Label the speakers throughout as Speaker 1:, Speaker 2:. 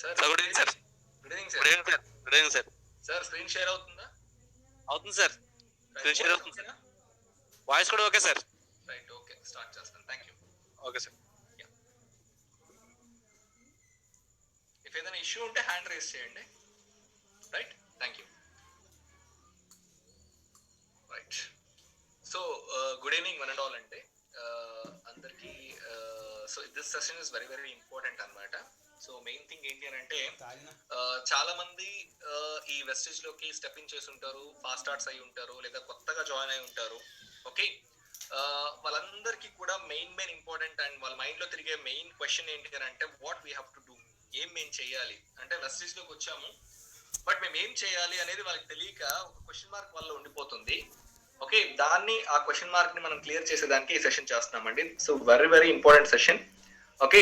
Speaker 1: Sir
Speaker 2: sir good evening sir.
Speaker 1: Good evening
Speaker 2: good
Speaker 1: sir.
Speaker 2: Evening sir. Good evening sir.
Speaker 1: Sir screen share అవుతుందా?
Speaker 2: అవుతుంది sir. Screen share అవుతుంది sir. Voice కూడా okay sir.
Speaker 1: Right, okay, start చేస్తాను. Thank you.
Speaker 2: Okay sir.
Speaker 1: If ఏదైనా issue ఉంటే hand raise చేయండి. Right, thank you. Right, so good evening one and all అంటే అందరికీ. So this session is very very important అన్నమాట. So main thing ఏంటి అని అంటే చాలా మంది ఈ వెస్టేజ్ లోకి స్టెప్ ఇన్ చేసి ఉంటారు, ఫాస్ట్ స్టార్ట్స్ అయి ఉంటారు, లేదా కొత్తగా జాయిన్ అయి ఉంటారు. ఓకే, వాళ్ళందరికీ కూడా మెయిన్ ఇంపార్టెంట్ అండ్ వాళ్ళ మైండ్ లో తిరిగే మెయిన్ క్వశ్చన్ ఏంటి అని అంటే what we have to do, ఏం మేము చేయాలి అంటే వెస్టేజ్ లోకి వచ్చాము బట్ మేము ఏం చేయాలి అనేది వాళ్ళకి తెలియక ఒక క్వశ్చన్ మార్క్ వల్ల ఉండిపోతుంది. ఓకే, దాన్ని ఆ క్వశ్చన్ మార్క్ ని మనం క్లియర్ చేసేదానికి ఈ సెషన్ చేస్తున్నామండి. So very very important session. Okay,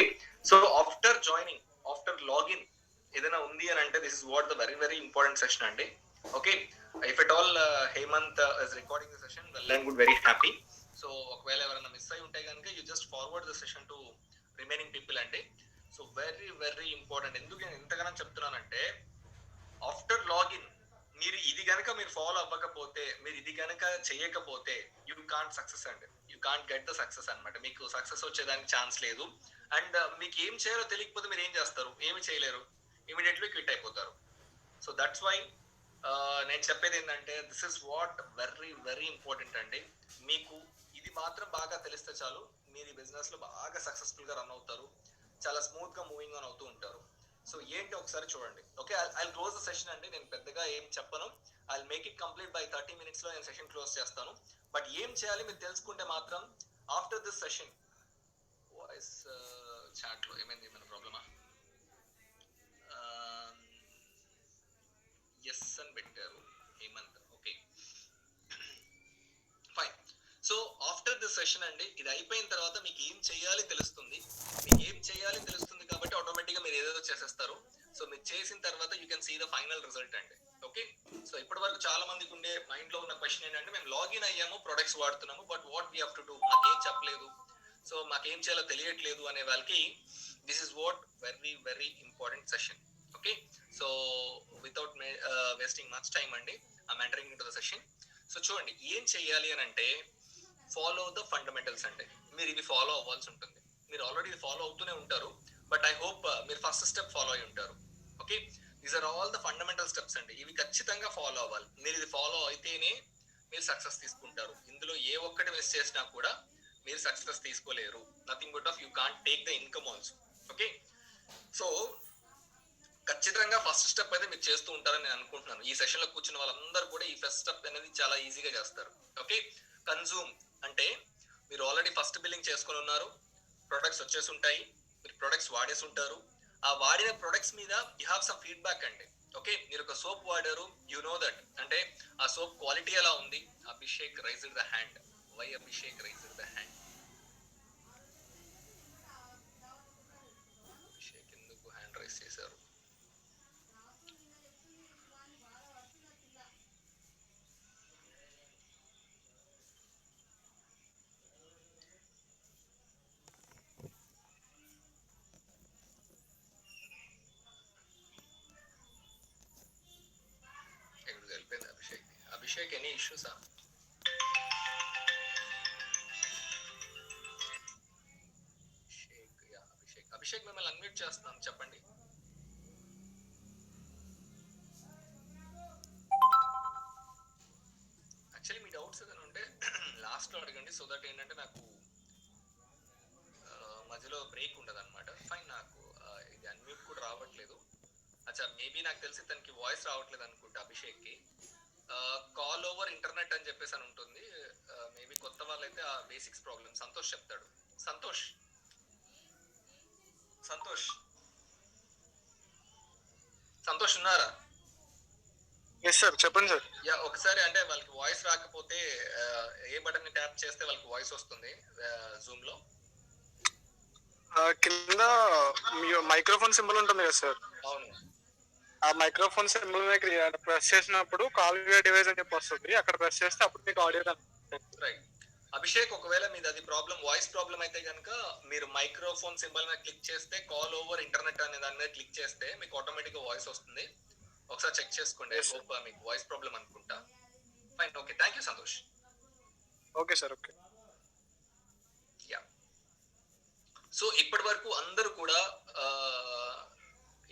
Speaker 1: so after joining, after login ఏదైనా ఉంది అని అంటే this is what the very very important session అండి. Okay, if at all Hemant is recording the session, well and good, very happy. So ఒకవేళ ఎవరైనా miss అయి ఉంటే కనుక you just forward the session to remaining people అండి. So very very important. ఎందుకు నేను ఇంతగానో చెప్తున్నానంటే ఆఫ్టర్ లాగిన్ మీరు ఇది కనుక మీరు ఫాలో అవ్వకపోతే, మీరు ఇది కనుక చేయకపోతే యూ కాంట్ సక్సెస్ అండి, you can't get the success అనమాట. మీకు సక్సెస్ వచ్చేదానికి ఛాన్స్ లేదు. అండ్ మీకు ఏం చేయాలో తెలియకపోతే మీరు ఏం చేస్తారు, ఏమి చేయలేరు, ఇమీడియట్లీ క్విట్ అయిపోతారు. సో దట్స్ వై నేను చెప్పేది ఏంటంటే this is what very very important అండి. మీకు ఇది మాత్రం బాగా తెలిస్తే చాలు, మీరు ఈ బిజినెస్ లో బాగా సక్సెస్ఫుల్ గా రన్ అవుతారు, చాలా స్మూత్ గా మూవింగ్ ఆన్ అవుతూ ఉంటారు. సో ఏంటి ఒకసారి చూడండి. Okay, I close the session అండి. నేను పెద్దగా ఏం చెప్పను, I make it complete by 30 minutes లో నేను సెషన్ క్లోజ్ చేస్తాను. బట్ ఏం చేయాలి మీరు తెలుసుకుంటే మాత్రం after this session voice chat లో ఏమైంది, ఏమైనా ప్రాబ్లమా? ఎస్ అని పెట్టారు Hemanth. Okay fine. So after this session అండి, ఇది అయిపోయిన తర్వాత మీకు ఏం చేయాలి తెలుస్తుంది. మీకు ఏం చేయాలి తెలుస్తుంది కాబట్టి ఆటోమేటిక్ గా మీరు ఏదేదో చేసేస్తారు. సో మీరు చేసిన తర్వాత you can see the final result అండి. ఓకే, సో ఇప్పటి వరకు చాలా మందికి ఉండే మైండ్ లో ఉన్న క్వశ్చన్ ఏంటంటే మేము లాగిన్ అయ్యాము, ప్రొడక్ట్స్ వాడుతున్నాము, but what we have to do, మాకేం చెప్పలేదు, సో మాకేం చేయాలో తెలియట్లేదు అనే వాళ్ళకి this is what very very important session. Okay, so without wasting much time అండి, I'm entering into the session. So చూడండి ఏం చెయ్యాలి అని అంటే ఫాలో ద ఫండమెంటల్స్ అండి. మీరు ఇవి ఫాలో అవ్వాల్సి ఉంటుంది. మీరు ఆల్రెడీ ఫాలో అవుతూనే ఉంటారు, బట్ ఐ హోప్ మీరు ఫస్ట్ స్టెప్ ఫాలో అయి ఉంటారు. Okay, these are all the fundamental steps అండి. ఇవి ఖచ్చితంగా ఫాలో అవ్వాలి. మీరు ఇది ఫాలో అయితేనే మీరు సక్సెస్ తీసుకుంటారు. ఇందులో ఏ ఒక్కటి మిస్ చేసినా కూడా మీరు సక్సెస్ తీసుకోలేరు. Nothing but of you can't take the income also. Okay, so ఖచ్చితంగా ఫస్ట్ స్టెప్ అయితే మీరు చేస్తూ ఉంటారని నేను అనుకుంటున్నాను. ఈ సెషన్ లో కూర్చున్న వాళ్ళందరూ కూడా ఈ ఫస్ట్ స్టెప్ అనేది చాలా ఈజీగా చేస్తారు. ఓకే, కన్జ్యూమ్ అంటే మీరు ఆల్రెడీ ఫస్ట్ బిల్లింగ్ చేసుకొని ఉన్నారు, ప్రొడక్ట్స్ వచ్చేసి ఉంటాయి, మీరు ప్రొడక్ట్స్ వాడేసి ఉంటారు. ఆ వాడిన ప్రొడక్ట్స్ మీద యూ హ్యావ్ సమ్ ఫీడ్బ్యాక్ అండి. ఓకే, మీరు ఒక సోప్ వాడారు, యు నో దట్, అంటే ఆ సోప్ క్వాలిటీ ఎలా ఉంది. Abhishek raised the hand. Why Abhishek raised the hand? Abhishek ఎందుకు హ్యాండ్ రైజ్ చేశారు? అభిషేక్ ఎనీ ఇష్యూసా? అభిషేక్ మిమ్మల్ని అన్మ్యూట్ చేస్తున్నాను, చెప్పండి. యాక్చువల్లీ మీ డౌట్స్ ఏదైనా ఉంటే లాస్ట్ లో అడగండి, సో దట్ ఏంటంటే నాకు మధ్యలో బ్రేక్ ఉండదు అనమాట. ఫైన్, నాకు ఇది అన్మ్యూట్ కూడా రావట్లేదు. అచ్చా, మేబీ నాకు తెలిసి తనకి వాయిస్ రావట్లేదు అనుకుంటా అభిషేక్ కి. కాల్ ఓవర్ ఇంటర్నెట్ అని చెప్పేసి అని ఉంటుంది. మేబీ కొత్త వాళ్ళైతే ఆ బేసిక్స్ ప్రాబ్లమ్ సంతోష్ చెప్తాడు. సంతోష్ సంతోష్ సంతోష్ ఉన్నారా?
Speaker 3: ఎస్ సార్, చెప్పండి సార్.
Speaker 1: యా, ఒకసారి అంటే వాళ్ళకి వాయిస్ రాకపోతే ఏ బటన్ ని ట్యాప్ చేస్తే వాళ్ళకి వాయిస్ వస్తుంది జూమ్ లో?
Speaker 3: కింద మైక్రోఫోన్ సింబల్ ఉంటుంది కదా సార్.
Speaker 1: అవును,
Speaker 3: ఆ మైక్రోఫోన్ సింబల్ ప్రెస్ చేసినప్పుడు కాల్ యువర్ డివైస్ అని చెప్పి వస్తుంది. అక్కడ ప్రెస్ చేస్తే అప్పుడు మీకు ఆడియో.
Speaker 1: రైట్. అభిషేక్, ఒకవేళ మీది అది ప్రాబ్లం, వాయిస్ ప్రాబ్లం అయితే కనుక మీరు మైక్రోఫోన్ సింబల్ మీద క్లిక్ చేస్తే, కాల్ ఓవర్ ఇంటర్నెట్ అనే దాని మీద క్లిక్ చేస్తే మీకు ఆటోమేటిక్ గా వాయిస్ వస్తుంది. ఒకసారి చెక్ చేసుకోండి.
Speaker 3: Yes, sir.
Speaker 1: మీకు వాయిస్ ప్రాబ్లం అనుకుంటా. Fine, okay, thank you Santosh.
Speaker 3: Okay sir, okay.
Speaker 1: Yeah, so ఇప్పటి వరకు అందరూ కూడా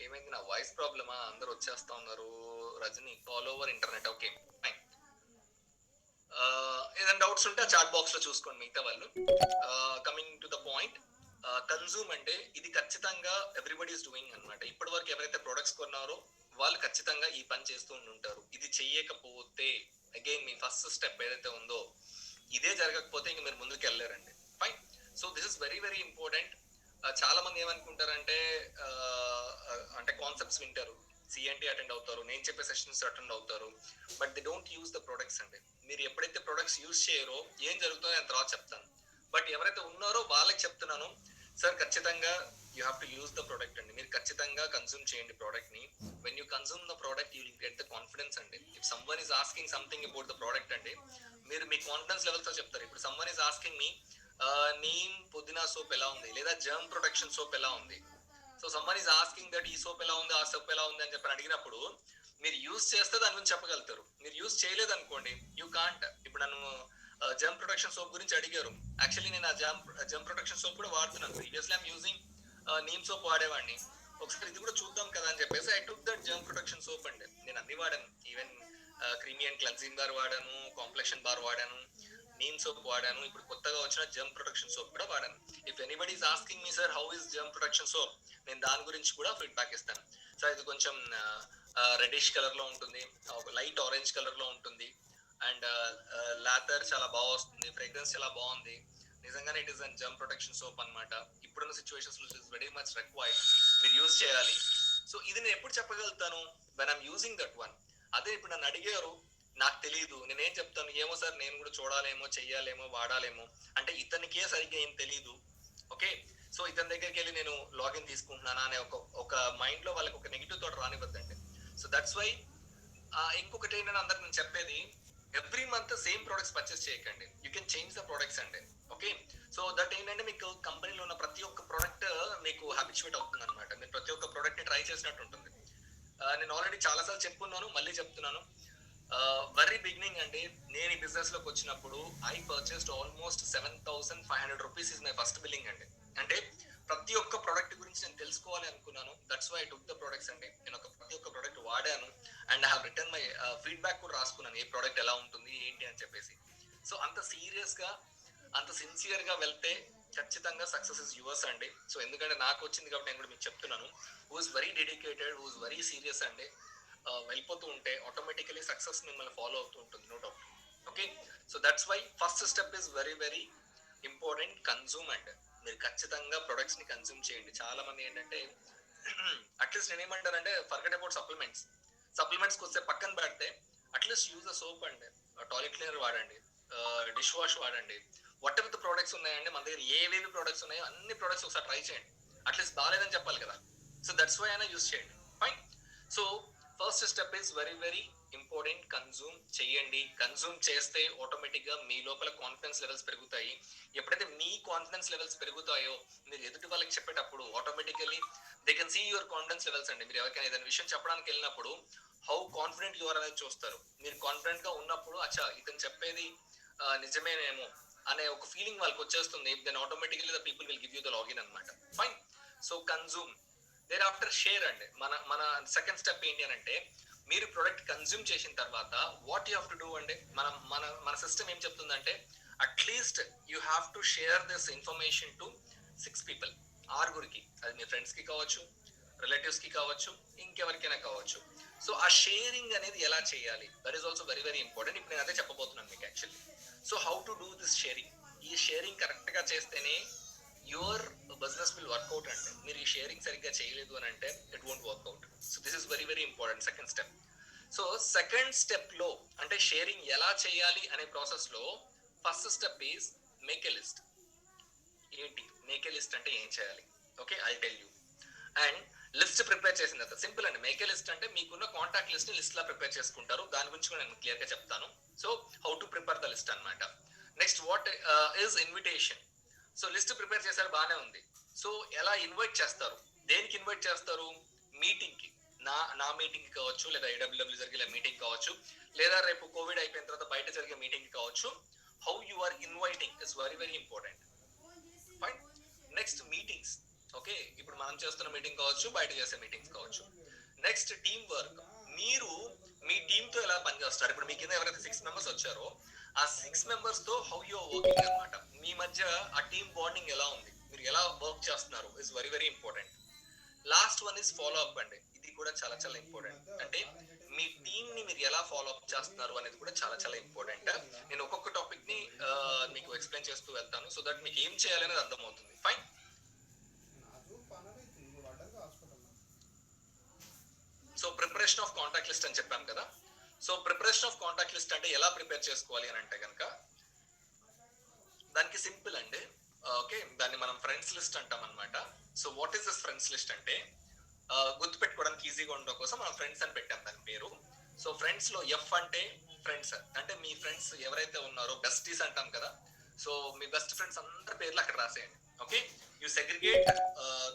Speaker 1: ఏమైంది, నా వాయిస్ ప్రాబ్లమా? అందరూ వచ్చేస్తా ఉన్నారు. Rajani, call over internet, okay fine. ఏదైనా డౌట్స్ ఉంటే ఆ చాట్ బాక్స్ లో చూసుకోండి మిగతా వాళ్ళు. Coming to the point, consume అంటే ఇది ఖచ్చితంగా ఎవ్రీబడి ఈస్ డూయింగ్ అనమాట. ఇప్పటి వరకు ఎవరైతే ప్రొడక్ట్స్ కొన్నారో వాళ్ళు ఖచ్చితంగా ఈ పని చేస్తూ ఉంటారు. ఇది చెయ్యకపోతే అగైన్ మీ ఫస్ట్ స్టెప్ ఏదైతే ఉందో ఇదే జరగకపోతే ఇంక మీరు ముందుకు వెళ్ళలేరండి. Fine, so this is very very important. చాలా మంది ఏమనుకుంటారంటే అంటే కాన్సెప్ట్స్ వింటారు, సిఎన్టీ అటెండ్ అవుతారు, నేను చెప్పే సెషన్స్ అటెండ్ అవుతారు, but they don't use the products అండి. మీరు ఎప్పుడైతే ప్రొడక్ట్స్ యూజ్ చేయరో ఏం జరుగుతుందో నేను తర్వాత చెప్తాను. బట్ ఎవరైతే ఉన్నారో వాళ్ళకి చెప్తున్నాను, సార్ ఖచ్చితంగా you have to use the product అండి. మీరు ఖచ్చితంగా కన్సూమ్ చేయండి ప్రోడక్ట్ ని. When you consume the product you will get the confidence అండి. If someone is asking something about the product అండి, మీరు మీ కాన్ఫిడెన్స్ లెవెల్స్ తో చెప్తారు. ఇప్పుడు సమ్వన్ ఈస్ ఆస్కింగ్ మీ నీమ్ పుదీనా సోప్ ఎలా ఉంది, లేదా జర్మ్ ప్రొటెక్షన్ సోప్ ఎలా ఉంది. So someone is asking that ఈ సోప్ ఎలా ఉంది, ఆ సోప్ ఎలా ఉంది అని చెప్పి అడిగినప్పుడు మీరు యూజ్ చేస్తే దాని గురించి చెప్పగలుగుతారు. మీరు యూజ్ చేయలేదు అనుకోండి, యూ కాంట్. ఇప్పుడు నన్ను జర్మ్ ప్రొటెక్షన్ సోప్ గురించి అడిగారు. యాక్చువల్లీ నేను ఆ జర్మ్ ప్రొటెక్షన్ సోప్ కూడా వాడుతున్నాను. Previously I'm using neem soap వాడేవాడిని. ఒకసారి ఇది కూడా చూద్దాం కదా అని చెప్పేసి I took that germ protection soap అండి. నేను అన్ని వాడాను, even creamy and cleansing bar వాడాను, కాంప్లెక్షన్ బార్ వాడాను, నీమ్ సోప్ వాడాను, ఇప్పుడు కొత్తగా వచ్చిన జర్మ్ ప్రొటెక్షన్ సోప్ కూడా వాడాను. ఇఫ్ ఎనీబడి ఈస్ ఆస్కింగ్ మీ sir how is germ protection soap, నేను దాని గురించి కూడా ఫీడ్బ్యాక్ ఇస్తాను. సార్ ఇది కొంచెం రెడిష్ కలర్ లో ఉంటుంది, లైట్ ఆరెంజ్ కలర్ లో ఉంటుంది, అండ్ లాథర్ చాలా బాగా వస్తుంది, ఫ్రేగ్రెన్స్ చాలా బాగుంది. నిజంగానే it is an germ protection soap అన్నమాట. ఇప్పుడున్న సిచ్యువేషన్స్ లో ఇస్ వెరీ మచ్ రిక్వైర్డ్, మీరు యూజ్ చేయాలి. సో ఇది నేను ఎప్పుడు చెప్పగలుగుతాను, when I'm using that one. అదే ఇప్పుడు నన్ను అడిగారు, నాకు తెలియదు, నేనేం చెప్తాను, ఏమో సార్ నేను కూడా చూడాలేమో, చెయ్యాలేమో, వాడాలేమో అంటే ఇతనికే సరిగ్గా ఏం తెలీదు. ఓకే, సో ఇతని దగ్గరికి వెళ్ళి నేను లాగిన్ తీసుకుంటున్నానా అనే ఒక మైండ్ లో వాళ్ళకి ఒక నెగిటివ్ థాట్ రానివ్వద్దండి. సో దట్స్ వై ఇంకొకటి ఏంటంటే అందరికి నేను చెప్పేది, every month same products purchase చేయకండి. You can change the products అండి. ఓకే, సో దట్ ఏంటంటే మీకు కంపెనీలో ఉన్న ప్రతి ఒక్క ప్రొడక్ట్ మీకు హ్యాబిచువేట్ అవుతుంది అనమాట. మీరు ప్రతి ఒక్క ప్రొడక్ట్ ని ట్రై చేసినట్టు ఉంటుంది. నేను ఆల్రెడీ చాలా సార్లు చెప్పుకున్నాను, మళ్ళీ చెప్తున్నాను. వెరీ బిగినింగ్ అండి, నేను ఈ బిజినెస్ లోకి వచ్చినప్పుడు I purchased almost 7,500 rupees is my first billing అండి. అంటే ప్రతి ఒక్క ప్రోడక్ట్ గురించి నేను తెలుసుకోవాలి అనుకున్నాను. That's why I took the products అండి. నేను ప్రతి ఒక్క ప్రోడక్ట్ వాడాను and I have return my feedback కూడా రాసుకున్నాను, ఏ ప్రోడక్ట్ ఎలా ఉంటుంది ఏంటి అని చెప్పేసి. సో అంత సీరియస్ గా, అంత సిన్సియర్ గా వెళ్తే ఖచ్చితంగా సక్సెస్ ఇస్ యువర్స్ అండి. సో ఎందుకంటే నాకు వచ్చింది కాబట్టి నేను కూడా మీకు చెప్తున్నాను. Who is very dedicated, who is very serious అండి. వెళ్ళిపోతూ ఉంటే ఆటోమేటికలీ సక్సెస్ మిమ్మల్ని ఫాలో అవుతూ ఉంటుంది, no doubt. Okay, so that's why first step is very very important, consume and. మీరు ఖచ్చితంగా ప్రొడక్ట్స్ ని కన్సూమ్ చేయండి. చాలా మంది ఏంటంటే అట్లీస్ట్ నేను ఏమంటానంటే ఫర్గెట్ అబౌట్ సప్లిమెంట్స్. సప్లిమెంట్స్ వస్తే పక్కన పెడితే అట్లీస్ట్ యూజ్ అ సోప్ అండి, టాయిలెట్ క్లీనర్ వాడండి, డిష్ వాష్ వాడండి. వాట్ ఎవర్ ద ప్రొడక్ట్స్ ఉన్నాయండి మన దగ్గర, ఏవేవి ప్రొడక్ట్స్ ఉన్నాయో అన్ని ప్రొడక్ట్స్ ఒకసారి ట్రై చేయండి. అట్లీస్ట్ బాగాలేదని చెప్పాలి కదా. సో దట్స్ వై అయినా యూజ్ చేయండి. Fine, so first step is very very important, consume చేయండి. కన్సూమ్ చేస్తే ఆటోమేటిక్ గా మీ లోపల కాన్ఫిడెన్స్ లెవెల్స్ పెరుగుతాయి. ఎప్పుడైతే మీ కాన్ఫిడెన్స్ లెవెల్స్ పెరుగుతాయో మీరు ఎదుటి వాళ్ళకి చెప్పేటప్పుడు automatically they can see your confidence levels అండి. మీరు ఎవరికైనా ఏదైనా విషయం చెప్పడానికి వెళ్ళినప్పుడు హౌ కాన్ఫిడెంట్ యువర్ అనేది చూస్తారు. మీరు కాన్ఫిడెంట్ గా ఉన్నప్పుడు అచ్చా ఇతను చెప్పేది నిజమేనేమో అనే ఒక ఫీలింగ్ వాళ్ళకి వచ్చేస్తుంది. Then automatically the people will give you the login అనమాట. Fine, so consume. Thereafter share అండి. మన సెకండ్ స్టెప్ ఏంటి అని అంటే, మీరు ప్రొడక్ట్ కన్స్యూమ్ చేసిన తర్వాత what you have to do అండి. మన సిస్టమ్ ఏం చెప్తుందంటే at least you have to share this information to 6 people, 6 అది మీ ఫ్రెండ్స్ కి కావచ్చు, రిలేటివ్స్ కి కావచ్చు, ఇంకెవరికైనా కావచ్చు. సో ఆ షేరింగ్ అనేది ఎలా చేయాలి, that is also very very important. ఇప్పుడు నేను అదే చెప్పబోతున్నాను మీకు actually. So how to do this sharing. ఈ షేరింగ్ కరెక్ట్ గా చేస్తేనే యువర్ బిజినెస్ విల్ వర్క్అవుట్ అంటే. మీరు ఈ షేరింగ్ సరిగ్గా చేయలేదు అని అంటే it won't work out. So this is very very important, second step. So second step లో అంటే షేరింగ్ ఎలా చేయాలి అనే ప్రాసెస్ లో first step is make a list. ఏంటి మేక్ ఎ లిస్ట్ అంటే ఏం చేయాలి? Okay, I tell you. And list prepare చేసిన తర్వాత సింపుల్ అండి. మేక్ ఎ లిస్ట్ అంటే మీకున్న కాంటాక్ట్ లిస్ట్ ని లిస్ట్ లా ప్రిపేర్ చేసుకుంటారు. దాని గురించి కూడా నేను క్లియర్ గా చెప్తాను. So how to prepare the list అన్నమాట. Next what is invitation. So list prepare చేశారు, బాగానే ఉంది. సో ఎలా ఇన్వైట్ చేస్తారు, దేనికి ఇన్వైట్ చేస్తారు? మీటింగ్ కి, నా మీటింగ్ కి కావచ్చు, లేదా ఏడబ్ల్యూడబ్ల్యూ జరిగే మీటింగ్ కావచ్చు, లేదా రేపు కోవిడ్ అయిపోయిన తర్వాత బయట జరిగే మీటింగ్ కావచ్చు. How you are inviting is very very important. Fine. Next meetings. Okay, ఇప్పుడు మనం చేస్తున్న మీటింగ్ కావచ్చు, బయట చేసే మీటింగ్స్ కావచ్చు. Next team work. మీరు మీ టీమ్ తో ఎలా పనిచేస్తారు? ఇప్పుడు మీ కింద ఎవరైతే 6 మెంబర్స్ వచ్చారో ఆ 6 మెంబర్స్ తో హౌ యు ఆర్ వర్కింగ్ అన్నమాట. మీ మధ్య ఆ టీమ్ బాండింగ్ ఎలా ఉంది, మీరు ఎలా వర్క్ చేస్తున్నారు is very very important. Last one is follow up అండి. ఇది కూడా చాలా చాలా ఇంపార్టెంట్. అంటే మీ టీమ్ ని మీరు ఎలా ఫాలో అప్ చేస్తున్నారు అనేది కూడా చాలా చాలా ఇంపార్టెంట్. నేను ఒక్కొక్క టాపిక్ ని మీకు ఎక్స్ప్లెయిన్ చేస్తూ వెళ్తాను, సో దట్ మీకు ఏం చేయాలనేది అర్థమవుతుంది. Fine. So preparation of contact list అని చెప్పాం కదా. So preparation of contact list అంటే ఎలా ప్రిపేర్ చేసుకోవాలి అని అంటే కనుక దానికి సింపుల్ అండి. ఓకే, దాన్ని మనం ఫ్రెండ్స్ లిస్ట్ అంటాం అనమాట. So what is this friends list అంటే గుర్తు పెట్టుకోవడానికి ఈజీగా ఉండడం కోసం మనం ఫ్రెండ్స్ అని పెట్టాం దాని పేరు. సో ఫ్రెండ్స్ లో ఎఫ్ అంటే ఫ్రెండ్స్, అంటే మీ ఫ్రెండ్స్ ఎవరైతే ఉన్నారో బెస్టీస్ అంటాం కదా. సో మీ బెస్ట్ ఫ్రెండ్స్ అందరి పేర్లు అక్కడ రాసేయండి. Okay, you segregate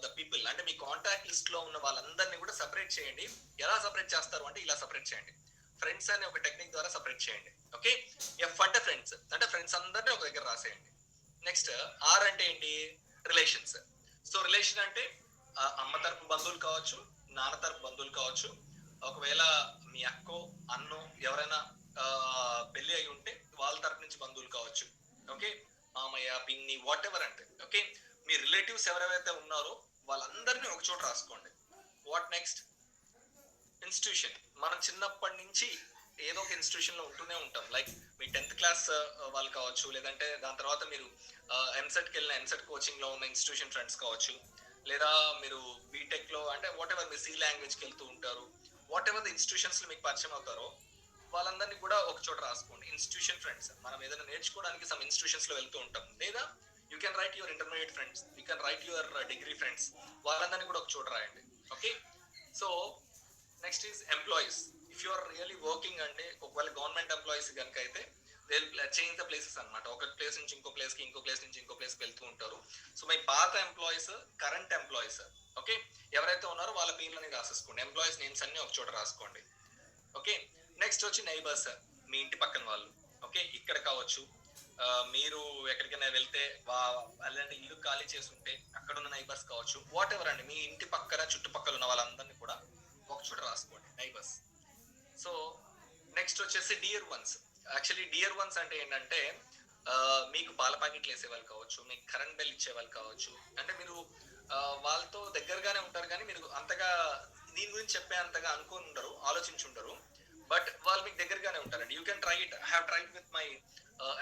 Speaker 1: the people, అంటే మీ కాంటాక్ట్ లిస్ట్ లో ఉన్న వాళ్ళందరినీ కూడా సెపరేట్ చేయండి. ఎలా సెపరేట్ చేస్తారు అంటే ఇలా సెపరేట్ చేయండి. ఫ్రెండ్స్ అనే ఒక టెక్నిక్ ద్వారా సెపరేట్ చేయండి. ఓకే, ఎఫ్ అంటే ఫ్రెండ్స్, అంటే ఫ్రెండ్స్ అందరినీ ఒక దగ్గర రాసేయండి. నెక్స్ట్ ఆర్ అంటే ఏంటి? రిలేషన్స్. సో రిలేషన్ అంటే అమ్మ తరపు బంధువులు కావచ్చు, నాన్న తరపు బంధువులు కావచ్చు, ఒకవేళ మీ అక్కో అన్నో ఎవరైనా పెళ్లి అయి ఉంటే వాళ్ళ తరపు నుంచి బంధువులు కావచ్చు. ఓకే, మామయ్య పిన్ని వాట్ ఎవర్ అంటే. ఓకే, మీ రిలేటివ్స్ ఎవరైతే ఉన్నారో వాళ్ళందరినీ ఒక చోట రాసుకోండి. What next? ఇన్స్టిట్యూషన్. మనం చిన్నప్పటి నుంచి ఏదో ఒక ఇన్స్టిట్యూషన్ లో ఉంటూనే ఉంటాం. లైక్ మీ 10th క్లాస్ వాళ్ళు కావచ్చు, లేదంటే దాని తర్వాత మీరు ఎంసెట్ కి వెళ్ళిన ఎంసెట్ కోచింగ్ లో ఉన్న ఇన్స్టిట్యూషన్ ఫ్రెండ్స్ కావచ్చు, లేదా మీరు బీటెక్ లో అంటే వాట్ ఎవర్ మీరు సి లాంగ్వేజ్ కి వెళ్తూ ఉంటారు. వాట్ ఎవర్ ద ఇన్స్టిట్యూషన్స్ లో మీకు పరిచయం అవుతారో వాళ్ళందరినీ కూడా ఒక చోట రాసుకోండి. Institution friends. మనం ఏదైనా నేర్చుకోవడానికి సమ్ ఇన్స్టిట్యూషన్స్ లో వెళ్తూ ఉంటాం, లేదా you can write your intermediate friends, you can write your degree friends, వాళ్ళందరినీ కూడా ఒక చోట రాయండి. Okay, so next is employees. If you are really working అంటే ఒకవేళ గవర్నమెంట్ ఎంప్లాయీస్ కనుక అయితే they will change the places అనమాట. ఒక ప్లేస్ నుంచి ఇంకో ప్లేస్ కి, ఇంకో ప్లేస్ నుంచి ఇంకో ప్లేస్ కి వెళ్తూ ఉంటారు. సో మీ పాత ఎంప్లాయీస్, కరెంట్ ఎంప్లాయీస్, ఓకే, ఎవరైతే ఉన్నారో వాళ్ళ పేర్లని రాసేసుకోండి. ఎంప్లాయీస్ నేమ్స్ అన్ని ఒక చోట రాసుకోండి. ఓకే, నెక్స్ట్ వచ్చి నైబర్స్, మీ ఇంటి పక్కన వాళ్ళు. ఓకే, ఇక్కడ కావచ్చు, మీరు ఎక్కడికైనా వెళ్తే అలాంటి ఇల్లు ఖాళీ చేసి ఉంటే అక్కడ ఉన్న నైబర్స్ కావచ్చు. వాట్ ఎవర్ అండి, మీ ఇంటి పక్కన చుట్టుపక్కల ఉన్న వాళ్ళందరినీ కూడా ఒక చోట రాసుకోండి, నైబర్స్. సో నెక్స్ట్ వచ్చేసి dear ones. Actually dear ones అంటే ఏంటంటే మీకు పాల ప్యాకెట్లు వేసే వాళ్ళు కావచ్చు, మీకు కరెంట్ బిల్ ఇచ్చే వాళ్ళు కావచ్చు. అంటే మీరు వాళ్ళతో దగ్గరగానే ఉంటారు, కానీ మీరు అంతగా దీని గురించి చెప్పే అంతగా అనుకుని ఉండరు, ఆలోచించి ఉండరు. బట్ వాళ్ళు మీకు దగ్గరగానే ఉంటారండి. You can try it. I have tried with my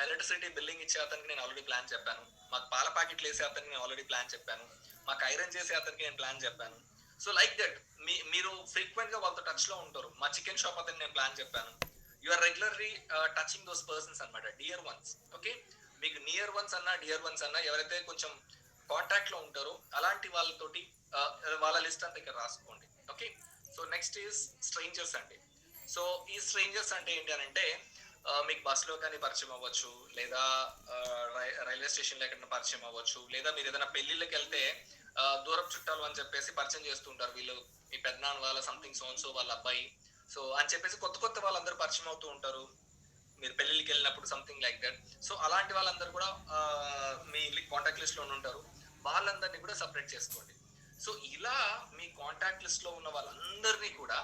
Speaker 1: electricity billing ఇచ్చే అతనికి నేను ఆల్రెడీ ప్లాన్ చెప్పాను. మాకు పాల ప్యాకెట్లు వేసే అతనికి నేను ఆల్రెడీ ప్లాన్ చెప్పాను. మాకు ఐరన్ చేసే అతనికి నేను ప్లాన్ చెప్పాను. సో లైక్ దట్ మీరు ఫ్రీక్వెంట్ గా వాళ్ళతో టచ్ లో ఉంటారు. మా చికెన్ షాప్ అతని నేను ప్లాన్ చెప్పాను. You are regularly touching those persons అనమాట, డియర్ వన్స్. ఓకే, మీకు నియర్ వన్స్ అన్నా డియర్ వన్స్ అన్నా ఎవరైతే కొంచెం కాంటాక్ట్ లో ఉంటారో అలాంటి వాళ్ళతోటి వాళ్ళ లిస్ట్ అంతా ఇక్కడ రాసుకోండి. Okay, so next is strangers అండి. సో ఈ స్ట్రేంజర్స్ అంటే ఏంటి అని అంటే మీకు బస్ లో కానీ పరిచయం అవ్వచ్చు, లేదా రైల్వే స్టేషన్ లో ఎక్కడైనా పరిచయం అవ్వచ్చు, లేదా మీరు ఏదైనా పెళ్లిళ్ళకి వెళ్తే దూరపు చుట్టాలు అని చెప్పేసి పరిచయం చేస్తుంటారు. వీళ్ళు మీ పెద్దనాన్న వాళ్ళ సంథింగ్ సోన్సో వాళ్ళ అబ్బాయి, సో అని చెప్పేసి కొత్త కొత్త వాళ్ళందరూ పరిచయం అవుతూ ఉంటారు మీరు పెళ్లికి వెళ్ళినప్పుడు, సంథింగ్ లైక్ దట్. సో అలాంటి వాళ్ళందరూ కూడా మీ కాంటాక్ట్ లిస్ట్ లో ఉంటారు. వాళ్ళందరినీ కూడా సపరేట్ చేసుకోండి. సో ఇలా మీ కాంటాక్ట్ లిస్ట్ లో ఉన్న వాళ్ళందరినీ కూడా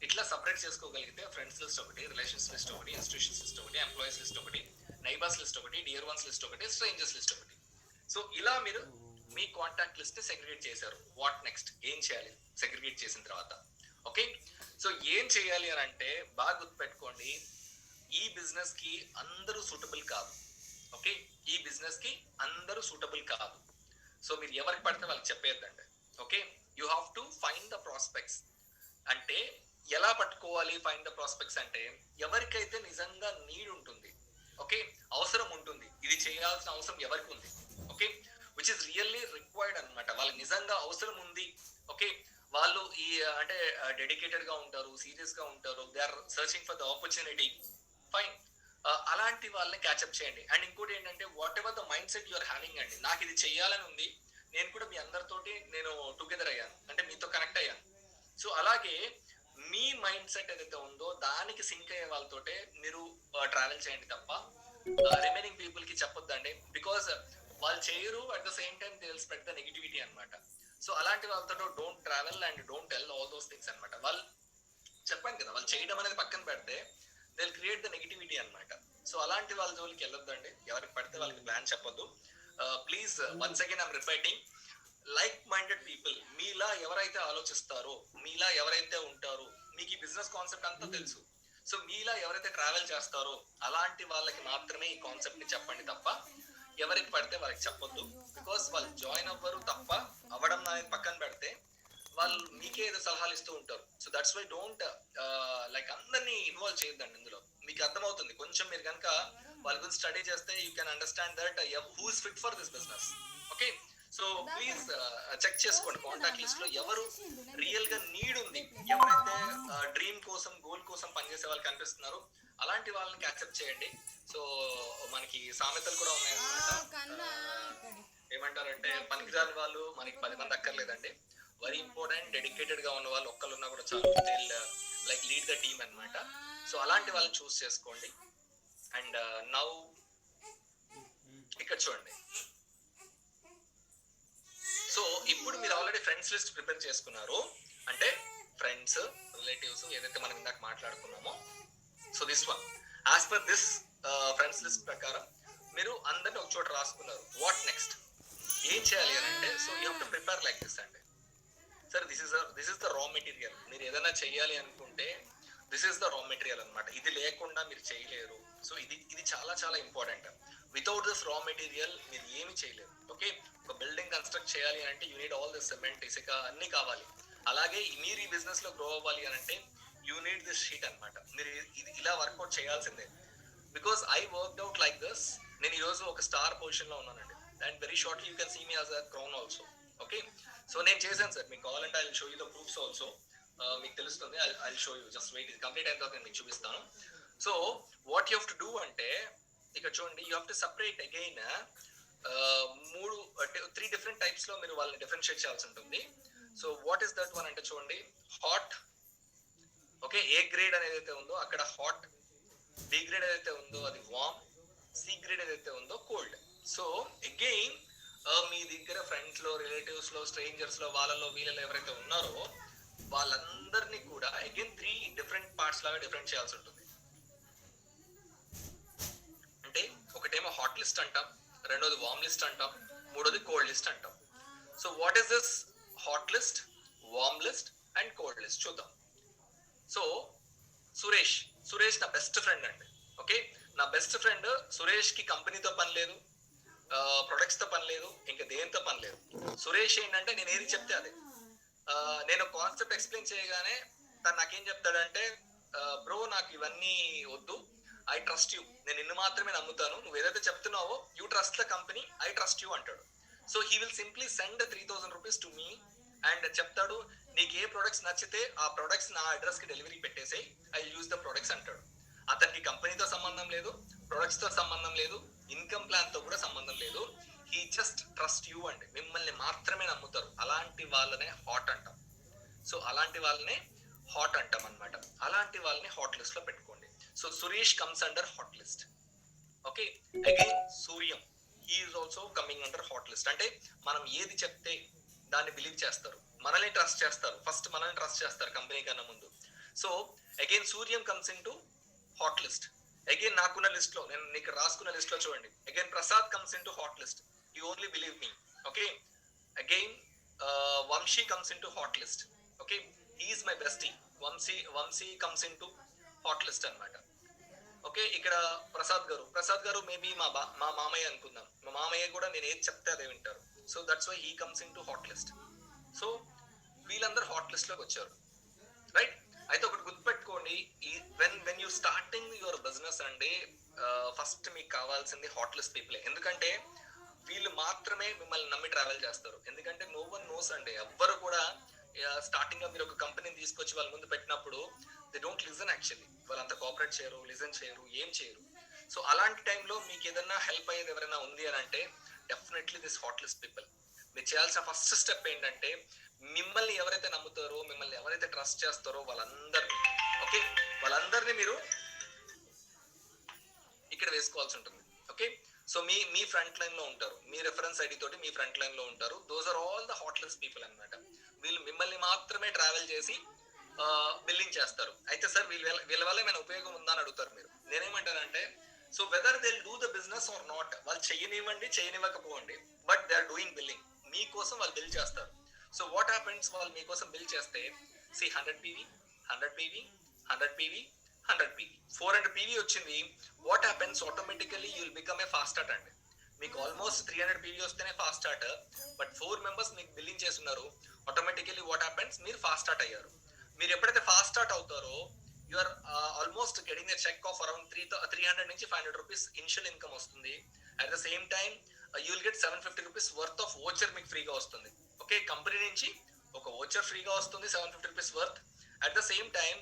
Speaker 1: ఇట్లా సపరేట్ చేసుకోగలిగితే ఫ్రెండ్స్ లిస్ట్ ఒకటి, రిలేషన్స్ లిస్ట్ ఒకటి, ఇన్స్టిట్యూషన్స్ లిస్ట్ ఒకటి, ఎంప్లాయీస్ లిస్ట్ ఒకటి, నైబర్స్ లిస్ట్ ఒకటి, డియర్ వన్స్ లిస్ట్ ఒకటి, స్ట్రేంజర్స్ లిస్ట్ ఒకటి. సో ఇలా మీరు మీ కాంటాక్ట్ లిస్ట్ సెగ్రిగేట్ చేశారు. What next? ఏం చేయాలి సెగ్రిగేట్ చేసిన తర్వాత? ఓకే, సో ఏం చేయాలి అని అంటే బాగా గుర్తుపెట్టుకోండి, ఈ బిజినెస్ కి అందరూ సూటబుల్ కాదు. ఓకే, ఈ బిజినెస్ కి అందరూ సూటబుల్ కాదు. సో మీరు ఎవరికి పడితే వాళ్ళకి చెప్పేద్దండి. Okay, you have to find the prospects. అంటే ఎలా పట్టుకోవాలి ఫైండ్ ద ప్రాస్పెక్ట్స్ అంటే ఎవరికైతే నిజంగా నీడ్ ఉంటుంది, ఓకే, అవసరం ఉంటుంది, ఇది చేయాల్సిన అవసరం ఎవరికి ఉంది, okay, which is really required అనమాట. వాళ్ళకి నిజంగా అవసరం ఉంది. ఓకే, వాళ్ళు ఈ అంటే డెడికేటెడ్ గా ఉంటారు, సీరియస్ గా ఉంటారు, they are searching for the opportunity. Fine. అలాంటి వాళ్ళని క్యాచప్ చేయండి. అండ్ ఇంకోటి ఏంటంటే whatever the mindset you're having అండి, నాకు ఇది చెయ్యాలని ఉంది, నేను కూడా మీ అందరితోటి నేను టుగెదర్ అయ్యాను అంటే మీతో కనెక్ట్ అయ్యాను. సో అలాగే మీ మైండ్ సెట్ ఏదైతే ఉందో దానికి సింక్ అయ్యే వాళ్ళతోటే మీరు ట్రావెల్ చేయండి తప్ప రిమైనింగ్ పీపుల్ కి చెప్పొద్దండి. బికాస్ వాళ్ళు చేయరు, at the same time they will spread the negativity అనమాట. సో అలాంటి వాళ్ళతో don't travel and don't tell all those things అనమాట. వాళ్ళు చెప్పాను కదా, వాళ్ళు చేయడం అనేది పక్కన పెడితే they will create the negativity అనమాట. సో అలాంటి వాళ్ళ జోలికి వెళ్ళొద్దండి, ఎవరికి పడితే వాళ్ళకి ప్లాన్ చెప్పొద్దు. Please once again I'm repeating, like minded people, మీలా ఎవరైతే ఆలోచిస్తారో, మీలా ఎవరైతే ఉంటారో, మీకు ఈ బిజినెస్ కాన్సెప్ట్ అంతా తెలుసు, సో మీలా ఎవరైతే ట్రావెల్ చేస్తారో అలాంటి వాళ్ళకి మాత్రమే ఈ కాన్సెప్ట్ ని చెప్పండి తప్ప ఎవరికి పడితే వాళ్ళకి చెప్పొద్దు. బికాస్ వాళ్ళు జాయిన్ అవ్వరు తప్ప అవ్వడం అనేది పక్కన పెడితే వాళ్ళు మీకే ఏదో సలహాలు ఇస్తూ ఉంటారు. So that's why don't like అందరినీ ఇన్వాల్వ్ చేయొద్దండి ఇందులో. మీకు అర్థమవుతుంది కొంచెం, మీరు కనుక వాళ్ళ గురించి స్టడీ చేస్తే you can understand that who is fit for this business. Okay, so please check చేసుకోండి కాంటాక్ట్ లిస్ట్ లో ఎవరు రియల్ గా నీడ్ ఉంది, ఎవరైతే డ్రీమ్ కోసం గోల్ కోసం పనిచేసే వాళ్ళు కనిపిస్తున్నారు అలాంటి వాళ్ళని యాక్సెప్ట్ చేయండి. సో మనకి సామెతలు కూడా ఉన్నాయన్నమాట, ఏమంటారంటే పనికిరాని వాళ్ళు మనకి 10 మంది అక్కర్లేదండి, వెరీ ఇంపార్టెంట్ డెడికేటెడ్ గా ఉన్న వాళ్ళు ఒక్కరున్నా కూడా చాలు, లైక్ లీడ్ ద టీమ్ అన్నమాట. సో అలాంటి వాళ్ళని చూస్ చేసుకోండి. అండ్ నౌ ఇక్కడ చూడండి. సో ఇప్పుడు మీరు ఆల్రెడీ ఫ్రెండ్స్ లిస్ట్ ప్రిపేర్ చేసుకున్నారు అంటే ఫ్రెండ్స్ రిలేటివ్స్ ఏదైతే మనం ఇందాక మాట్లాడుకున్నామో, so this one as per this friends list ప్రకారం మీరు అందరిని ఒక చోట రాసుకున్నారు. వాట్ నెక్స్ట్, ఏం చేయాలి అని అంటే, so you have to prepare like this అండి. Sir this is the raw material, మీరు ఏదైనా చెయ్యాలి అనుకుంటే this is the raw material అనమాట, ఇది లేకుండా మీరు చేయలేరు. సో ఇది చాలా చాలా important. Without this raw material మీరు ఏమి చేయలేరు. ఓకే, ఒక బిల్డింగ్ కన్స్ట్రక్ట్ చేయాలి అంటే you need all this cement, ఇసుక అన్ని కావాలి. అలాగే మీరు ఈ బిజినెస్ లో గ్రో అవ్వాలి అని అంటే యూ నీడ్ దిస్ షీట్ అనమాట. మీరు ఇది ఇలా వర్కౌట్ చేయాల్సిందే. Because I worked out like this. నేను ఈ రోజు ఒక స్టార్ పొజిషన్ లో ఉన్నానండి, and very shortly you can see me as a crown also. Okay, so నేను చేశాను సార్, మీకు కావాలంటే I will show you the proofs also. మీకు తెలుస్తుంది, I show you, just wait, ఇది కంప్లీట్ అయిన తర్వాత నేను మీకు చూపిస్తాను. So what you have to do అంటే ఇక్కడ చూడండి, you have to separate again 3 different types లో మీరు వాళ్ళని డిఫరెన్షియేట్ చేయాల్సి ఉంటుంది. So what is that one అంటే చూడండి, హాట్. ఓకే, ఏ గ్రేడ్ అనేది అయితే ఉందో అక్కడ హాట్, బి గ్రేడ్ ఏదైతే ఉందో అది వార్మ్, సి గ్రేడ్ ఏదైతే ఉందో కోల్డ్. సో అగైన్ మీ దగ్గర ఫ్రెండ్స్ లో రిలేటివ్స్ లో స్ట్రేంజర్స్ లో వాళ్ళలో వీళ్ళలో ఎవరైతే ఉన్నారో వాళ్ళందరినీ కూడా అగైన్ 3 డిఫరెంట్ పార్ట్స్ లాగా డిఫరెంట్ చేయాల్సి ఉంటుంది. అంటే ఒకటేమో హాట్ లిస్ట్ అంటాం, రెండోది వార్మ్ లిస్ట్ అంటాం, మూడోది కోల్డ్ లిస్ట్ అంటాం. So what is this hot list, warm list and cold list చూద్దాం. సో సురేష్ నా బెస్ట్ ఫ్రెండ్ అండి. ఓకే, నా బెస్ట్ ఫ్రెండ్ సురేష్ కి కంపెనీతో పని లేదు, ప్రొడక్ట్స్ తో పని లేదు, ఇంకా దేనితో పని లేదు. సురేష్ ఏంటంటే నేను ఏది చెప్తే అదే. నేను కాన్సెప్ట్ ఎక్స్ప్లెయిన్ చేయగానే తను నాకేం చెప్తాడంటే, బ్రో నాకు ఇవన్నీ వద్దు, ఐ ట్రస్ట్ యూ, నేను నిన్ను మాత్రమే నమ్ముతాను, నువ్వు ఏదైతే చెప్తున్నావో you trust the company, I trust you అంటాడు. So he will simply send 3,000 rupees to me and చెప్తాడు, నీకు ఏ ప్రొడక్ట్స్ నచ్చితే ఆ ప్రొడక్ట్స్ నా అడ్రస్ కి డెలివరీ పెట్టేసాయి, ఐ యూజ్ ద ప్రొడక్ట్స్ అంటాడు. అతనికి కంపెనీతో సంబంధం లేదు, ప్రొడక్ట్స్ తో సంబంధం లేదు, ఇన్కమ్ ప్లాన్ తో కూడా సంబంధం లేదు. హీ జస్ట్ ట్రస్ట్ యూ అండి, మిమ్మల్ని మాత్రమే నమ్ముతారు. అలాంటి వాళ్ళనే హాట్ అంటాం. సో అలాంటి వాళ్ళనే హాట్ అంటాం అనమాట. అలాంటి వాళ్ళని హాట్ లిస్ట్ లో పెట్టుకోండి. So Suresh comes under hot list. Okay, again Suryam, he is also coming under hot list. అంటే మనం ఏది చెప్తే దాన్ని బిలీవ్ చేస్తారు, మనల్ని ట్రస్ట్ చేస్తారు, ఫస్ట్ మనల్ని ట్రస్ట్ చేస్తారు కంపెనీ కన్నా ముందు. So again Suryam comes into hot list. Again నాకున్న లిస్ట్ లో, నేను నీకు రాసుకున్న లిస్ట్ లో చూడండి, again Prasad comes into hot list, you only believe me. Okay, again Vamshi comes into hot list. Okay, he is my bestie. Vamshi comes into hot list అనమాట. Okay, ఇక్కడ ప్రసాద్ గారు మేబీ మా మామయ్య అనుకుందాం, మా మామయ్య కూడా నేను ఏది చెప్తే అదే వింటారు. So that's why he comes into hot list. So వీళ్ళందరూ హాట్ లిస్ట్ లోకి వచ్చారు, రైట్? అయితే ఒకటి గుర్తుపెట్టుకోండి, when you starting your business అండి, ఫస్ట్ మీకు కావాల్సింది హాట్ లిస్ట్ పీపుల్. ఎందుకంటే వీళ్ళు మాత్రమే మిమ్మల్ని నమ్మి ట్రావెల్ చేస్తారు. ఎందుకంటే నో వన్ నోస్ అండి, ఎవ్వరు కూడా స్టార్టింగ్ లో మీరు ఒక కంపెనీని తీసుకొచ్చి వాళ్ళ ముందు పెట్టినప్పుడు దే డోంట్ లిజన్. యాక్చువల్లీ వాళ్ళంతా కోఆపరేట్ చేయరు, లిజన్ చేయరు, ఏం చేయరు. సో అలాంటి టైంలో మీకు ఏదైనా హెల్ప్ అయ్యేది ఎవరైనా ఉంది అని అంటే definitely this hot list people. మీరు చేయాల్సిన ఫస్ట్ స్టెప్ ఏంటంటే మిమ్మల్ని ఎవరైతే నమ్ముతారో, మిమ్మల్ని ఎవరైతే ట్రస్ట్ చేస్తారో వాళ్ళందరినీ మీరు ఇక్కడ వేసుకోవాల్సి ఉంటుంది. ఓకే, సో మీ ఫ్రంట్ లైన్ లో ఉంటారు, మీ రెఫరెన్స్ ఐడి తోటి మీ ఫ్రంట్ లైన్ లో ఉంటారు. Those are all the hot list people అన్నమాట. వీళ్ళు మిమ్మల్ని మాత్రమే ట్రావెల్ చేసి బిల్లింగ్ చేస్తారు. అయితే సార్ వీళ్ళ వల్ల ఏమైనా ఉపయోగం ఉందా అని అడుగుతారు మీరు. నేనేమంటానంటే so whether they do the business or not, వాళ్ళు చేయనివ్వకపోండి, but they are doing billing. మీకోసం వాళ్ళు బిల్ చేస్తారు. సో వాట్ హ్యాపెన్స్, వాళ్ళు మీకోసం బిల్ చేస్తే 100 PV 100 PV 100 PV 100 PV 400 PV వచ్చింది. What happens, automatically you will become a fast start అండి. మీకు ఆల్మోస్ట్ 300 PV వస్తేనే ఫాస్ట్ స్టార్ట్, బట్ 4 మెంబర్స్ మీకు బిల్లింగ్ చేస్తున్నారు. ఆటోమేటికలీ వాట్ హ్యాపెన్స్, మీరు ఫాస్ట్ స్టార్ట్ అయ్యారు. మీరు ఎప్పుడైతే ఫాస్ట్ స్టార్ట్ అవుతారో you are almost getting a check of around 300 నుంచి 500 రూపీస్ ఇనిషియల్ ఇన్కమ్ వస్తుంది. At the same time you will get 750 rupees worth of voucher మీకు ఫ్రీగా వస్తుంది. ఓకే, కంపెనీ నుంచి ఒక వోచర్ ఫ్రీగా వస్తుంది 750 rupees worth. At the same time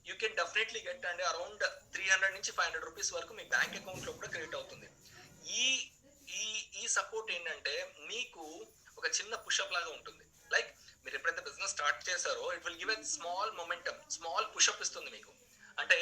Speaker 1: you can definitely get అండి అరౌండ్ 300 నుంచి 500 రూపీస్ వరకు మీ బ్యాంక్ అకౌంట్ లో కూడా క్రెడిట్ అవుతుంది. ఈ ఈ ఈ సపోర్ట్ ఏంటంటే మీకు ఒక చిన్న పుషప్ లాగా ఉంటుంది. లైక్ మీరు ఎప్పుడైతే బిజినెస్ స్టార్ట్ చేశారో it will give a small momentum, small pushup ఇస్తుంది మీకు. అంటే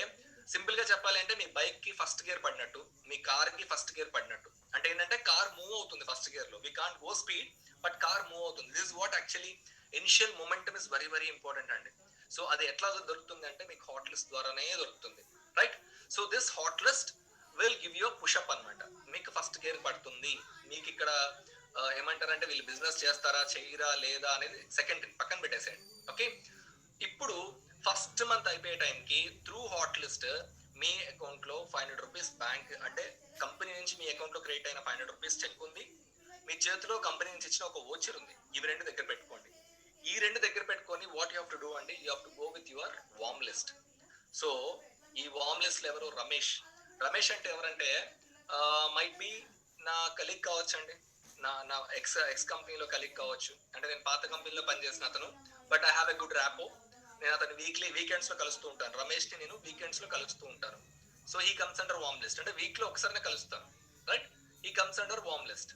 Speaker 1: సింపుల్ గా చెప్పాలి అంటే మీ బైక్ కి ఫస్ట్ గేర్ పడినట్టు, మీ కార్ కి ఫస్ట్ గేర్ పడినట్టు. అంటే ఏంటంటే కార్ మూవ్ అవుతుంది ఫస్ట్ గేర్ లో. We can't go speed, but car move అవుతుంది. This is what actually initial momentum is very very important అండి. సో అది ఎట్లా దొరుకుతుంది అంటే మీకు హాట్ లిస్ట్ ద్వారానే దొరుకుతుంది, right? So this hot list will give you push up అన్నమాట. మీకు ఫస్ట్ గేర్ పడుతుంది. మీకు ఇక్కడ ఏమంటారంటే వీళ్ళు బిజినెస్ చేస్తారా చేయరా లేదా అనేది సెకండరీ, పక్కన పెట్టేసేయండి. ఓకే, ఇప్పుడు ఫస్ట్ మంత్ అయిపోయే టైంకి త్రూ హాట్ లిస్ట్ మీ అకౌంట్ లో 500 రూపీస్ బ్యాంక్ అంటే కంపెనీ నుంచి మీ అకౌంట్ లో క్రెడిట్ అయిన 500 రూపీస్ చెక్ ఉంది. మీ చేతిలో కంపెనీ నుంచి ఇచ్చిన ఒక వోచర్ ఉంది. ఇవి రెండు దగ్గర పెట్టుకోండి. ఈ రెండు దగ్గర పెట్టుకొని what you have to do అండి, you have to go with your warm list. So ఈ వార్మ్ లిస్ట్ లో ఎవరు, రమేష్ అంటే ఎవరంటే మైట్ బి నా కలీగ్ కావచ్చు అండి, నా ఎక్స్ కంపెనీలో కలీగ్ కావచ్చు. అంటే నేను పాత కంపెనీలో పనిచేసిన అతను, but I have a good rapport. నేను అతను వీకెండ్స్ లో కలుస్తూ ఉంటాను. రమేష్ ని నేను వీకెండ్స్ లో కలుస్తూ ఉంటాను. So he comes under warm list. అంటే వీక్ లో ఒకసారి కలుస్తాను, right? He comes under warm list.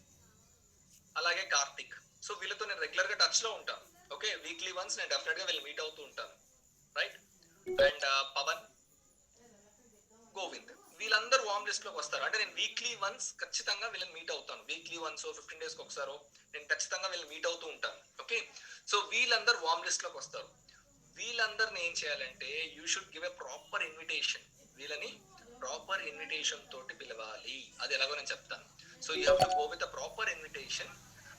Speaker 1: అలాగే కార్తిక్. సో వీళ్ళతో నేను రెగ్యులర్ గా టచ్ లో ఉంటాను. ఓకే, వీక్లీ వన్స్ నేను డెఫినెట్ గా వీళ్ళు మీట్ అవుతూ ఉంటాను, రైట్? అండ్ పవన్, గోవింద్, వీళ్ళందరూ వార్మ్ లిస్ట్ లోకి వస్తారు. అంటే నేను వీక్లీ వన్స్ ఖచ్చితంగా వీళ్ళని మీట్ అవుతాను. వీక్లీ వన్స్ 15 days కి ఒకసారో నేను ఖచ్చితంగా వీళ్ళని మీట్ అవుతూ ఉంటాను. ఓకే, సో వీళ్ళందరూ వార్మ్ లిస్ట్ లోకి వస్తారు. వీళ్ళందరిని ఏం చేయాలంటే you should give a proper invitation. వీళ్ళని ప్రాపర్ ఇన్విటేషన్ తోటి పిలవాలి. అది ఎలాగో నేను చెప్తాను. So you have to go with a proper invitation.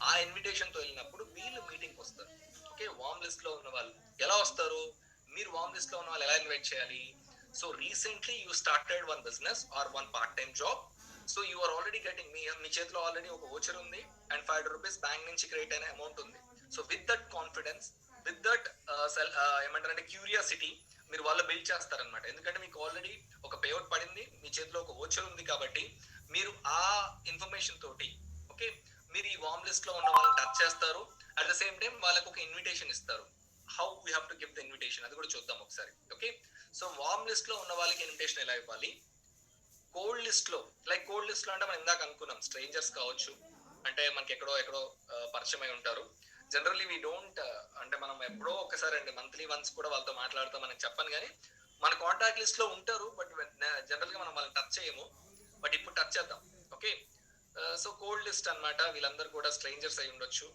Speaker 1: ఆ ఇన్విటేషన్ తో వెళ్ళినప్పుడు వీళ్ళు మీటింగ్ వస్తారు. ఓకే, వార్మ్ లిస్ట్ లో ఉన్న వాళ్ళు ఎలా వస్తారు, మీరు వార్మ్ లిస్ట్ లో ఉన్న వాళ్ళు ఎలా ఇన్వైట్ చేయాలి? So recently you started one business or one part time job. So you are already getting, మీ చేతిలో ఆల్రెడీ ఒక వోచర్ ఉంది అండ్ 500 రూపీస్ బ్యాంక్ నుంచి క్రెడిట్ అయిన అమౌంట్ ఉంది. So with that confidence, with that ఏమంటారంటే క్యూరియాసిటీ, మీరు వాళ్ళు బిల్డ్ చేస్తారనమాట. ఎందుకంటే మీకు ఆల్రెడీ ఒక పేఅవుట్ పడింది, మీ చేతిలో ఒక వోచర్ ఉంది. కాబట్టి మీరు ఆ ఇన్ఫర్మేషన్ తోటి ఓకే మీరు ఈ వార్మ్ లిస్ట్ లో ఉన్న వాళ్ళని టచ్ చేస్తారు. అట్ ద సేమ్ టైం వాళ్ళకు ఒక ఇన్విటేషన్ ఇస్తారు. How we have to give the invitation అది కూడా చూద్దాం ఒకసారి. ఓకే, సో వార్మ్ లిస్ట్ లో ఉన్న వాళ్ళకి ఇన్విటేషన్ ఎలా ఇవ్వాలి? కోల్డ్ లిస్ట్ లో, లైక్ కోల్డ్ లిస్ట్ లో అంటే మనం ఇందాక అనుకున్నాం స్ట్రేంజర్స్ కావచ్చు, అంటే మనకి ఎక్కడో పరిచయం అయి ఉంటారు. జనరల్లీ వీ డోంట్, అంటే మనం ఎప్పుడో ఒకసారి అండి మంత్లీ వన్స్ కూడా వాళ్ళతో మాట్లాడతాం అని చెప్పాను, కానీ మన కాంటాక్ట్ లిస్ట్ లో ఉంటారు. బట్ జనరల్ గా మనం వాళ్ళని టచ్ చేయము. బట్ ఇప్పుడు టచ్ చేద్దాం. ఓకే, సో కోల్డ్ లిస్ట్ అన్నమాట. వీళ్ళందరూ కూడా స్ట్రేంజర్స్ అయి ఉండొచ్చు.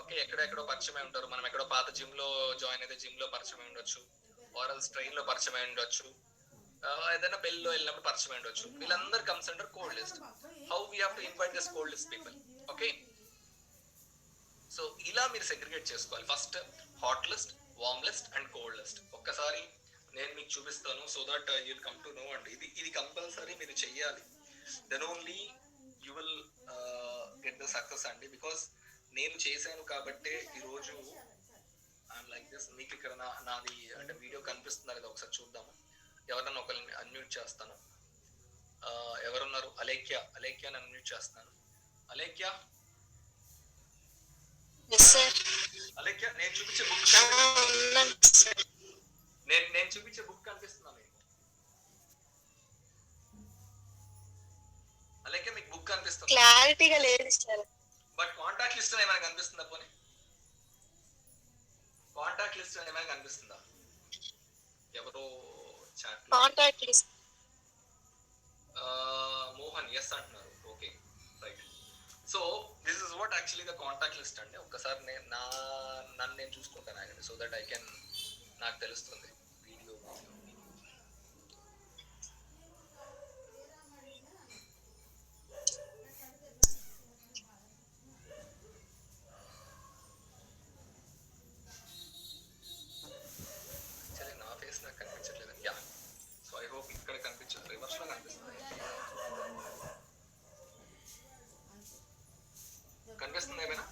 Speaker 1: ఓకే, ఎక్కడెక్కడో పరిచయం అయి ఉంటారు. మనం ఎక్కడో పాత జిమ్ లో జాయిన్ అయితే జిమ్ లో పరిచయం అయి ఉండొచ్చు, ఆరల్స్ ట్రైన్ లో పరిచయం అయి ఉండొచ్చు, ఏదైనా పెళ్ళిలో వెళ్ళినప్పుడు పరిచయం అయి ఉండొచ్చు. వీళ్ళందరూ comes under cold list. How we have to invite this cold list people? Okay, so ఇలా మీరు సెగ్రిగేట్ చేసుకోవాలి. First hot list, warm list and cold list. ఒక్కసారి నేను మీకు చూపిస్తాను so that you will come to know అండి. ఇది compulsory మీరు చెయ్యాలి. Then only you will get the success అండి. బికాస్ నేను చేశాను కాబట్టి ఈరోజు ఐఎమ్ లైక్ దిస్. మీకు ఇక్కడ నాది అంటే వీడియో కనిపిస్తుందా లేదా ఒకసారి చూద్దాము. ఎవరన్నా ఒకరిని అన్మ్యూట్ చేస్తాను. ఎవరున్నారు? అలేఖ్యాని అన్మ్యూట్ చేస్తాను. అలేఖ్య, అలేఖ్య, నేను చూపించే బుక్ నేను చూపించే బుక్ కనిపిస్తుందా మీకు?
Speaker 4: క్లారిటీగా లేదు సార్.
Speaker 1: బట్ కాంటాక్ట్ లిస్ట్ ఏమైనా కనిపిస్తుందా? పోనీ కాంటాక్ట్ లిస్ట్ ఏమైనా కనిపిస్తుందా? ఎవరో chat
Speaker 4: contact list
Speaker 1: Mohan yes అంటున్నారు. Okay right. So this is what actually the contact list అండి. ఒక్కసారి నన్ను నేను చూసుకుంటాను ఆగండి, సో దట్ ఐ కెన్, నాకు తెలుస్తుంది వీడియో. యాక్చువల్లీ నా ఫేస్ నాకు కనిపించట్లేదు. యా, సో ఐ హోప్ ఇక్కడ కనిపించదు, రివర్స్ లో కనిపిస్తుంది. కనిపిస్తుంది ఏమైనా?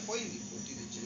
Speaker 5: పోయింది పూర్తి తెచ్చి.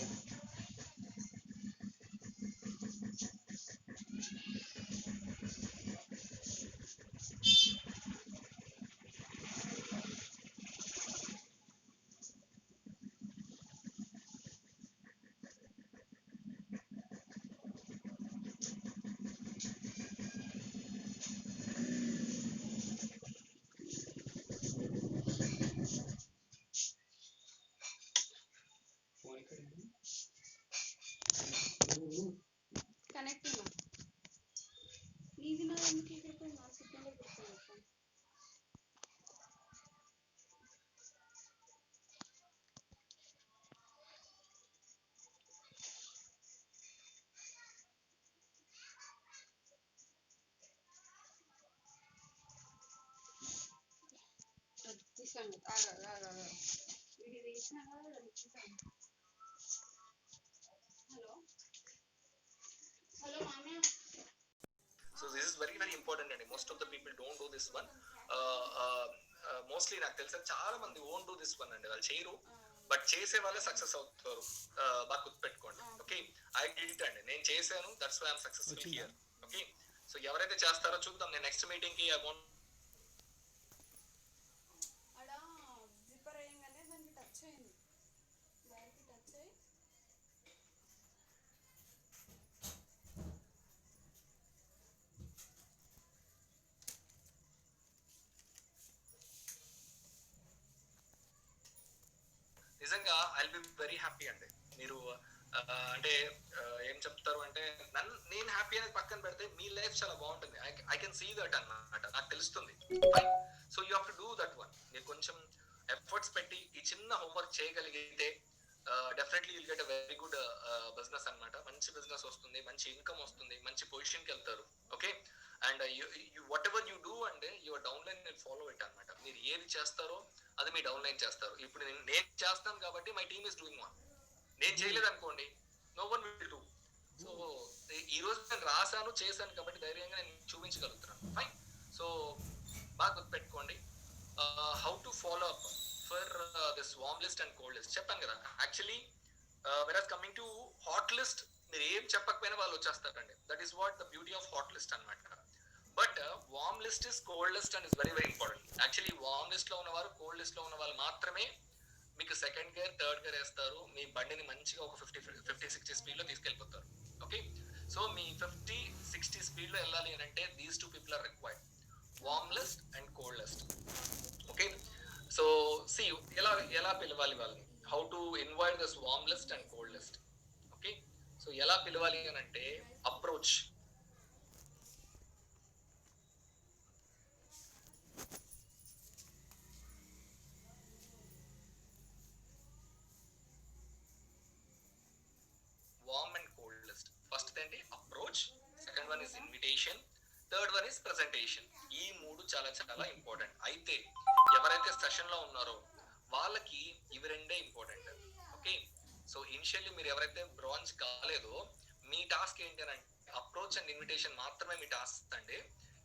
Speaker 5: So this is very very important and most of the people don't do this one. Mostly నాకు తెలిసి చాలా మంది won't do this one అండి, వాళ్ళు చేయరు. బట్ చేసే వాళ్ళే సక్సెస్ అవుతారు. బాగా గుర్తుపెట్టుకోండి. ఓకే, ఐ డిడ్ ఇట్ అండి, నేను చేశాను, that's why I am successful here. Okay, so ఎవరైతే చేస్తారో చూద్దాం. నేను నెక్స్ట్ మీటింగ్ కి ఐ వాంట్ నిజంగా ఐల్ బి వెరీ హ్యాపీ అండి. మీరు అంటే ఏం చెప్తారు అంటే, నేను హ్యాపీ అనేది పక్కన పెడితే మీ లైఫ్ చాలా బాగుంటుంది. ఐ కెన్ సీ దట్ అన్నమాట, నాకు తెలుస్తుంది. So you have to do that one. మీరు కొంచెం ఎఫర్ట్స్ పెట్టి ఈ చిన్న హోంవర్క్ చేయగలిగితే definitely you'll get a very good business అన్నమాట. మంచి బిజినెస్ వస్తుంది, మంచి ఇన్కమ్ వస్తుంది, మంచి పొజిషన్కి వెళ్తారు. Okay, and whatever you do అంటే your downline will follow it అన్నమాట. మీరు ఏది చేస్తారో అది మీ డౌన్ లైన్ చేస్తారు. ఇప్పుడు నేను చేస్తాను కాబట్టి my team is doing one. నేను చేయలేదు అనుకోండి, no one will do. So ఈ రోజు నేను రాశాను, చేశాను కాబట్టి ధైర్యంగా నేను చూపించగలుగుతున్నాను. ఫైన్. సో బాగా గుర్తుపెట్టుకోండి, how to follow up for this warm list and cold list చెప్పాను కదా. Actually whereas coming to hot list, మీరు ఏం చెప్పకపోయినా వాళ్ళు వచ్చేస్తారండి. That is what the beauty of hot list అనమాట. But warm list is cold list and is very very important. Actually warm list లో ఉన్నవారు, కోల్డ్ లిస్ట్ లో ఉన్న వాళ్ళు మాత్రమే మీకు సెకండ్ గేర్ థర్డ్ గేర్ వేస్తారు. మీ బండిని మంచిగా ఒక 50-60 స్పీడ్ లో తీసుకెళ్ళిపోతారు. ఓకే, సో మీ 50-60 స్పీడ్ లో వెళ్ళాలి అని అంటే these two people are required, warm list and cold list. Okay, so see ఎలా పిలవాలి వాళ్ళని, how to invite this warm list and cold list. Okay, so ఎలా పిలవాలి అని అంటే approach. Warm and cold list. First ఏంటి approach, second one is invitation, third one is presentation. ఈ మూడు చాలా చాలా ఇంపార్టెంట్. అయితే ఎవరైతే సెషన్ లో ఉన్నారో వాళ్ళకి ఇవి రెండే ఇంపార్టెంట్. ఓకే, సో ఇనిషియల్లీ మీరు ఎవరైతే బ్రాంజ్ కాలేదో మీ టాస్క్ ఏంటి అని అంటే అప్రోచ్ అండ్ ఇన్విటేషన్ మాత్రమే మీ టాస్క్ అండి.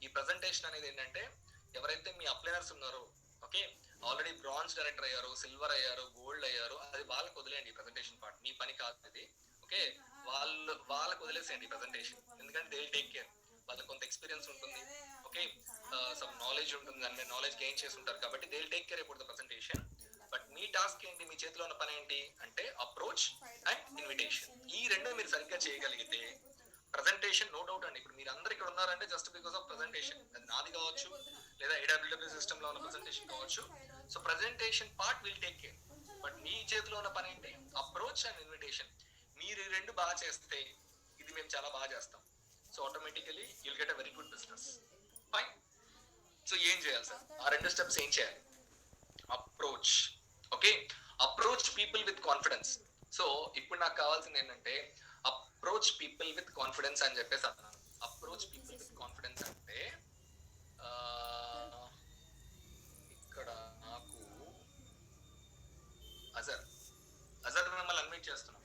Speaker 5: ఈ ప్రెజెంటేషన్ అనేది ఏంటంటే ఎవరైతే మీ అప్లైనర్స్ ఉన్నారో, ఓకే, ఆల్రెడీ బ్రాంజ్ డైరెక్టర్ అయ్యారు, సిల్వర్ అయ్యారు, గోల్డ్ అయ్యారు, అది వాళ్ళకి వదిలేయండి ప్రెజెంటేషన్ పార్ట్, మీ పని కాదు ఇది. ఓకే, వాళ్ళకి వదిలేసేయండి ప్రెజెంటేషన్, ఎందుకంటే దే టేక్ కేర్, వాళ్ళకి కొంత ఎక్స్పీరియన్స్ ఉంటుంది, ఓకే, సమ్ నాలెడ్జ్ ఉంటుంది, దాని మీద నాలెడ్జ్ గెయిన్ చేసి ఉంటారు, కాబట్టి they take care about the presentation. But me task ఏంటి, మీ చేతిలో ఉన్న పని ఏంటి అంటే అప్రోచ్ అండ్ ఇన్విటేషన్. ఈ రెండు మీరు సరిగ్గా చేయగలిగితే ప్రెజెంటేషన్, నో డౌట్ అండి, ఇప్పుడు మీరు అందరు ఇక్కడ ఉన్నారంటే జస్ట్ బికాస్ ఆఫ్ ప్రెజెంటేషన్, అది నాది కావచ్చు లేదా AWW సిస్టమ్ లో ఉన్న ప్రెజెంటేషన్ కావచ్చు. So presentation part will take care, but మీ చేతిలో ఉన్న పని ఏంటి, అప్రోచ్ అండ్ ఇన్విటేషన్. మీరు ఈ రెండు బాగా చేస్తే ఇది మేము చాలా బాగా చేస్తాం. So automatically you'll get a very good business. Fine. So ఏం చేయాలి సార్, ఆ రెండు స్టెప్స్ ఏం చేయాలి? Approach, okay, approach people with confidence. So ఇప్పుడు నాకు కావాల్సింది ఏంటంటే అప్రోచ్ పీపుల్ విత్ కాన్ఫిడెన్స్ అని చెప్పేసి అన్నాను. అప్రోచ్ పీపుల్ విత్ కాన్ఫిడెన్స్ అంటే ఇక్కడ నాకు అజర్ మిమ్మల్ని అన్మిట్ చేస్తున్నాం.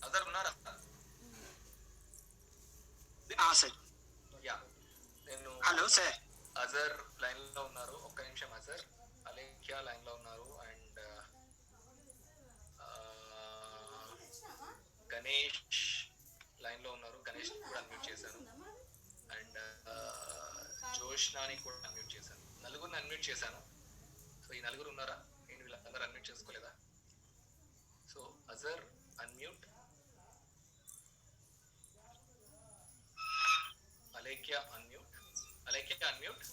Speaker 5: అజర్ ఉన్నారా?
Speaker 3: సార్.
Speaker 5: యా, నేను
Speaker 3: హలో సార్.
Speaker 5: అజర్ లైన్ లో ఉన్నారు, ఒక్క నిమిషం. అజర్, అలేఖ్యా లైన్ లో ఉన్నారు, అండ్ గణేష్ లైన్ లో ఉన్నారు. గణేష్ కూడా అన్మ్యూట్ చేశాను, అండ్ జోష్నాని కూడా అన్మ్యూట్ చేశాను. నలుగురిని అన్మ్యూట్ చేశాను. సో ఈ నలుగురు ఉన్నారా? నేను వీళ్ళందరూ అన్మ్యూట్ చేసుకోలేదా? So Azhar unmute, Alekhya unmute, Alekhya unmute.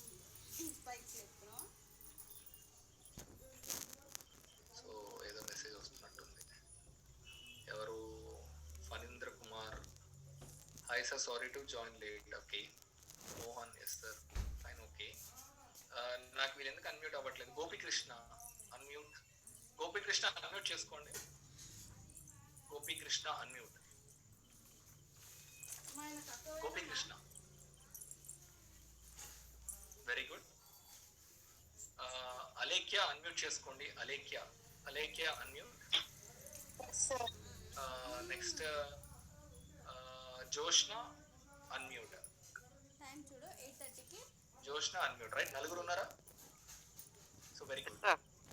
Speaker 5: So ఏదో మెసేజ్ వస్తున్నట్టుంది. ఎవరు? Phanindra Kumar, hi sir, sorry to join late. Okay. Mohan, yes sir, fine, okay. నాకు వీళ్ళు ఎందుకు అన్మ్యూట్ అవ్వట్లేదు? గోపికృష్ణ అన్మ్యూట్, గోపికృష్ణ అన్మ్యూట్ చేసుకోండి. Gopikrishna unmute, Gopikrishna, very good. Alekhya unmute చేసుకోండి. Alekhya unmute. Next Joshna unmute. Joshna unmute, right? నలుగురు ఉన్నారా? So very good.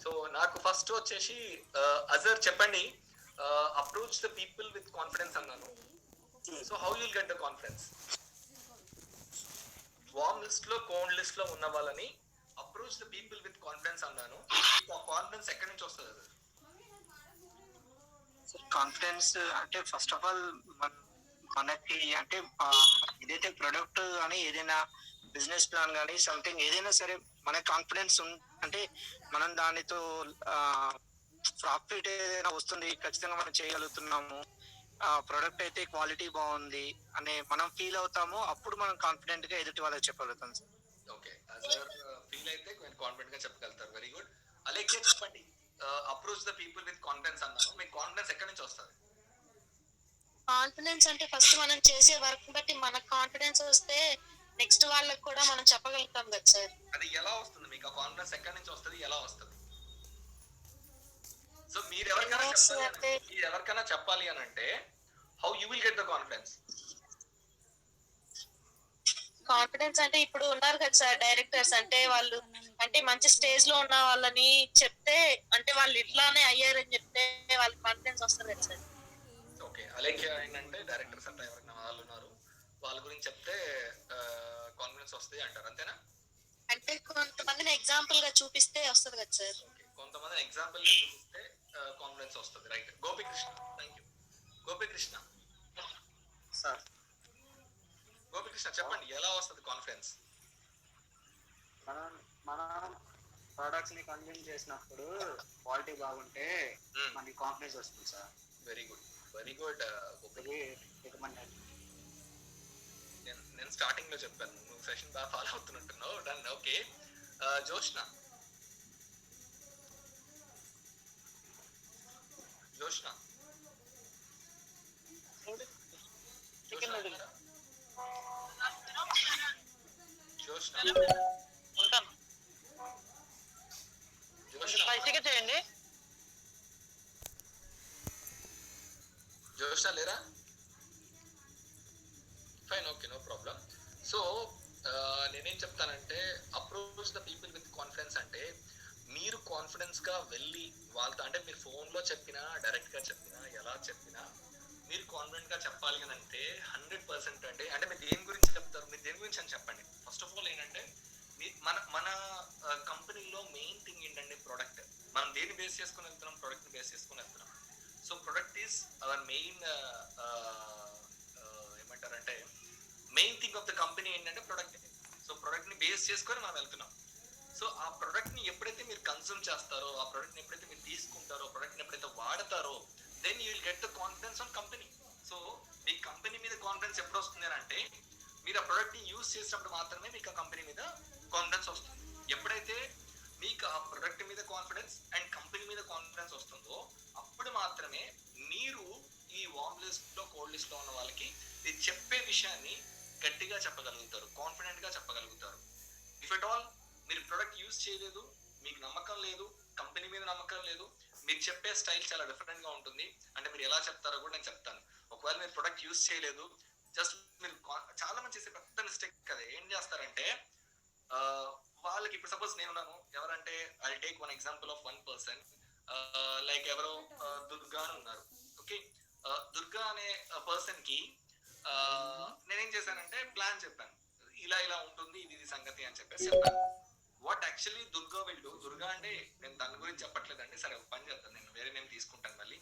Speaker 5: సో నాకు ఫస్ట్ వచ్చేసి అజర్ చెప్పండి, approach the people with confidence అన్నాను. So how you'll get the confidence? Warm list లో, కోల్డ్ లిస్ట్ లో ఉన్న వాళ్ళని approach the people with confidence అన్నాను. కాన్ఫిడెన్స్ ఎక్కడి నుంచి వస్తుంది?
Speaker 3: కాన్ఫిడెన్స్ అంటే ఫస్ట్ ఆఫ్ ఆల్ మనకి అంటే ఏదైతే ప్రొడక్ట్ కానీ ఏదైనా బిజినెస్ ప్లాన్ కానీ సంథింగ్ ఏదైనా సరే మనకి కాన్ఫిడెన్స్ అంటే మనం దానితో ప్రాఫిట్ ఏదైనా వస్తుంది, ఖచ్చితంగా మనం చేయగలుగుతున్నాము, ప్రొడక్ట్ అయితే క్వాలిటీ బాగుంది అనే మనం ఫీల్ అవుతాము, అప్పుడు మనం కాన్ఫిడెంట్ గా ఎదుటి వాళ్ళకి చెప్పగలుగుతాం సార్.
Speaker 5: ఓకే, అజర్ ఫీల్ అయితే కాన్ఫిడెంట్ గా చెప్పగలుగుతారు. Very good. అలేఖ్య చెప్పండి, approach the people with confidence అన్నాను. మీకు కాన్ఫిడెన్స్ ఎక్కడి నుంచి వస్తుంది?
Speaker 4: కాన్ఫిడెన్స్ అంటే ఫస్ట్ మనం చేసే వర్క్ బట్టి మనకు కాన్ఫిడెన్స్ వస్తే నెక్స్ట్ వాళ్ళకి కూడా మనం చెప్పగలుగుతాం కదా సార్.
Speaker 5: అది ఎలా వస్తుంది మీకు? ఆ కాన్ఫిడెన్స్ ఎక్కడి నుంచి వస్తుంది, ఎలా వస్తుంది? సో మీరు ఎవరికైనా చెప్పాలి అని అంటే how you will get the confidence?
Speaker 4: Confidence అంటే ఇప్పుడు ఉన్నారు కదా సార్ డైరెక్టర్స్, అంటే వాళ్ళు అంటే మంచి స్టేజ్ లో ఉన్న వాళ్ళని చెప్తే, అంటే వాళ్ళు ఇట్లానే అయ్యారని చెప్తే వాళ్ళకి కాన్ఫిడెన్స్ వస్తుంది కదా సార్.
Speaker 5: ఓకే, అలేఖ్య ఏంటంటే డైరెక్టర్స్ అంటే ఎవరైనా వాళ్ళు ఉన్నారు, వాళ్ళ గురించి చెప్తే కాన్ఫిడెన్స్ వస్తుంది అంటారు, అంతేనా?
Speaker 4: అంటే కొంతమందిని ఎగ్జాంపుల్ గా చూపిస్తే వస్తుంది కదా సార్.
Speaker 5: ఓకే, కొంతమందిని ఎగ్జాంపుల్ గా చూపిస్తే కాన్ఫిడెన్స్ వస్తుంది, right? Gopikrishna, thank you. Gopikrishna
Speaker 3: sir.
Speaker 5: Gopikrishna చెప్పండి, ఎలా వస్తుంది కాన్ఫిడెన్స్?
Speaker 3: మన ప్రొడక్ట్స్ ని కన్జ్యూమ్ చేసినప్పుడు క్వాలిటీ బాగుంటే మనకి కాన్ఫిడెన్స్ వస్తుంది sir.
Speaker 5: Very good, very good.
Speaker 3: Recommended.
Speaker 5: నేను స్టార్టింగ్ లో చెప్పాను, నువ్వు సెషన్ బాగా ఫాలో అవుతున్నట్టున్నావు. డన్. ఓకే, జోష్న. జోష్న జోష్న
Speaker 6: ఉంటాను. స్పైసీగా చేయండి.
Speaker 5: జోష్నా లేరా? Fine, okay, no problem. So నేనేం చెప్తానంటే approach the people with confidence అంటే మీరు కాన్ఫిడెన్స్ గా వెళ్ళి వాళ్ళతో, అంటే మీరు ఫోన్ లో చెప్పినా డైరెక్ట్ గా చెప్పినా ఎలా చెప్పినా మీరు కాన్ఫిడెంట్ గా చెప్పాలి అని అంటే 100% అంటే మీరు దేని గురించి చెప్తారు, మీరు దేని గురించి అని చెప్పండి. ఫస్ట్ ఆఫ్ ఆల్ ఏంటంటే మన మన కంపెనీలో మెయిన్ థింగ్ ఏంటంటే ప్రొడక్ట్. మనం దేని బేస్ చేసుకుని వెళ్తున్నాం? ప్రొడక్ట్ ని బేస్ చేసుకుని వెళ్తున్నాం. So product is our main ఏమంటారంటే main thing of the company ఏంటంటే ప్రొడక్ట్. సో ప్రొడక్ట్ ని బేస్ చేసుకొని మనం వెళ్తున్నాం. సో ఆ ప్రొడక్ట్ ని ఎప్పుడైతే మీరు కన్సూమ్ చేస్తారో, ఆ ప్రొడక్ట్ ని ఎప్పుడైతే మీరు తీసుకుంటారో, ప్రొడక్ట్ ని ఎప్పుడైతే వాడతారో, then you will get the confidence on company. So మీ కంపెనీ మీద కాన్ఫిడెన్స్ ఎప్పుడు వస్తుంది అంటే మీరు ఆ ప్రొడక్ట్ ని యూజ్ చేసినప్పుడు మాత్రమే మీకు ఆ కంపెనీ మీద కాన్ఫిడెన్స్ వస్తుంది. ఎప్పుడైతే మీకు ఆ ప్రొడక్ట్ మీద కాన్ఫిడెన్స్ అండ్ కంపెనీ మీద కాన్ఫిడెన్స్ వస్తుందో అప్పుడు మాత్రమే మీరు ఈ వార్మ్ లిస్ట్ లో, కోల్డ్ లిస్ట్ లో ఉన్న వాళ్ళకి మీరు చెప్పే విషయాన్ని గట్టిగా చెప్పగలుగుతారు, కాన్ఫిడెంట్ గా చెప్పగలుగుతారు. ఇఫ్ ఎట్ ఆల్ మీరు ప్రొడక్ట్ యూజ్ చేయలేదు, మీకు నమ్మకం లేదు, కంపెనీ మీద నమ్మకం లేదు, మీరు చెప్పే స్టైల్ చాలా డిఫరెంట్ గా ఉంటుంది. అంటే మీరు ఎలా చెప్తారో కూడా నేను చెప్తాను. ఒకవేళ మీరు ప్రొడక్ట్ యూజ్ చేయలేదు, జస్ట్ మీరు చాలా మంది చేసే పెద్ద మిస్టేక్ కదా, ఏం చేస్తారంటే వాళ్ళకి ఇప్పుడు సపోజ్ నేనున్నాను, ఎవరంటే I take one example of one person, like ఎవరో దుర్గా అని ఉన్నారు. ఓకే, దుర్గా అనే పర్సన్ కి నేనేం చేశానంటే ప్లాన్ చెప్పాను, ఇలా ఇలా ఉంటుంది, ఇది సంగతి అని చెప్పేసి చెప్పాను. What actually Durga will do, Durga అంటే నేను దాని గురించి చెప్పట్లేదండి, సరే ఒక పని చేస్తాను, నేను వేరే నేమ్ తీసుకుంటాను మళ్ళీ.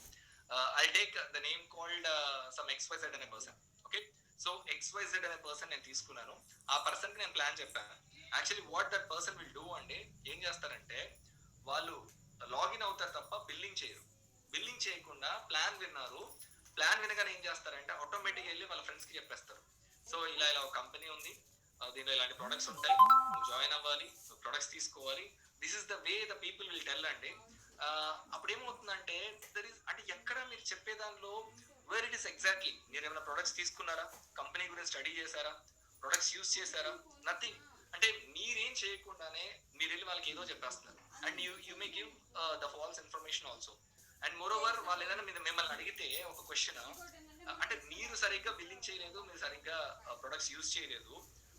Speaker 5: I take the name called some XYZ అనే పర్సన్. ఓకే, సో XYZ అనే పర్సన్ నేను తీసుకున్నాను. ఆ పర్సన్ కి నేను ప్లాన్ చెప్పాను. Actually what that person will do అంటే ఏం చేస్తారంటే వాళ్ళు లాగిన్ అవుతారు తప్ప బిల్లింగ్ చేయరు. బిల్లింగ్ చేయకుండా ప్లాన్ విన్నారు, ప్లాన్ వినగానే ఏం చేస్తారంటే ఆటోమేటిక్ వెళ్ళి వాళ్ళ ఫ్రెండ్స్ కి చెప్పేస్తారు. సో ఇలా ఇలా ఒక కంపెనీ ఉంది, దీనిలో ఇలాంటి ప్రొడక్ట్స్ ఉంటాయి, నువ్వు జాయిన్ అవ్వాలి, నువ్వు ప్రొడక్ట్స్ తీసుకోవాలి, this is the way the people will tell అండి. అప్పుడు ఏమవుతుందంటే అంటే ఎక్కడ మీరు చెప్పే దానిలో వేర్ ఇట్ ఇస్ ఎగ్జాక్ట్లీ, మీరు ఏమైనా ప్రొడక్ట్స్ తీసుకున్నారా, కంపెనీ గురించి స్టడీ చేశారా, ప్రొడక్ట్స్ యూజ్ చేశారా? నథింగ్. అంటే మీరేం చేయకుండానే మీరు వెళ్ళి వాళ్ళకి ఏదో చెప్పేస్తున్నారు. And you may give the false information also. And more over వాళ్ళు ఏదైనా మిమ్మల్ని అడిగితే ఒక క్వశ్చన్, అంటే మీరు సరిగ్గా బిల్లింగ్ చేయలేదు, మీరు సరిగ్గా ప్రొడక్ట్స్ యూజ్ చేయలేదు,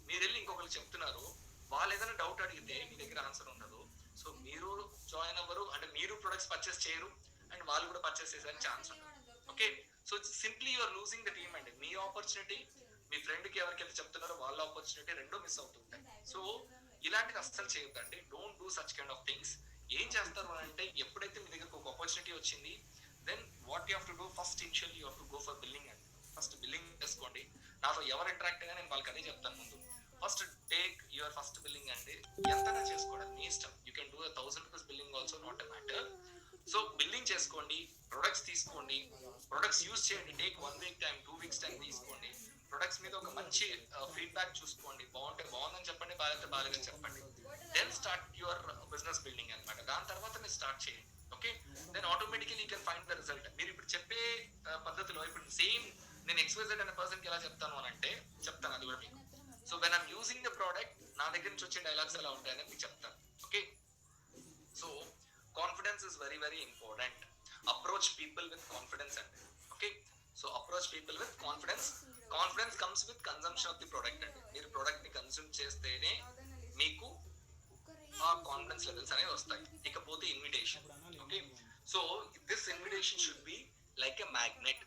Speaker 5: మీరు వెళ్ళి ఇంకొకరికి చెప్తున్నారు, వాళ్ళు ఏదైనా డౌట్ అడిగితే మీ దగ్గర ఆన్సర్ ఉండదు. సో మీరు జాయిన్ అవ్వరు, అంటే మీరు ప్రొడక్ట్స్ పర్చేస్ చేయరు, అండ్ వాళ్ళు కూడా పర్చేస్ చేసేదానికి ఛాన్స్ ఉండదు. Okay, so simply you're losing the team అండి. మీ ఆపర్చునిటీ, మీ ఫ్రెండ్ కి ఎవరికైతే చెప్తున్నారో వాళ్ళ ఆపర్చునిటీ రెండూ మిస్ అవుతుంటాయి. సో ఇలాంటిది అస్సలు చేయొద్దండి, don't do such kind of things. ఏం చేస్తారు అంటే ఎప్పుడైతే మీ దగ్గరకు ఒక ఆపర్చునిటీ వచ్చింది, then what you have to do, first initial you have to go for billing అండి. ఫస్ట్ బిల్లింగ్ చేసుకోండి. నాతో ఎవరు ఇంటరాక్ట్ అయినా నేను వాళ్ళకి అదే చెప్తాను ముందు, first take your first billing అండి. ఎంతైనా చేసుకోవడం మీ ఇష్టం, you can do 1000 rupees billing also, not a matter. So billing చేసుకోండి, ప్రొడక్ట్స్ తీసుకోండి, ప్రొడక్ట్స్ యూజ్ చేయండి, take 1 week time, 2 weeks time తీసుకోండి. ప్రొడక్ట్స్ మీద ఒక మంచి ఫీడ్బ్యాక్ చూసుకోండి, బాగుంటే బాగుందని చెప్పండి, బాగాలేతే బాగాలేదని చెప్పండి. Then start your business building అనమాట. దాని తర్వాత మీరు స్టార్ట్ చేయండి. Okay, then automatically you can find the result. మీరు ఇప్పుడు చెప్పే పద్ధతిలో ఇప్పుడు సేమ్ నేను XYZ అనే పర్సన్ కి ఎలా చెప్తాను అని అంటే చెప్తాను అది కూడా మీకు. So when I'm using the product, నా దగ్గర నుంచి వచ్చే డైలాగ్స్ ఎలా ఉంటాయని మీకు చెప్తాను. Okay, so confidence is very very important. Approach people with confidence అండి. Okay, so approach people with confidence. Confidence comes with consumption of the product అండి. మీరు ప్రోడక్ట్ ని కన్స్యూమ్ చేస్తేనే మీకు ఆ కాన్ఫిడెన్స్ లెవెల్స్ అనేవి వస్తాయి. ఇకపోతే invitation. Okay, so this invitation should be like a magnet.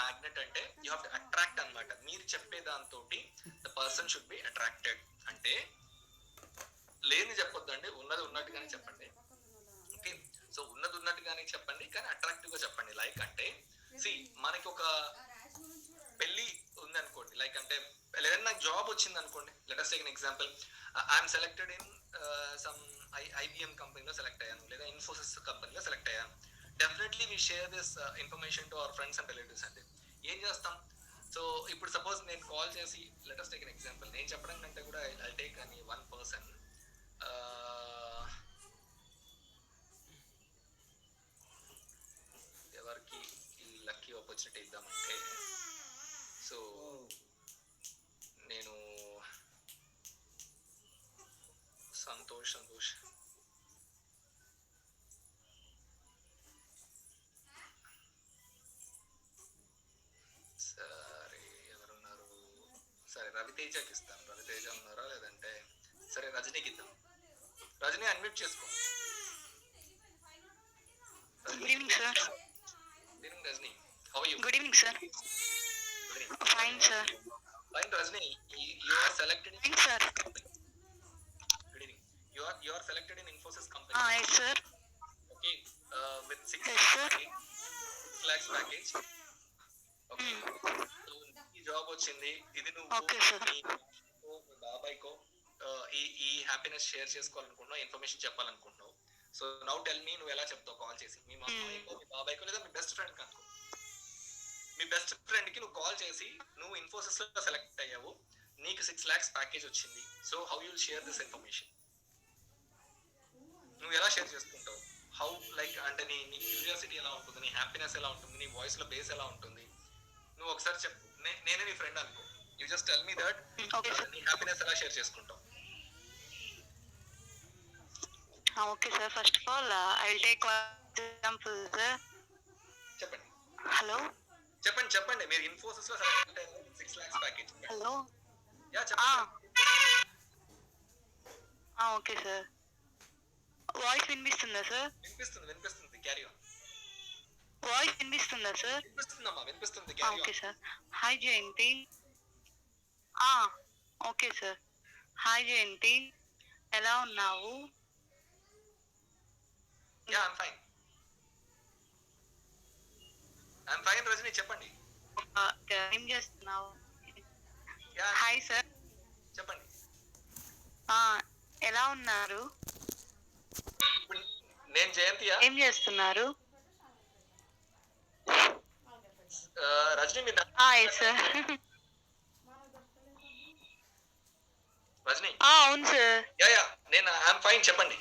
Speaker 5: Magnet అంటే యూ హావ్ టు అట్రాక్ట్ అన్నమాట. మీరు చెప్పే దాంతో the person should be attracted. అంటే లేని చెప్పొద్దండి, ఉన్నది ఉన్నట్టుగానే చెప్పండి. ఓకే, సో ఉన్నది ఉన్నట్టుగానే చెప్పండి, కానీ అట్రాక్టివ్ గా చెప్పండి. లైక్ అంటే సి మనకి ఒక పెళ్లి ఉంది అనుకోండి, లైక్ అంటే లేదంటే నాకు జాబ్ వచ్చింది అనుకోండి, let us take an example. I'm selected in some IBM కంపెనీలో సెలెక్ట్ అయ్యాను, లేదా ఇన్ఫోసిస్ కంపెనీలో సెలెక్ట్ అయ్యాను. Definitely we share this information to our friends and relatives అండి. ఏం చేస్తాం? సో ఇప్పుడు సపోజ్ నేను కాల్ చేసి, let us take an example, నేను చెప్పడం కంటే కూడా ఐ టేక్ అని వన్ పర్సన్, ఎవరికి ఈ లక్కీ ఆపర్చునిటీ ఇద్దామంటే, సో నేను సంతోష్ రవితేజకి ఇస్తాను. రవితేజ ఉన్నారా లేదంటే సరే రజనీకి ఇద్దాం. రజనీ అన్మ్యూట్ చేసుకో.
Speaker 6: Good evening, sir.
Speaker 5: Good evening, Rajni. How are you?
Speaker 6: Good evening, sir.
Speaker 5: Good evening.
Speaker 6: Fine, sir.
Speaker 5: Fine, Rajni. You are selected in
Speaker 6: Fine, sir.
Speaker 5: Good evening. You are selected in Infosys company.
Speaker 6: Yes, sir.
Speaker 5: Okay. With 6
Speaker 6: Yes, sir.
Speaker 5: lakhs package. Okay. So ఈ job వచ్చింది. ఇది నువ్వు
Speaker 6: Okay, sir.
Speaker 5: మీ బాబాయ్కో ఈ happiness share చేసుకోవాలనుకుంటున్నావు, information చెప్పాలనుకుంటున్నావు. So now tell me, నువ్వు ఎలా చెప్తావు కాల్ చేసి? మీ మామయ్యకో మీ బాబాయ్కో లేదా మీ బెస్ట్ ఫ్రెండ్ కనుకో. మీ బెస్ట్ ఫ్రెండ్ కి నువ్వు కాల్ చేసి నువ్వు ఇన్ఫోసిస్ లో సెలెక్ట్ అయ్యావు, నీకు 6 lakhs ప్యాకేజ్ వచ్చింది. So how you'll share this information? నువ్వు ఎలా షేర్ చేసుకుంటావు? హౌ లైక్ అంటే నీ క్యూరియాసిటీ ఎలా ఉంటుంది, నీ హ్యాపీనెస్ ఎలా ఉంటుంది, నీ వాయిస్ లో బేస్ ఎలా ఉంటుంది? నువ్వు ఒకసారి చెప్పు. నేనే నీ ఫ్రెండ్ అనుకో. You just tell me that
Speaker 6: Okay, sir.
Speaker 5: నీ హ్యాపీనెస్ ఎలా షేర్ చేసుకుంటావు?
Speaker 6: Okay, sir. First of all, I'll take one example, sir.
Speaker 5: చెప్పండి
Speaker 6: Hello?
Speaker 5: చెప్పండి. మీరు ఇన్ఫోసిస్ లో సెలెక్ట్ అయ్యారు, 6 lakhs ప్యాకేజ్.
Speaker 6: Hello?
Speaker 5: యా చెప్పండి.
Speaker 6: Okay, sir. వాయిస్ వినిపిస్తుందా, సార్?
Speaker 5: వినిపిస్తుంది. Carry on.
Speaker 6: వాయిస్ వినిపిస్తుందా, సార్?
Speaker 5: వినిపిస్తుంది. Carry
Speaker 6: okay
Speaker 5: on.
Speaker 6: Sir. Hi Jayanthi. Okay sir. Hi Jayanthi, ఎలా ఉన్నావు?
Speaker 5: యా ఐమ్ ఫైన్ రజని, చెప్పండి.
Speaker 6: ఏం చేస్తున్నావు?
Speaker 5: Yeah
Speaker 6: hi sir.
Speaker 5: చెప్పండి.
Speaker 6: ఎలా ఉన్నారు?
Speaker 5: ఇప్పుడు నేను జయంతియా?
Speaker 6: ఏం చేస్తున్నారు?
Speaker 5: రజని మీరు
Speaker 6: ఎస్ సార్.
Speaker 5: రజని.
Speaker 6: అవును సార్.
Speaker 5: యా నేను ఐఎమ్ ఫైన్. చెప్పండి.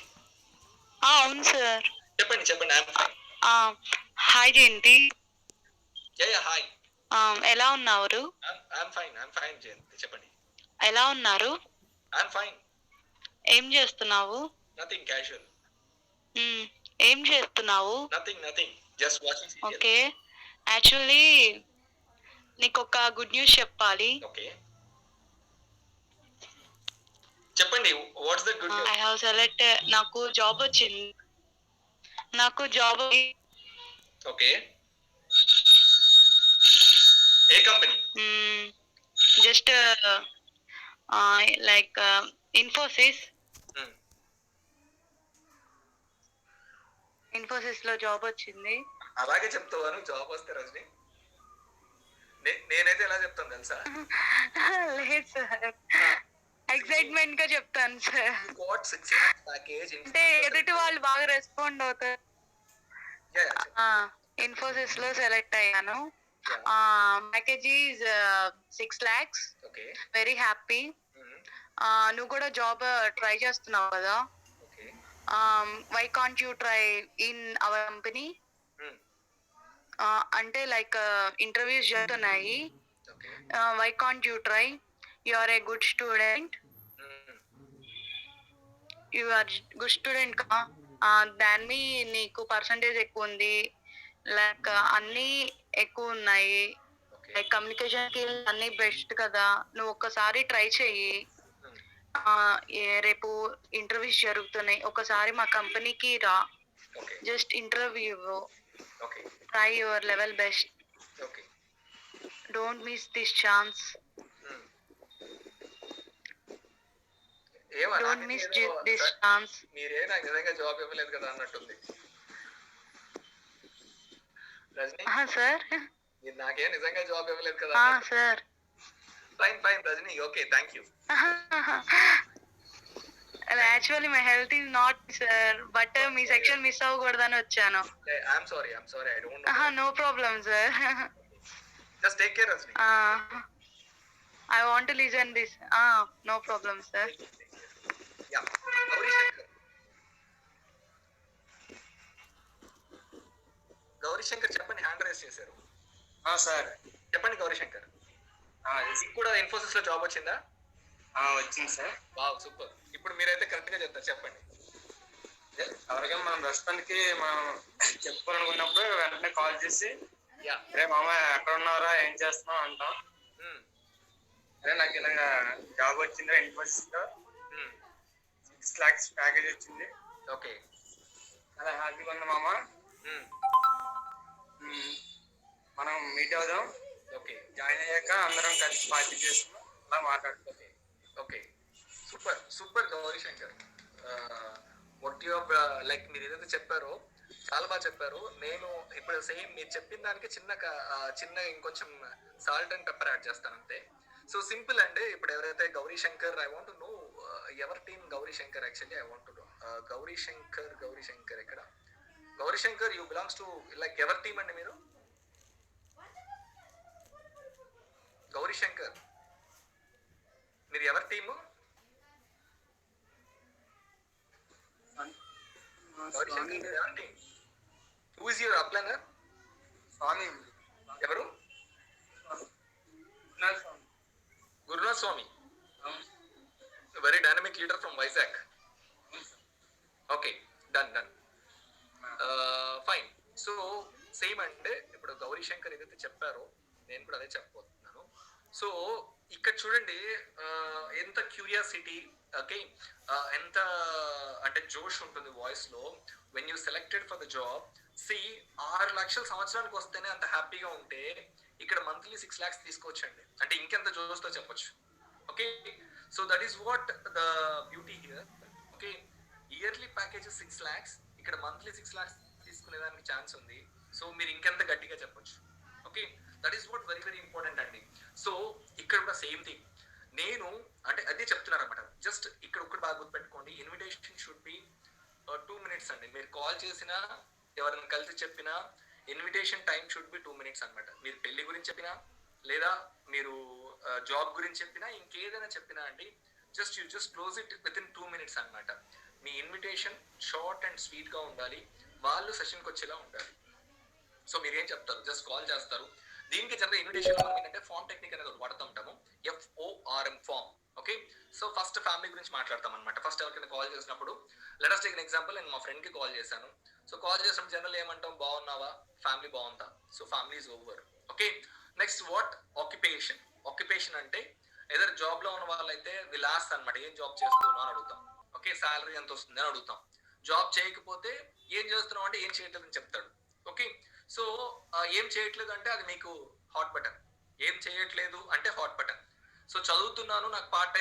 Speaker 6: అవును సార్.
Speaker 5: చెప్పండి I'm fine.
Speaker 6: Hi Jayanthi.
Speaker 5: Yeah hi.
Speaker 6: ఎలా ఉన్నారు?
Speaker 5: ఐఎమ్ ఫైన్ జయంతి, చెప్పండి.
Speaker 6: ఎలా ఉన్నారు?
Speaker 5: I'm fine.
Speaker 6: ఏం చేస్తున్నావు?
Speaker 5: Nothing, casual.
Speaker 6: ఏం చేస్తున్నావు?
Speaker 5: Nothing just watching serial.
Speaker 6: Okay, actually నీకు ఒక గుడ్ న్యూస్ చెప్పాలి.
Speaker 5: ఓకే చెప్పండి. What's the good news?
Speaker 6: I have select, నాకు జాబ్ వచ్చింది.
Speaker 5: ఓకే, ఏ కంపెనీ?
Speaker 6: జస్ట్ లైక్ ఇన్ఫోసిస్ లో జాబ్ వచ్చింది.
Speaker 5: అలాగే చెప్తావా నువ్వు జాబ్ వస్తే రజని? నేనైతే ఎలా చెప్తాను తెలుసా?
Speaker 6: లేదు సార్, ఎక్సైట్మెంట్ గా చెప్తాను సార్.
Speaker 5: Got 6 lakhs package.
Speaker 6: అంటే ఎదుటి వాళ్ళు బాగా రెస్పాండ్ అవుతారు. ఇన్ఫోసిస్ లో సెలెక్ట్ అయ్యాను. Package is 6 lakhs.
Speaker 5: Okay,
Speaker 6: very happy. నువ్వు కూడా జాబ్ ట్రై చేస్తున్నావు కదా,
Speaker 5: okay.
Speaker 6: Why can't you try in our company? అంటే లైక్ ఇంటర్వ్యూస్ జరుగుతున్నాయి.
Speaker 5: Okay,
Speaker 6: why can't you try? You are a good student. You are good student కా, దాన్ని నీకు percentage ఎక్కువ ఉంది, లైక్ అన్నీ ఎక్కువ ఉన్నాయి, లైక్ కమ్యూనికేషన్ స్కిల్ అన్ని బెస్ట్ కదా. నువ్వు ఒక్కసారి ట్రై చెయ్యి. రేపు ఇంటర్వ్యూస్ జరుగుతున్నాయి, ఒకసారి మా కంపెనీకి రా.
Speaker 5: Okay,
Speaker 6: just interview,
Speaker 5: okay,
Speaker 6: try your level best.
Speaker 5: Okay.
Speaker 6: Don't miss this chance. Don't miss this chance.
Speaker 5: మీరే నాకు నిజంగా జాబ్ ఇవ్వలేదు కదా అన్నట్టుంది రజని.
Speaker 6: సార్,
Speaker 5: మీరు నాకేం నిజంగా జాబ్ ఇవ్వలేదు కదా?
Speaker 6: Sir.
Speaker 5: Fine Rajani, okay, thank you.
Speaker 6: Actually my health is not sir, but మీ సెక్షన్ మిస్ అవ్వకూడదని వచ్చాను.
Speaker 5: I'm sorry, I don't know.
Speaker 6: No problem sir.
Speaker 5: Just take care Rajani.
Speaker 6: I want to listen this. No problem sir.
Speaker 5: Yeah, Gaurishankar చెప్పండి. Hand rise చేశారు.
Speaker 7: Sir
Speaker 5: చెప్పండి గౌరీశంకర్. మీకు కూడా ఇన్ఫోసిస్ లో job వచ్చిందా?
Speaker 7: వచ్చింది సార్.
Speaker 5: Wow, super. ఇప్పుడు మీరైతే కరెక్ట్ గా చెప్తారు, చెప్పండి.
Speaker 7: ఎవరికైనా మనం రెస్టారెంట్ కి మనం చెప్పుకోవాలనుకున్నప్పుడు వెంటనే కాల్ చేసి
Speaker 5: యా,
Speaker 7: రే మామ ఎక్కడ ఉన్నారా, ఏం చేస్తున్నావు అంటాం. అరే నాకు ఇలాగా జాబ్ వచ్చింది ఇన్ఫోసిస్ లో 6 lakhs ప్యాకేజ్ వచ్చింది.
Speaker 5: ఓకే.
Speaker 7: చాలా హ్యాపీగా ఉంది మామ. మనం మీట్ అవుదాం.
Speaker 5: ఓకే.
Speaker 7: జాయిన్ అయ్యాక అందరం కలిసి పార్టీ చేసుకున్నాం, అలా మాట్లాడుకోవాలి.
Speaker 5: Okay, super super Gauri Shankar. What you like మీరు ఏదైతే చెప్పారో చాలా బాగా చెప్పారు. నేను ఇప్పుడు సేమ్ మీరు చెప్పిన దానికి చిన్న ఇంకొంచెం సాల్ట్ అండ్ పెప్పర్ యాడ్ చేస్తాను అంతే. సో సింపుల్ అండి. ఇప్పుడు ఎవరైతే Gauri Shankar, I want know ever team Gauri Shankar. Actually I want know Gauri Shankar ఎక్కడ? Gauri Shankar you belongs to like ever team అండి మీరు? గౌరీ శంకర్ మీరు ఎవరి టీము? గౌరీ శంకర్ ఎవరి team? Who is your upliner?
Speaker 7: Swami
Speaker 5: ఎవరు? Gurunath Swami, very dynamic leader from Vizag. Okay, done. Fine. So same అంటే ఇప్పుడు గౌరీ శంకర్ ఏదైతే చెప్పారో నేను కూడా అదే చెప్పబోతున్నాను. సో ఇక్కడ చూడండి ఎంత క్యూరియాసిటీ, ఓకే, ఎంత అంటే జోష్ ఉంటుంది వాయిస్ లో when you selected for the job. 6 లక్షల సంవత్సరానికి వస్తేనే అంత హ్యాపీగా ఉంటే ఇక్కడ మంత్లీ 6 lakhs తీసుకోవచ్చండి. అంటే ఇంకెంత జోష్తో చెప్పొచ్చు. Okay, so that is what the beauty here. Okay, yearly package 6 lakhs, ఇక్కడ మంత్లీ 6 lakhs తీసుకునేదానికి ఛాన్స్ ఉంది. సో మీరు ఇంకెంత గట్టిగా చెప్పొచ్చు. Okay, that is what very very important అండి. సో ఇక్కడ కూడా సేమ్ థింగ్ నేను అంటే అదే చెప్తున్నాను అనమాట. జస్ట్ ఇక్కడ ఒకటి బాగా గుర్తుపెట్టుకోండి, ఇన్విటేషన్ షుడ్ బి 2 minutes అండి. మీరు కాల్ చేసినా ఎవరైనా కలిసి చెప్పినా invitation time should be 2 minutes అనమాట. మీరు పెళ్లి గురించి చెప్పినా లేదా మీరు జాబ్ గురించి చెప్పినా ఇంకేదైనా చెప్పినా అండి, just close it with in 2 minutes అనమాట. మీ ఇన్విటేషన్ షార్ట్ అండ్ స్వీట్ గా ఉండాలి, వాళ్ళు సెషన్కి వచ్చేలా ఉండాలి. సో మీరు ఏం చెప్తారు, జస్ట్ కాల్ చేస్తారు. దీనికి జనరల్ ఇన్విటేషన్ మనం ఏంటంటే ఫార్మ్ టెక్నిక్ అనేది ఒకటి వాడుతూ ఉంటాము, FORM form. Okay, so first family గురించి మాట్లాడతాం అనమాట. ఫస్ట్ ఎవరికైనా కాల్ చేసినప్పుడు let us take an example. నేను మా ఫ్రెండ్ కి కాల్ చేశాను. సో కాల్ చేసినప్పుడు జనరల్ ఏమంటాం, బాగున్నావా, ఫ్యామిలీ బాగుందా, so family is over. Okay, next what occupation అంటే ఏదైనా జాబ్ లో ఉన్న వాళ్ళైతే విలాస్ అనమాట, ఏం జాబ్ చేస్తున్నావు అని అడుగుతాం. ఓకే, శాలరీ ఎంత వస్తుంది అని అడుగుతాం. జాబ్ చేయకపోతే ఏం చేస్తున్నావు అంటే ఏం చేయట్లేదు అని చెప్తాడు. ఓకే, సో ఏం చేయట్లేదు అంటే అది మీకు హాట్ బటన్. ఏం చేయట్లేదు అంటే హాట్ బటన్. సో చదువుతున్నాను, నాకు పార్ట్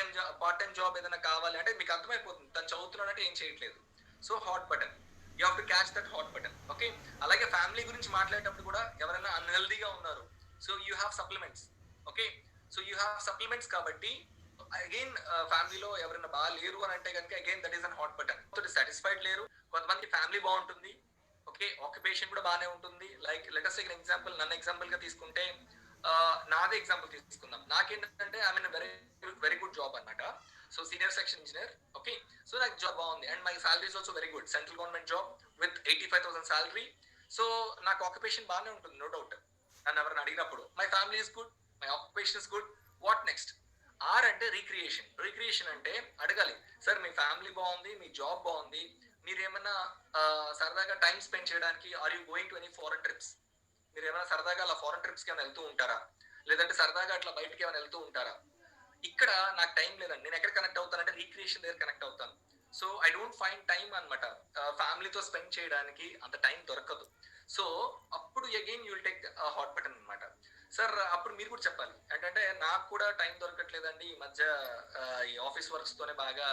Speaker 5: టైం జాబ్ ఏదైనా కావాలి అంటే మీకు అర్థమైపోతుంది తను చదువుతున్నాడు అంటే ఏం చేయట్లేదు. So hot button, you have to catch that hot button. Okay, అలాగే ఫ్యామిలీ గురించి మాట్లాడేటప్పుడు కూడా ఎవరైనా అన్హెల్దీగా ఉన్నారు, so you have supplements. Okay, so you have supplements కాబట్టి అగైన్ ఫ్యామిలీలో ఎవరైనా బాగా లేరు అని అంటే కనుక again that is an hot button. Satisfied లేరు, కొంతమంది ఫ్యామిలీ బాగుంటుంది, ఓకే, ఆక్యుపేషన్ కూడా బాగానే ఉంటుంది. Like let us take an example, నన్ను ఎగ్జాంపుల్ గా తీసుకుంటే నాదే ఎగ్జాంపుల్ తీసుకుందాం. నాకేంటంటే I mean very good job అనమాట. So senior section engineer. Okay, so నాకు జాబ్ బాగుంది and my salary is also very good, central government job with 85,000 salary. So నాకు ఆక్యుపేషన్ బాగానే ఉంటుంది, నో డౌట్. నన్ను ఎవరైనా అడిగినప్పుడు my family is good, my occupation is good, what next? Or అంటే recreation అంటే అడగాలి, సార్ మీ ఫ్యామిలీ బాగుంది, మీ జాబ్ బాగుంది, మీరు ఏమైనా సరదాగా టైం స్పెండ్ చేయడానికి are you going to any foreign trips? మీరు ఏమైనా సరదాగా అలా ఫారెన్ ట్రిప్స్ కి ఏమైనా వెళ్తూ ఉంటారా, లేదంటే సరదాగా అట్లా బయటకి ఏమైనా వెళ్తూ ఉంటారా? ఇక్కడ నాకు టైం లేదండి, నేను ఎక్కడ కనెక్ట్ అవుతానంటే రీక్రియేషన్ దగ్గర కనెక్ట్ అవుతాను. So I don't find time అనమాట, ఫ్యామిలీతో స్పెండ్ చేయడానికి అంత టైం దొరకదు. సో అప్పుడు again you will take hot button అనమాట. సార్ అప్పుడు మీరు కూడా చెప్పాలి ఏంటంటే నాకు కూడా టైం దొరకట్లేదండి ఈ మధ్య, ఈ ఆఫీస్ వర్క్స్ తోనే బాగా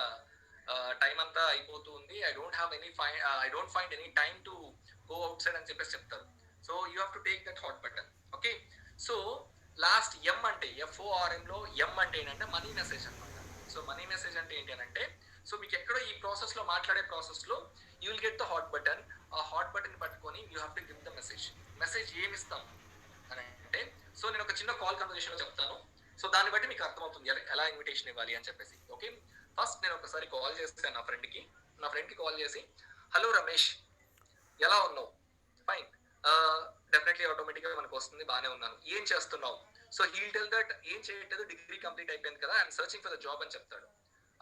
Speaker 5: టైం అంతా అయిపోతూ ఉంది, I don't find any time to go out side అని చెప్పేసి చెప్తారు. So you have to take that hot button. Okay, so last M అంటే FORM లో M అంటే ఏంటంటే మనీ మెసేజ్ అనమాట. సో మనీ మెసేజ్ అంటే ఏంటి అని అంటే, సో మీకు ఎక్కడో ఈ ప్రాసెస్ లో మాట్లాడే ప్రాసెస్ లో you will get the hot button. ఆ హాట్ బటన్ పట్టుకొని you have to give the message ఏమి ఇస్తాం అని అంటే, సో నేను ఒక చిన్న కాల్ కన్వర్సేషన్ లో చెప్తాను. సో దాన్ని బట్టి మీకు అర్థమవుతుంది ఎలా ఇన్విటేషన్ ఇవ్వాలి అని చెప్పేసి. ఓకే, ఫస్ట్ నేను ఒకసారి కాల్ చేస్తాను నా ఫ్రెండ్ కి కాల్ చేసి, హలో రమేష్ ఎలా ఉన్నావు? ఫైన్, డెఫినెట్లీ ఆటోమేటిక్ గా మనకు వస్తుంది, బాగానే ఉన్నాను. ఏం చేస్తున్నావు? సో హీల్ టెల్ దట్ ఏం చేయట్లేదు, డిగ్రీ కంప్లీట్ అయిపోయింది కదా, I'm searching for the job అని చెప్తాడు.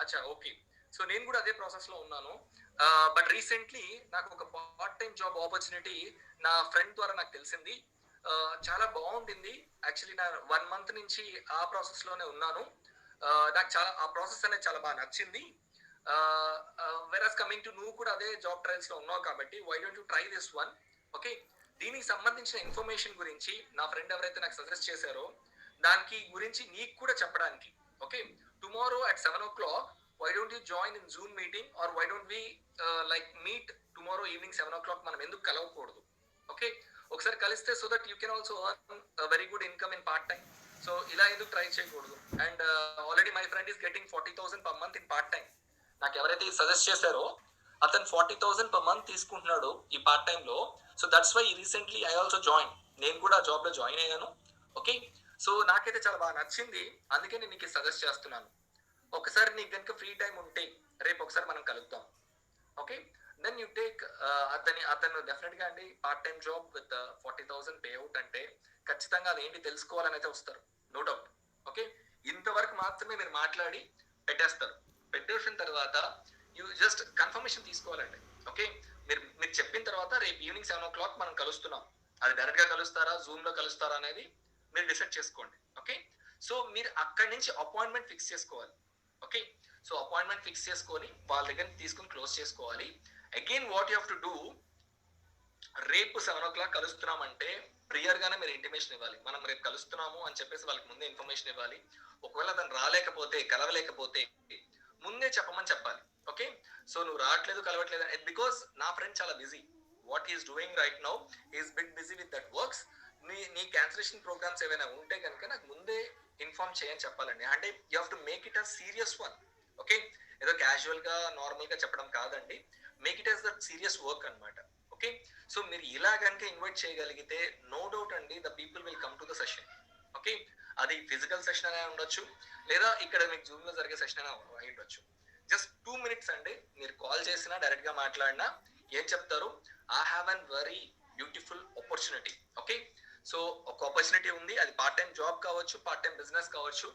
Speaker 5: అచ్చా, ఓకే, సో నేను కూడా అదే ప్రాసెస్ లో ఉన్నాను, బట్ రీసెంట్లీ నాకు ఒక పార్ట్ టైం జాబ్ ఆపర్చునిటీ నా ఫ్రెండ్ ద్వారా నాకు తెలిసింది. చాలా బాగుండింది. యాక్చువల్లీ నా 1 మంత్ నుంచి ఆ ప్రాసెస్ లోనే ఉన్నాను. నాకు చాలా ఆ ప్రాసెస్ అనేది చాలా బాగా నచ్చింది. వెరస్ కమింగ్ టు నువ్వు కూడా అదే జాబ్ ట్రయల్స్ లో ఉన్నావు కాబట్టి why don't you try this one. Okay, దీనికి సంబంధించిన ఇన్ఫర్మేషన్ గురించి నా ఫ్రెండ్ ఎవరైతే నాకు సజెస్ట్ చేశారో దానికి గురించి నీకు కూడా చెప్పడానికి, okay, tomorrow at 7 o'clock why don't you join in Zoom meeting or why don't we like meet tomorrow evening 7 o'clock. మనం ఎందుకు కలవకూడదు? ఓకే, ఒకసారి కలిస్తే so that you can also earn very good income in part time. So ఇలా ఎందుకు try చేయకూడదు? And already my friend is getting 40,000 per month in part time. నాకు ఎవరైతే suggest చేశారో అతను 40,000 per month తీసుకుంటున్నాడు ఈ పార్ట్ టైం లో. So that's why recently I also join. నేను కూడా జాబ్ లో జాయిన్ అయ్యాను. ఓకే, సో నాకైతే చాలా బాగా నచ్చింది, అందుకే నేను నీకు సజెస్ట్ చేస్తున్నాను. ఒకసారి నీకు కనుక ఫ్రీ టైం ఉంటే రేపు ఒకసారి మనం కలుద్దాం. ఓకే, దెన్ యూ టేక్ అతను డెఫినెట్ గా అండి part time job with 40,000 pay out అంటే ఖచ్చితంగా అదేంటి తెలుసుకోవాలని అయితే వస్తారు, నో డౌట్. ఓకే, ఇంతవరకు మాత్రమే మీరు మాట్లాడి పెట్టేస్తారు. పెట్టేసిన తర్వాత యూ జస్ట్ కన్ఫర్మేషన్ తీసుకోవాలండి. ఓకే, మీరు చెప్పిన తర్వాత రేపు ఈవినింగ్ 7 o'clock మనం కలుస్తున్నాం. అది డైరెక్ట్ గా కలుస్తారా, జూమ్ లో కలుస్తారా అనేది మీరు డిసైడ్ చేసుకోండి. ఓకే, సో మీరు అక్కడి నుంచి అపాయింట్మెంట్ ఫిక్స్ చేసుకోవాలి. ఓకే, సో అపాయింట్మెంట్ ఫిక్స్ చేసుకొని వాళ్ళ దగ్గర తీసుకొని క్లోజ్ చేసుకోవాలి. Again what you have to do, రేపు 7 o'clock కలుస్తున్నామంటే ప్రియర్ గానే మీరు ఇంటిమేషన్ ఇవ్వాలి. మనం రేపు కలుస్తున్నాము అని చెప్పేసి వాళ్ళకి ముందే ఇన్ఫర్మేషన్ ఇవ్వాలి. ఒకవేళ అతను రాలేకపోతే కలవలేకపోతే ముందే చెప్పమని చెప్పాలి. ఓకే, సో నువ్వు రావట్లేదు కలవట్లేదు బికాస్ నా ఫ్రెండ్ చాలా busy. What is doing right now is bit busy with that works. నీ క్యాన్సలేషన్ ప్రోగ్రామ్స్ ఏమైనా ఉంటే కనుక నాకు ముందే ఇన్ఫార్మ్ చేయని చెప్పాలండి. అంటే you have to make it a serious one. Okay, ఏదో క్యాజువల్ గా నార్మల్ గా చెప్పడం కాదండి, make it as the serious work అన్నమాట. ఓకే, సో మీరు ఇలా కనుక ఇన్వైట్ చేయగలిగితే నో డౌట్ అండి the people will come to the session. Okay, అది ఫిజికల్ సెషన్ అనే ఉండొచ్చు, లేదా ఇక్కడ మీకు జూమ్ లో జరిగే సెషన్ అయినా అయి ఉండొచ్చు. జస్ట్ 2 minutes అండి, మీరు కాల్ చేసినా డైరెక్ట్ గా మాట్లాడినా ఏం చెప్తారు, I have an very beautiful opportunity. Okay, so ఒక ఆపర్చునిటీ ఉంది, అది పార్ట్ టైం జాబ్ కావచ్చు, పార్ట్ టైం బిజినెస్ కావచ్చు.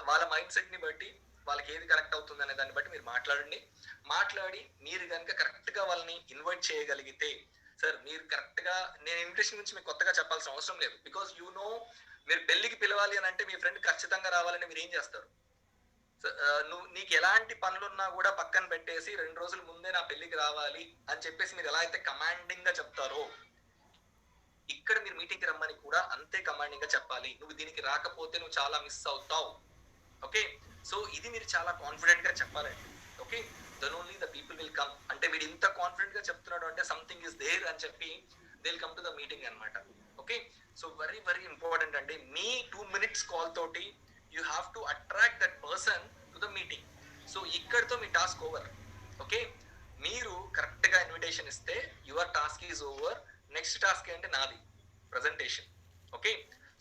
Speaker 5: వాళ్ళ మైండ్ సెట్ ని బట్టి వాళ్ళకి ఏది కరెక్ట్ అవుతుంది అనే దాన్ని బట్టి మీరు మాట్లాడండి. మాట్లాడి మీరు కనుక కరెక్ట్ గా వాళ్ళని ఇన్వైట్ చేయగలిగితే, సార్ మీరు కరెక్ట్ గా, నేను ఇన్విటేషన్ గురించి మీకు కొత్తగా చెప్పాల్సిన అవసరం లేదు. బికాస్ యూ నో, మీరు పెళ్లికి పిలవాలి అని అంటే మీ ఫ్రెండ్ ఖచ్చితంగా రావాలని మీరు ఏం చేస్తారు? నీకు ఎలాంటి పనులున్నా కూడా పక్కన పెట్టేసి 2 రోజుల ముందే నా పెళ్లికి రావాలి అని చెప్పేసి మీరు ఎలా అయితే కమాండింగ్ గా చెప్తారో, ఇక్కడ మీరు మీటింగ్ కి రమ్మని కూడా అంతే కమాండింగ్ గా చెప్పాలి. నువ్వు దీనికి రాకపోతే నువ్వు చాలా మిస్ అవుతావు. ఓకే, సో ఇది మీరు చాలా కాన్ఫిడెంట్ గా చెప్పాలండి. Okay, then only the people will come. అంటే వీడు ఇంత కాన్ఫిడెంట్ గా చెప్తున్నాడు అంటే సంథింగ్ ఇస్ దేర్ అని చెప్పి they will come to the meeting అన్నమాట. Okay, so very very important అండి. మీ 2 minutes కాల్ తోటి you have to attract that person to the meeting. So ఇక్కడితో మీ టాస్క్ ఓవర్. ఓకే, మీరు కరెక్ట్ గా ఇన్విటేషన్ ఇస్తే your task is over. Next task ఏంటి, నాది presentation. Okay,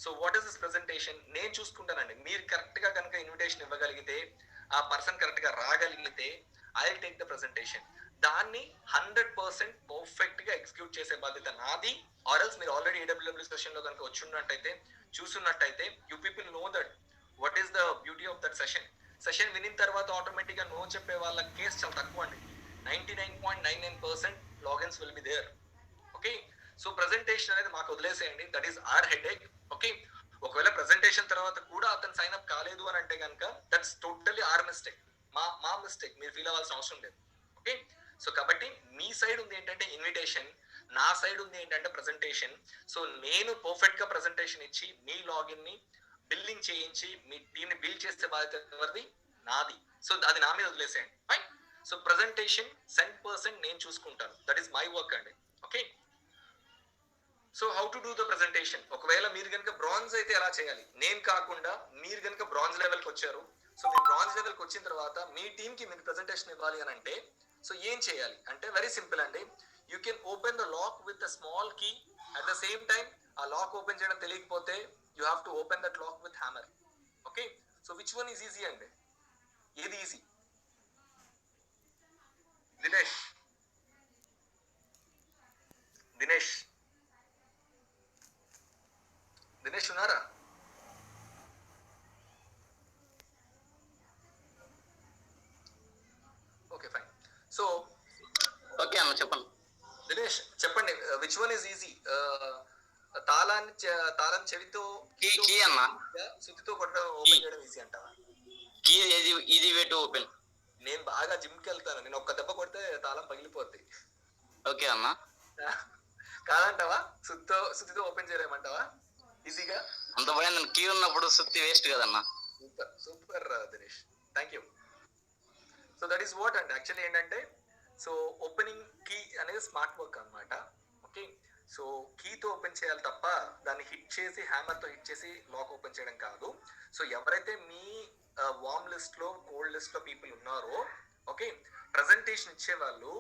Speaker 5: so what is this presentation నేను చూసుకుంటానండి. మీరు కరెక్ట్ గా కనుక ఇన్విటేషన్ ఇవ్వగలిగితే, ఆ పర్సన్ కరెక్ట్ గా రాగలిగితే I will take the presentation. దాన్ని 100% పర్ఫెక్ట్ గా ఎగ్జిక్యూట్ చేసే బాధ్యత నాది. ఆర్ఎల్స్ మీరు ఆల్రెడీ ఏడబ్ల్యూడబ్ల్యూ సెషన్ లో కనుక వచ్చున్నట్టయితే, చూసున్నట్టయితే, you people know that what is the beauty of that session. Session వినిన తర్వాత ఆటోమేటిక్ గా నో చెప్పే వాళ్ళ కేసు చాలా తక్కువ అండి. 99.99% logins will be there. Okay, so presentation అనేది మాకు వదిలేసేయండి, that is our headache. Okay, ఒకవేళ ప్రెజెంటేషన్ తర్వాత కూడా అతను సైన్ అప్ కాలేదు అని అంటే కనుక దట్స్ టోటల్లీ ఆర్ మిస్టేక్, మా మిస్టేక్. మీరు ఫీల్ అవ్వాల్సిన అవసరం లేదు. ఓకే, సో కాబట్టి మీ సైడ్ ఉంది ఏంటంటే ఇన్విటేషన్, నా సైడ్ ఉంది ఏంటంటే ప్రెజెంటేషన్. సో నేను పర్ఫెక్ట్ గా ప్రెజెంటేషన్ ఇచ్చి మీ లాగిన్ ని బిల్డింగ్ చేయించి మీ టీమ్ ని బిల్డ్ చేసే బాధ్యత ఎవరిది, నాది. సో అది నా మీద వదిలేసేయండి. ఫైన్. సో ప్రెజెంటేషన్ 100% నేను చూసుకుంటాను, దట్ ఈస్ మై వర్క్ అండి. Okay, so how to do the presentation. ఒకవేళ మీరు కనుక బ్రాంజ్ అయితే ఎలా చేయాలి, నేను కాకుండా మీరు కనుక బ్రాంజ్ లెవెల్కి వచ్చారు. సో మీరు బ్రాంజ్ లెవెల్కి వచ్చిన తర్వాత మీ టీమ్ కి మీరు ప్రెజెంటేషన్ ఇవ్వాలి అని అంటే సో ఏం చేయాలి అంటే వెరీ సింపుల్ అండి. You can open the lock with a small key. At the same time ఆ లాక్ ఓపెన్ చేయడం తెలియకపోతే you have to open that lock with hammer. Okay, so which one is easy అండి, ఏది easy? Dinesh ఉన్నారా? Okay fine. So
Speaker 2: okay అన్న చెప్పండి.
Speaker 5: దినేష్ చెప్పండి, which one is easy, తాళం చెవితో
Speaker 2: కీ అన్న
Speaker 5: సుత్తితో కొట్టడం ఓపెన్ చేయడం ఈజీ అంటావా?
Speaker 2: కీ ఇది వే టు ఓపెన్.
Speaker 5: నేను బాగా జిమ్కి వెళ్తాను, నేను ఒక్క దెబ్బ కొడితే తాళం పగిలిపోద్ది.
Speaker 2: ఓకే అన్న.
Speaker 5: కాదంటావా? సుత్తితో ఓపెన్ చేయలేమంటావా ఈజీగా?
Speaker 2: అంత భయం కీ ఉన్నప్పుడు సుత్తి వేస్ట్ కదన్నా.
Speaker 5: Super super Dinesh, thank you. So that is what అండి యాక్చువల్లీ ఏంటంటే, సో ఓపెనింగ్ కీ అనేది స్మార్ట్ వర్క్ అనమాట. ఓకే, సో కీతో ఓపెన్ చేయాలి తప్ప దాన్ని హిట్ చేసి హ్యామర్తో హిట్ చేసి లాక్ ఓపెన్ చేయడం కాదు. సో ఎవరైతే మీ వార్మ్ లిస్ట్ లో కోల్డ్ లిస్ట్ లో పీపుల్ ఉన్నారో, ఓకే, ప్రజెంటేషన్ ఇచ్చే వాళ్ళు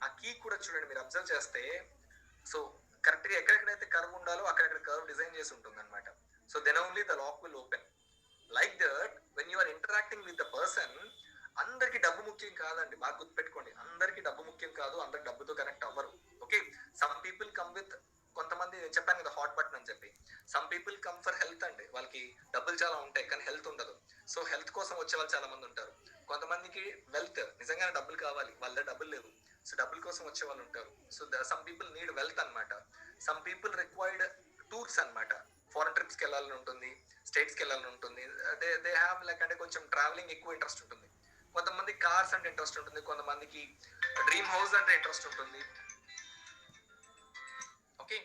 Speaker 5: ఆ కీ కూడా చూడండి, మీరు అబ్జర్వ్ చేస్తే సో కరెక్ట్ గా ఎక్కడెక్కడైతే కర్వ్ ఉండాలో అక్కడెక్కడ కర్వ్ డిజైన్ చేసి ఉంటుంది అనమాట. So then only the lock will open. Like that when you are interacting with the person, అందరికి డబ్బు ముఖ్యం కాదండి, బాగా గుర్తుపెట్టుకోండి. అందరికి డబ్బు ముఖ్యం కాదు, అందరు డబ్బుతో కనెక్ట్ అవ్వరు. Okay, some people come with, కొంతమంది నేను చెప్పాను కదా హాట్ బటన్ అని చెప్పి, some people come for health అండి, వాళ్ళకి డబ్బులు చాలా ఉంటాయి కానీ హెల్త్ ఉండదు. సో హెల్త్ కోసం వచ్చే వాళ్ళు చాలా మంది ఉంటారు. కొంతమందికి వెల్త్, నిజంగానే డబ్బులు కావాలి, వాళ్ళ డబ్బులు లేవు, సో డబ్బుల కోసం వచ్చే వాళ్ళు ఉంటారు. So some people need wealth అనమాట. సమ్ పీపుల్ రిక్వైర్డ్ టూర్స్ అనమాట, ఫారెన్ ట్రిప్స్కి వెళ్ళాలని ఉంటుంది, స్టేట్స్కి వెళ్ళాలని ఉంటుంది. దే హ్యావ్ లైక్ అంటే కొంచెం ట్రావెలింగ్ ఎక్కువ ఇంట్రెస్ట్ ఉంటుంది. కొంతమంది కార్స్ అంటే ఇంట్రెస్ట్ ఉంటుంది, కొంతమందికి డ్రీమ్ హౌస్ అంటే ఇంట్రెస్ట్ ఉంటుంది. ఓకే,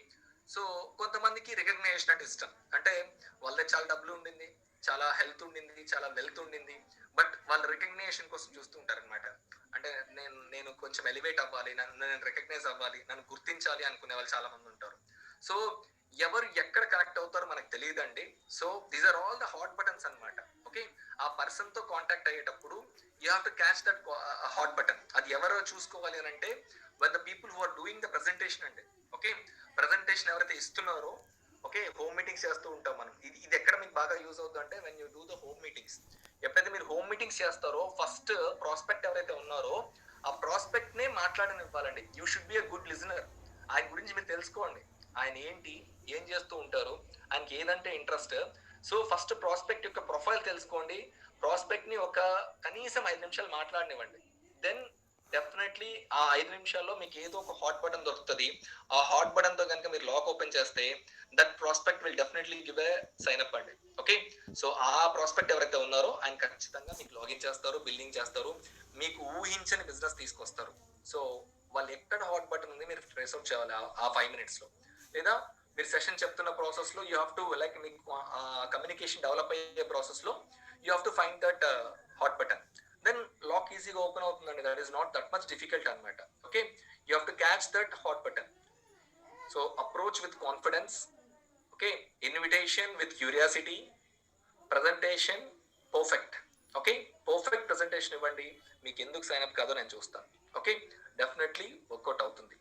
Speaker 5: సో కొంతమందికి రికగ్నైజేషన్ అంటే ఇష్టం, అంటే వాళ్ళ దగ్గర చాలా డబ్బులు ఉండింది, చాలా హెల్త్ ఉండింది, చాలా వెల్త్ ఉండింది, బట్ వాళ్ళు రికగ్నైజేషన్ కోసం చూస్తూ ఉంటారు అనమాట. అంటే నేను కొంచెం ఎలివేట్ అవ్వాలి, నేను రికగ్నైజ్ అవ్వాలి, నన్ను గుర్తించాలి అనుకునే వాళ్ళు చాలా మంది ఉంటారు. సో ఎవరు ఎక్కడ కనెక్ట్ అవుతారో మనకు తెలియదండి. So these are all the hot buttons అనమాట. ఓకే, ఆ పర్సన్ తో కాంటాక్ట్ అయ్యేటప్పుడు you have to catch that hot button. అది ఎవరో చూసుకోవాలి అని అంటే when the people who are doing the presentation అండి. ఓకే, ప్రెజెంటేషన్ ఎవరైతే ఇస్తున్నారో, ఓకే, హోమ్ మీటింగ్స్ చేస్తూ ఉంటాం మనం. ఇది ఎక్కడ మీకు బాగా యూజ్ అవుతుంది అంటే when you do the home meetings. ఎప్పుడైతే మీరు హోమ్ మీటింగ్స్ చేస్తారో ఫస్ట్ ప్రాస్పెక్ట్ ఎవరైతే ఉన్నారో ఆ ప్రాస్పెక్ట్ నే మాట్లాడనివ్వాలండి. You should be a good listener. ఆయన గురించి మీరు తెలుసుకోండి, ఆయన ఏంటి, ఏం చేస్తూ ఉంటారు, ఆయనకి ఏదంటే ఇంట్రెస్ట్. సో ఫస్ట్ ప్రాస్పెక్ట్ యొక్క ప్రొఫైల్ తెలుసుకోండి, ప్రాస్పెక్ట్ ని ఒక కనీసం 5 నిమిషాలు మాట్లాడనివ్వండి. దెన్ డెఫినెట్లీ ఆ 5 నిమిషాల్లో మీకు ఏదో ఒక హాట్ బటన్ దొరుకుతుంది. ఆ హాట్ బటన్ తో కనుక మీరు లాక్ ఓపెన్ చేస్తే that prospect will definitely give a sign up అండి. ఓకే, సో ఆ ప్రాస్పెక్ట్ ఎవరైతే ఉన్నారో ఆయన ఖచ్చితంగా మీకు లాగిన్ చేస్తారు, బిల్లింగ్ చేస్తారు, మీకు ఊహించని బిజినెస్ తీసుకొస్తారు. సో వాళ్ళు ఎక్కడ హాట్ బటన్ ఉంది మీరు ట్రేస్ అవుట్ చేయాలి ఆ 5 minutes లో. లేదా మీరు సెషన్ చెప్తున్న ప్రాసెస్ లో యూ హ్యావ్ టు లైక్ మీకు కమ్యూనికేషన్ డెవలప్ అయ్యే ప్రాసెస్ లో you have to find that hot button. Then lock ఈజీగా ఓపెన్ అవుతుందండి. That is not that much difficult అనమాట. Okay, you have to catch that hot button. So approach with confidence, okay, invitation with curiosity, presentation perfect. Okay, perfect presentation ఇవ్వండి, మీకు ఎందుకు sign up కాదో నేను చూస్తాను. Okay, definitely work out అవుతుంది.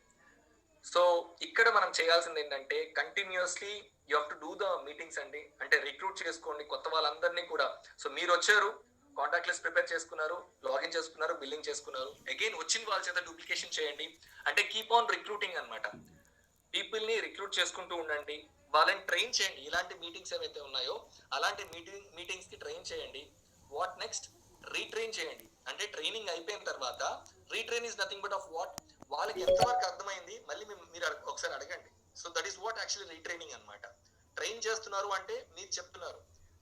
Speaker 5: So ఇక్కడ మనం చేయాల్సింది ఏంటంటే continuously you have to do the meetings అండి. అంటే రిక్రూట్ చేసుకోండి కొత్త వాళ్ళందరినీ కూడా. సో మీరు వచ్చారు, కాంటాక్ట్ లిస్ట్ ప్రిపేర్ చేసుకున్నారు, లాగిన్ చేసుకున్నారు, బిల్లింగ్ చేసుకున్నారు, అగైన్ వచ్చిన వాళ్ళ చేత డూప్లికేషన్ చేయండి. అంటే కీప్ ఆన్ రిక్రూటింగ్ అనమాట. పీపుల్ ని రిక్రూట్ చేసుకుంటూ ఉండండి, వాళ్ళని ట్రైన్ చేయండి. ఇలాంటి మీటింగ్స్ ఏవైతే ఉన్నాయో అలాంటి మీటింగ్స్ కి ట్రైన్ చేయండి. వాట్ నెక్స్ట్, రీట్రైన్ చేయండి. అంటే ట్రైనింగ్ అయిపోయిన తర్వాత retrain is nothing but of what, వాళ్ళకి ఎంతవరకు అర్థమైంది మళ్ళీ మీరు ఒకసారి అడగండి. So that is what actually retraining అనమాట. ట్రైన్ చేస్తున్నారు అంటే మీరు చెప్తున్నారు.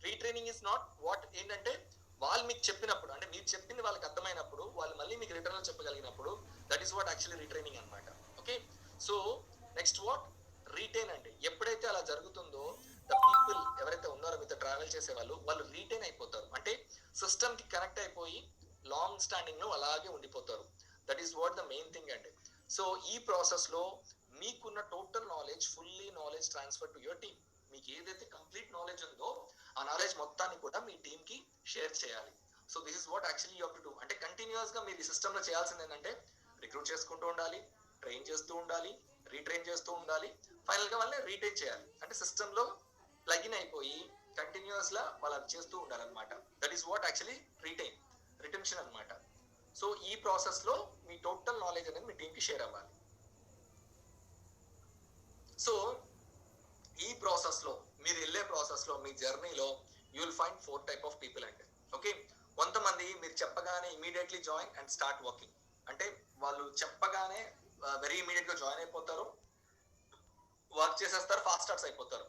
Speaker 5: రీట్రైనింగ్ ఇస్ నాట్ వాట్, ఏంటంటే వాళ్ళు మీకు చెప్పినప్పుడు, అంటే మీరు చెప్పింది వాళ్ళకి అర్థమైనప్పుడు వాళ్ళు మళ్ళీ మీకు రిటర్న్ లో చెప్పగలిగినప్పుడు that is what actually retraining అనమాట. Okay, so next what, retain అండి. ఎప్పుడైతే అలా జరుగుతుందో ద పీపుల్ ఎవరైతే ఉన్నారో మీతో ట్రావెల్ చేసే వాళ్ళు రీటైన్ అయిపోతారు. అంటే సిస్టమ్ కి కనెక్ట్ అయిపోయి లాంగ్ స్టాండింగ్ లో అలాగే ఉండిపోతారు. That is what the main thing అండి. సో ఈ ప్రాసెస్ లో మీకున్న total knowledge, fully knowledge transfer to your team. మీకు ఏదైతే కంప్లీట్ నాలెడ్జ్ ఉందో ఆ నాలెడ్జ్ మొత్తాన్ని కూడా మీ టీమ్ కి షేర్ చేయాలి. So this is what actually you have to do. అంటే కంటిన్యూస్ గా మీరు ఈ సిస్టమ్ లో చేయాల్సింది ఏంటంటే రిక్రూట్ చేసుకుంటూ ఉండాలి, ట్రైన్ చేస్తూ ఉండాలి, రీట్రైన్ చేస్తూ ఉండాలి, ఫైనల్ గా వాళ్ళని రీటైన్ చేయాలి. అంటే సిస్టమ్ లో ప్లగిన్ అయిపోయి కంటిన్యూస్ గా వాళ్ళు చేస్తూ ఉండాలన్నమాట. That is what actually retention అనమాట. సో ఈ ప్రాసెస్ లో మీ టోటల్ నాలెడ్జ్ అనేది మీ టీమ్ కి షేర్ అవ్వాలి. సో ఈ ప్రాసెస్ లో మీరు వెళ్ళే ప్రాసెస్ లో మీ జర్నీలో you will find 4 type of people అండి. ఓకే, కొంతమంది మీరు చెప్పగానే immediately join and start working. అంటే వాళ్ళు చెప్పగానే వెరీ ఇమీడియట్ గా జాయిన్ అయిపోతారు.
Speaker 1: వర్క్ చేసేస్తారు, ఫాస్ట్ స్టార్ట్స్ అయిపోతారు.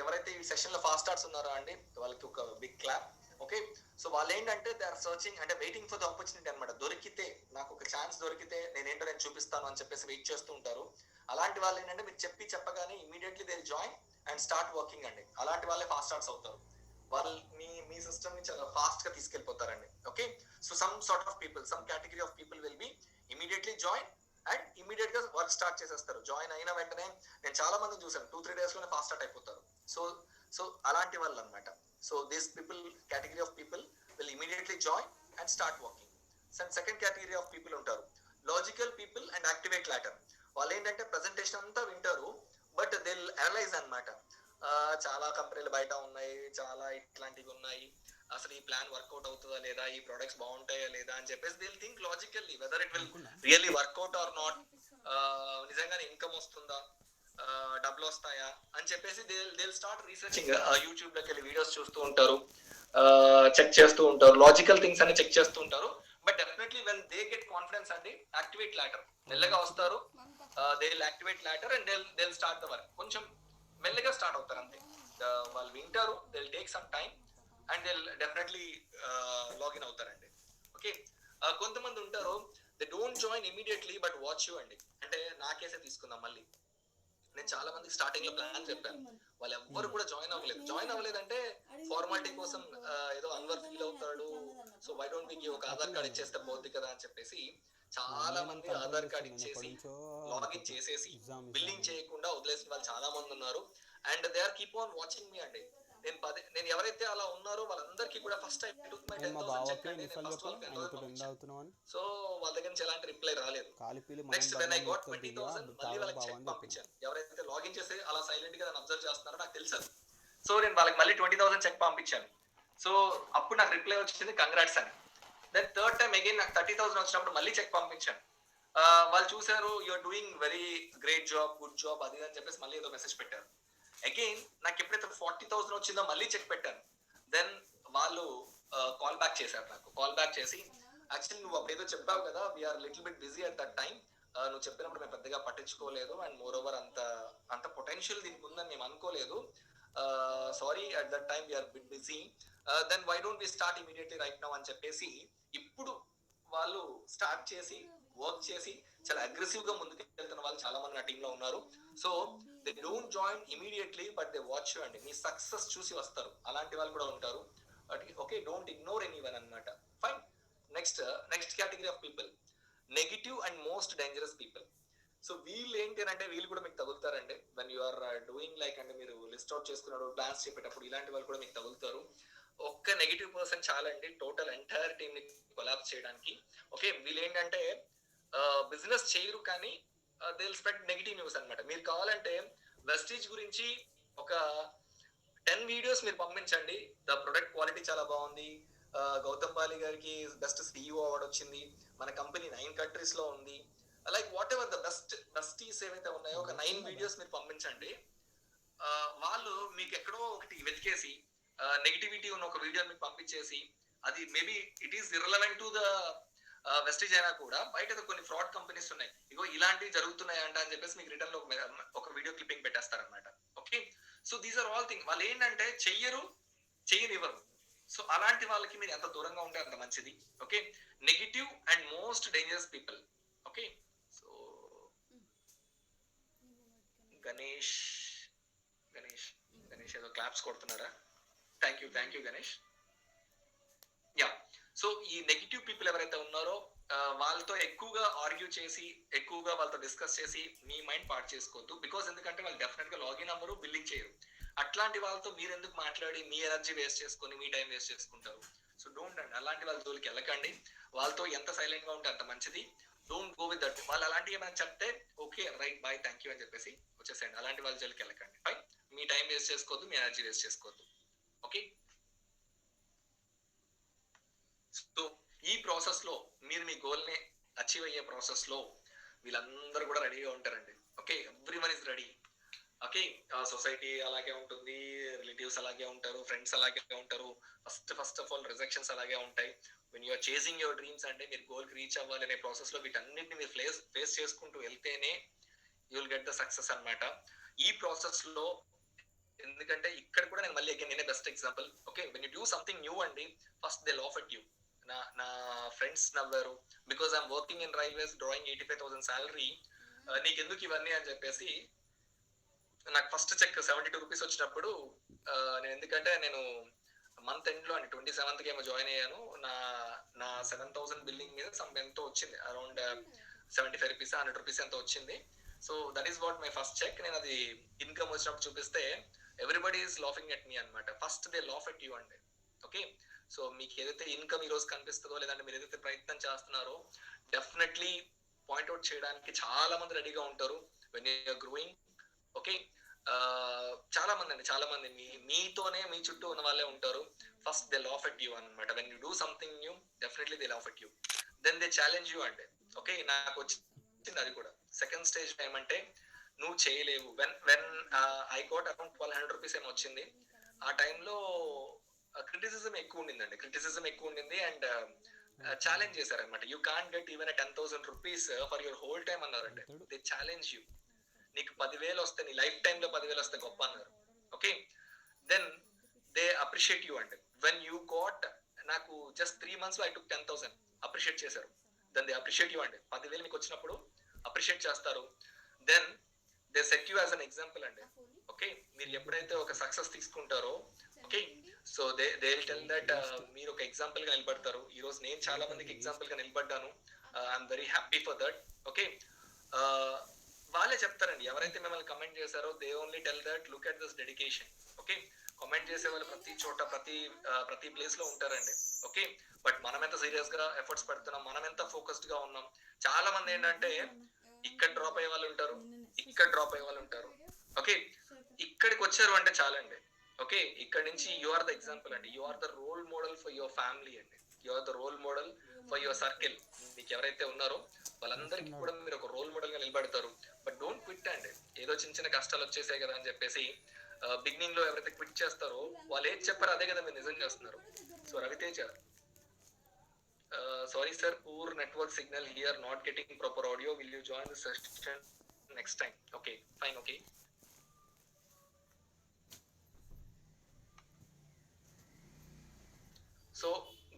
Speaker 1: ఎవరైతే ఈ సెషన్ లో ఫాస్ట్ స్టార్ట్స్ ఉన్నారో అండి, వాళ్ళకి ఒక బిగ్ క్లాప్. ఓకే, సో వాళ్ళు ఏంటంటే దే ఆర్ సర్చింగ్, అంటే వెయిటింగ్ ఫర్ ద ఆపర్చునిటీ అనమాట. దొరికితే, నాకు ఒక ఛాన్స్ దొరికితే నేనేంటో నేను చూపిస్తాను అని చెప్పేసి వెయిట్ చేస్తూ ఉంటారు. అలాంటి వాళ్ళు ఏంటంటే మీరు చెప్పగానే immediately they join and start working అండి. అలాంటి వాళ్ళే ఫాస్ట్ స్టార్ట్స్ అవుతారు. వాళ్ళు మీ సిస్టమ్ ని చాలా ఫాస్ట్ గా తీసుకెళ్లిపోతారండి. Okay, so some sort of people, some category of people will be immediately join and immediate గా వర్క్ స్టార్ట్ చేసేస్తారు. జాయిన్ అయిన వెంటనే నేను చాలా మంది చూసాను 2-3 days లోనే ఫాస్ట్ స్టార్ట్ అయిపోతారు. సో అలాంటి వాళ్ళు అనమాట. So this people, category of people will immediately join and start working. Second category of people ఉంటారు logical people and activate later. వాళ్ళు ఏంటంటే ప్రెజెంటేషన్ అంతా వింటారు, బట్ దే అనలైజ్ అనమాట. చాలా కంపెనీలు బయట ఉన్నాయి, చాలా ఇట్లాంటివి ఉన్నాయి, అసలు ఈ ప్లాన్ వర్కౌట్ అవుతుందా లేదా, ఈ ప్రొడక్ట్స్ బాగుంటాయా లేదా అని చెప్పేసి they think logically whether it will really work out or not, నిజంగానే ఇన్కమ్ వస్తుందా, డబ్బులు వస్తాయా అని చెప్పేసి దే స్టార్ట్ రీసెర్చింగ్. యూట్యూబ్ లోకి వెళ్ళి వీడియోస్ చూస్తూ ఉంటారు, చెక్ చేస్తూ ఉంటారు, లాజికల్ థింగ్స్ అన్ని చెక్ చేస్తూ ఉంటారు. But definitely when they get confidence అండి, యాక్టివేట్ లాటర్ మెల్లగా వస్తారు. They will activate later and they will start the work. కొంచెం మెల్లగా స్టార్ట్ అవుతారు అంతే. వాళ్ళు వింటారు, they will take some time and they will definitely login అవుతారండి. ఓకే, కొంతమంది ఉంటారు they don't join immediately but watch you అండి. అంటే నా కేసే తీసుకుందాం. మళ్ళీ నేను చాలా మంది స్టార్టింగ్ లో ప్లాన్ చెప్పాను, వాళ్ళు ఎవ్వరు కూడా జాయిన్ అవ్వలేదంటే ఫార్మాలిటీ కోసం ఏదో అన్వర్ ఫీల్ అవుతాడు, so why don't we give ఒక ఆధార్ కార్డ్ ఇచ్చేస్తే పోద్ది కదా అని చెప్పేసి చాలా మంది ఆధార్ కార్డ్ ఇచ్చేసి లాగిన్ చేసేసి బిల్లింగ్ చేయకుండా వదిలేసిన వాళ్ళు చాలా మంది ఉన్నారు. And they are keep on watching me అండి. నేను ఎవరైతే అలా ఉన్నారో వాళ్ళందరికీ కూడా ఫస్ట్ టైం సో వాళ్ళ దగ్గర నుంచి ఎలాంటి రిప్లై రాలేదు. నెక్స్ట్ వెన్ ఐ గాట్ 20,000 మళ్ళీ వాళ్ళకి చెక్ పంపించాను. ఎవరైతే లాగిన్ చేసి అలా సైలెంట్ గా నన్ను అబ్జర్వ్ చేస్తున్నారో నాకు తెలుసు. సో నేను వాళ్ళకి మళ్ళీ 20,000 చెక్ పంపించాను. సో అప్పుడు నాకు రిప్లై వచ్చింది కంగ్రాట్స్ అని. దెన్ థర్డ్ టైం అగైన్ నాకు 30,000 వచ్చినప్పుడు మళ్ళీ చెక్ పంపించాను. వాళ్ళు చూసారు, you're doing very great job, good job, అది అని చెప్పేసి మళ్ళీ ఏదో మెసేజ్ పెట్టారు. అగైన్ నాకు ఎప్పుడైతే 40,000 వచ్చిందో మళ్ళీ చెక్ పెట్టాను. దెన్ వాళ్ళు కాల్ బ్యాక్ చేశారు. నాకు కాల్ బ్యాక్ చేసి, యాక్చువల్లీ నువ్వు అప్పుడు ఏదో చెప్పావు కదా, we're little bit busy at that time, నువ్వు చెప్పినప్పుడు మేము పెద్దగా పట్టించుకోలేదు, అండ్ మోర్ ఓవర్ అంత పొటెన్షియల్ దీనికి ఉందని మేము అనుకోలేదు, sorry at that time we're bit busy, then why don't we start immediately right now అని చెప్పేసి ఇప్పుడు వాళ్ళు స్టార్ట్ చేసి వర్క్ చేసి చాలా అగ్రెసివ్ గా ముందుకు వెళ్తున్న వాళ్ళు చాలా మంది నా టీమ్ లో ఉన్నారు. So they don't join immediately but they watch you అండి. మీ సక్సెస్ చూసి వస్తారు. అలాంటి వాళ్ళు కూడా ఉంటారు. ఓకే, డోంట్ ఇగ్నోర్ ఎనీవన్ అన్నమాట. Fine. Next category of people, negative and most dangerous people. So వీళ్ళు ఏంటి అంటే వీళ్ళు కూడా మీకు తగులుతారండి. When you are doing like అంటే మీరు లిస్ట్ అవుట్ చేసుకున్నారు, ప్లాన్స్ చెప్పేటప్పుడు ఇలాంటి వాళ్ళు కూడా మీకు తగులుతారు. ఒక్క నెగిటివ్ పర్సన్ చాలండి టోటల్ ఎంటైర్ టీమ్ ని కొలాప్స్ చేయడానికి. ఓకే, వీళ్ళు ఏంటంటే బిజినెస్ చేయరు కానీ they will spread negative news అనమాట. మీరు కావాలంటే వెస్టీజ్ గురించి ఒక 10 వీడియోస్ మీరు పంపించండి, ద ప్రొడక్ట్ క్వాలిటీ చాలా బాగుంది, గౌతమ్ బాలి గారికి బెస్ట్ సిఇఓ అవార్డు వచ్చింది, మన కంపెనీ 9 countries లో ఉంది, like what ever the besties ఏవైతే ఉన్నాయో ఒక 9 వీడియోస్ మీరు పంపించండి. వాళ్ళు మీకు ఎక్కడో ఒకటి వెతికేసి నెగిటివిటీ ఉన్న ఒక వీడియో మీకు పంపించేసి, అది maybe it is irrelevant to the wastage అయినా కూడా బయట కొన్ని ఫ్రాడ్ కంపెనీస్ ఉన్నాయి, ఇగో ఇలాంటివి జరుగుతున్నాయి అంట అని చెప్పేసి మీకు రిటర్న్ లో ఒక వీడియో క్లిప్పింగ్ పెట్టేస్తారనమాట. Okay, so these are all thing. వాళ్ళు ఏంటంటే చెయ్యనివ్వరు. సో అలాంటి వాళ్ళకి మీరు ఎంత దూరంగా ఉంటే అంత మంచిది. Okay, negative and most dangerous people. Okay, so Ganesh ఏదో క్లాప్స్ కొడుతున్నారా? Thank you Ganesh. Yeah, so ఈ నెగిటివ్ పీపుల్ ఎవరైతే ఉన్నారో వాళ్ళతో ఎక్కువగా ఆర్గ్యూ చేసి ఎక్కువగా వాళ్ళతో డిస్కస్ చేసి మీ మైండ్ పార్ట్ చేసుకోవద్దు. బికాస్ ఎందుకంటే వాళ్ళు డెఫినెట్ గా లాగిన్ అవ్వరు, బిల్లింగ్ చేయరు. అట్లాంటి వాళ్ళతో మీరు ఎందుకు మాట్లాడి మీ ఎనర్జీ వేస్ట్ చేసుకొని మీ టైం వేస్ట్ చేసుకుంటారు? సో డోంట్ అండి, అలాంటి వాళ్ళ జోలికి వెళ్ళకండి. వాళ్ళతో ఎంత సైలెంట్ గా ఉంటే అంత మంచిది. Don't go with that. వాళ్ళు అలాంటివి ఏమైనా చెప్తే okay right bye thank you అని చెప్పేసి వచ్చేసేయండి. అలాంటి వాళ్ళ జోలికి వెళ్ళకండి. ఫైన్, మీ టైం వేస్ట్ చేసుకోవద్దు, మీ ఎనర్జీ వేస్ట్ చేసుకోవద్దు. ఓకే, సో ఈ ప్రాసెస్ లో మీరు మీ గోల్ ని అచీవ్ అయ్యే ప్రాసెస్ లో వీళ్ళందరూ కూడా రెడీగా ఉంటారండి. Okay, everyone is ready. Okay, society అలాగే ఉంటుంది, రిలేటివ్స్ అలాగే ఉంటారు, ఫ్రెండ్స్ అలాగే ఉంటారు, ఫస్ట్ ఆఫ్ ఆల్ రిజెక్షన్స్ అలాగే ఉంటాయి. When you're chasing your dreams అంటే మీరు గోల్ కి రీచ్ అవ్వాలి అనే ప్రాసెస్ లో వీటన్నిటిని మీరు ఫేస్ చేసుకుంటూ వెళ్తేనే you will get the success అన్నమాట. ఈ ప్రాసెస్ లో ఎందుకంటే ఇక్కడ కూడా నేను మళ్ళీ అగైన్ నేనే best example. Okay, when you do something new అండి, first they laugh at you. నా ఫ్రెండ్స్ నవ్వారు because I'm working in railways drawing 85,000 salary, నీకెందుకు ఇవన్నీ అని చెప్పేసి. నాకు ఫస్ట్ చెక్ 72 రూపీస్ వచ్చినప్పుడు నేను ఎందుకంటే నేను మంత్ ఎండ్ లో అండి 27th ఏమో జాయిన్ అయ్యాను. నా 7,000 బిల్డింగ్ మీద ఎంతో వచ్చింది, అరౌండ్ 75 రూపీస్ 100 రూపీస్ ఎంతో వచ్చింది. So that is what my first check. నేను అది ఇన్కమ్ వచ్చినప్పుడు చూపిస్తే everybody is laughing at me అనమాట. First they laugh at you అండి. ఓకే, సో మీకు ఏదైతే ఇన్కమ్ ఈ రోజు కనిపిస్తుందో లేదంటే మీరు ఏదైతే ప్రయత్నం చేస్తున్నారో డెఫినెట్లీ పాయింట్అవుట్ చేయడానికి చాలా మంది రెడీగా ఉంటారు వెన్ యూఆర్ గ్రోయింగ్. ఓకే, చాలా మంది అండి, చాలా మంది మీతోనే మీ చుట్టూ ఉన్న వాళ్ళే ఉంటారు. First they laugh at you అనమాట. When you do something new definitely they laugh at you, then they challenge you అండి. ఓకే, నాకు వచ్చింది అది కూడా. సెకండ్ స్టేజ్ ఏమంటే నువ్వు చేయలేవు. When I got around 1,200 rupees ఏమో వచ్చింది. ఆ టైంలో క్రిటిసిజం ఎక్కువ ఉండింది అండ్ ఛాలెంజ్ చేశారనమాట. You can't get even 10,000 rupees for your whole time అన్నారండి. They challenge you. నీకు 10,000 వస్తే, నీ లైఫ్ టైమ్ లో 10,000 వస్తే గొప్ప అన్నారు. Okay, then they appreciate you అండి. వెన్ యూ గాట్, నాకు జస్ట్ 3 months లో ఐ టుక్ 10,000 అప్రిషియేట్ చేశారు. దెన్ దే అప్రిషియేట్ యూ అండి. 10,000 మీకు వచ్చినప్పుడు అప్రిషియేట్ చేస్తారు. Then they set you as an example అండి. ఓకే, మీరు ఎప్పుడైతే ఒక సక్సెస్ తీసుకుంటారో okay, so they will tell that మీరు ఒక ఎగ్జాంపుల్ గా నిలబడతారు. ఈ రోజు నేను చాలా మందికి ఎగ్జాంపుల్ గా నిలబడ్డాను. I'm very happy for that. Okay, వాళ్ళే చెప్తారండి ఎవరైతే మిమ్మల్ని కమెంట్ చేశారో, they only tell that look at this dedication. Okay, comment చేసే వాళ్ళు ప్రతి చోట ప్రతి ప్లేస్ లో ఉంటారండి. ఓకే, బట్ మనం ఎంత సీరియస్ గా ఎఫర్ట్స్ పెడుతున్నాం, మనం ఎంత ఫోకస్డ్ గా ఉన్నాం. చాలా మంది ఏంటంటే ఇక్కడ డ్రాప్ అయ్యే వాళ్ళు ఉంటారు, ఇక్కడ డ్రాప్ అయ్యే వాళ్ళు ఉంటారు. ఓకే, ఇక్కడికి వచ్చారు అంటే చాలండి. ఓకే, ఇక్కడ నుంచి యు ఆర్ ద ఎగ్జాంపుల్ అండి. You are the role model for your family అండి. You are the role model for your circle. మీకు ఎవరైతే ఉన్నారో వాళ్ళందరికీ కూడా మీరు ఒక రోల్ మోడల్ గా నిలబడతారు. బట్ డోంట్ క్విట్ అండి. ఏదో చిన్న కష్టాలు వచ్చేసాయి కదా అని చెప్పేసి బిగినింగ్ లో ఎవరైతే క్విట్ చేస్తారో వాళ్ళు ఏది చెప్పారో అదే కదా మీరు నిజం చేస్తున్నారు. So Raviteja, sorry sir, poor network signal here, not getting proper audio. Will you join the session next time? Okay, fine. Okay, so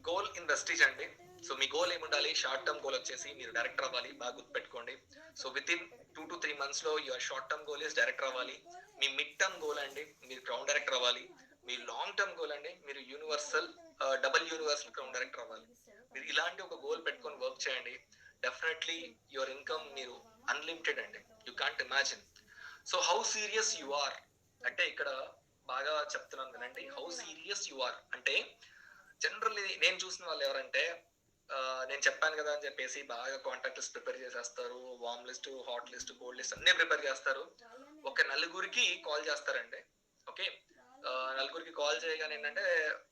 Speaker 1: goal in Vestige అండి. సో మీ గోల్ ఏముండాలి? షార్ట్ టర్మ్ గోల్ వచ్చేసి మీరు డైరెక్టర్ అవ్వాలి. బాగా గుర్తుపెట్టుకోండి. So with in 2 to 3 months లో your short term goal is director అవ్వాలి. మీ mid term goal అండి మీరు క్రౌన్ డైరెక్టర్ అవ్వాలి. మీ లాంగ్ టర్మ్ గోల్ అండి మీరు universal double universal crown director అవ్వాలి. మీరు ఇలాంటి ఒక గోల్ పెట్టుకొని వర్క్ చేయండి. డెఫినెట్లీ యువర్ ఇన్కమ్ మీరు అన్లిమిటెడ్ అండి. You can't imagine. So how serious you are అంటే ఇక్కడ బాగా చెప్తున్నాను వినండి. హౌ సీరియస్ యు ఆర్ అంటే జనరల్లీ నేను చూసిన వాళ్ళు ఎవరంటే నేను చెప్పాను కదా అని చెప్పేసి బాగా కాంటాక్ట్ లిస్ట్ ప్రిపేర్ చేసేస్తారు. Warm list, hot list, cold list అన్ని ప్రిపేర్ చేస్తారు. ఒక నలుగురికి కాల్ చేస్తారండి. ఓకే, నలుగురికి కాల్ చేయగానే ఏంటంటే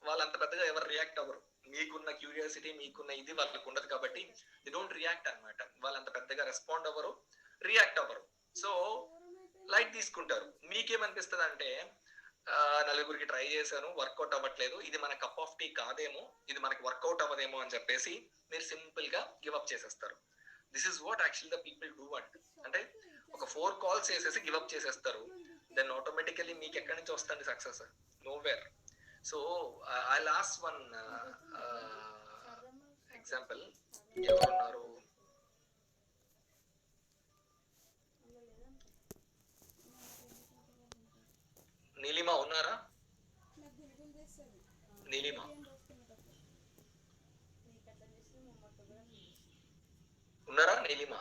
Speaker 1: వాళ్ళు అంత పెద్దగా ఎవరు రియాక్ట్ అవ్వరు. మీకున్న క్యూరియాసిటీ, మీకున్న ఇది వాళ్ళకి ఉండదు కాబట్టి ది డోంట్ రియాక్ట్ అనమాట. వాళ్ళు అంత పెద్దగా రెస్పాండ్ అవ్వరు, రియాక్ట్ అవ్వరు. సో లైట్ తీసుకుంటారు. మీకేమనిపిస్తుంది అంటే నలుగురికి ట్రై చేశాను, వర్కౌట్ అవ్వట్లేదు, ఇది మన కప్ ఆఫ్ టీ కాదేమో, ఇది మనకి వర్కౌట్ అవ్వదేమో అని చెప్పేసి మీరు సింపుల్ గా గివ్ అప్ చేసేస్తారు. This is what actually the people do అంటే ఒక 4 calls చేసేసి గివ్ అప్ చేసేస్తారు. దెన్ ఆటోమేటికల్లీ మీకు ఎక్కడి నుంచి వస్తుంది success? Nowhere. So I last one example. ఎవరున్నారు? నీలిమా ఉన్నారా? నీలిమా ఉన్నారా? నీలిమా,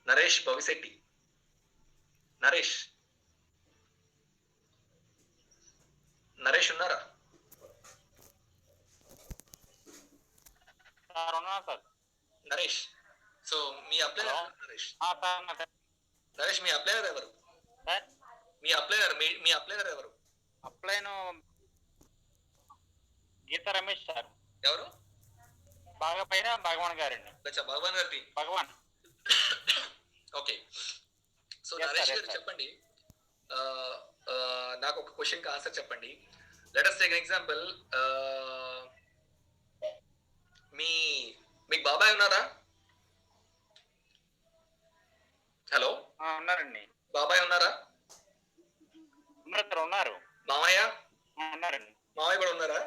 Speaker 1: నరేష్ భవిశెట్టి, నరేష్ ఉన్నారా? నరేష్, సో మీ అప్లైనర్ నరేష్ మీ అప్లైనర్ ఎవరు? మీ అప్లైనర్ ఎవరు?
Speaker 2: Upline Geetha Ramesh sir.
Speaker 1: ఎవరు?
Speaker 2: బాగా పైన భగవాన్ గారండి.
Speaker 1: భగవాన్ గారి
Speaker 2: భగవాన్.
Speaker 1: ఓకే, సో నరేష్ గారు చెప్పండి, నాకు ఒక క్వశ్చన్ కి ఆన్సర్ చెప్పండి. Let us take an example. మీకు బాబాయ్ ఉన్నారా?
Speaker 8: ఉన్నారండి.
Speaker 5: బాబాయ్ ఉన్నారా?
Speaker 8: ఉన్నారు.
Speaker 5: మామయ్య
Speaker 8: ఉన్నారండి.
Speaker 5: మామయ్య కూడా ఉన్నారా?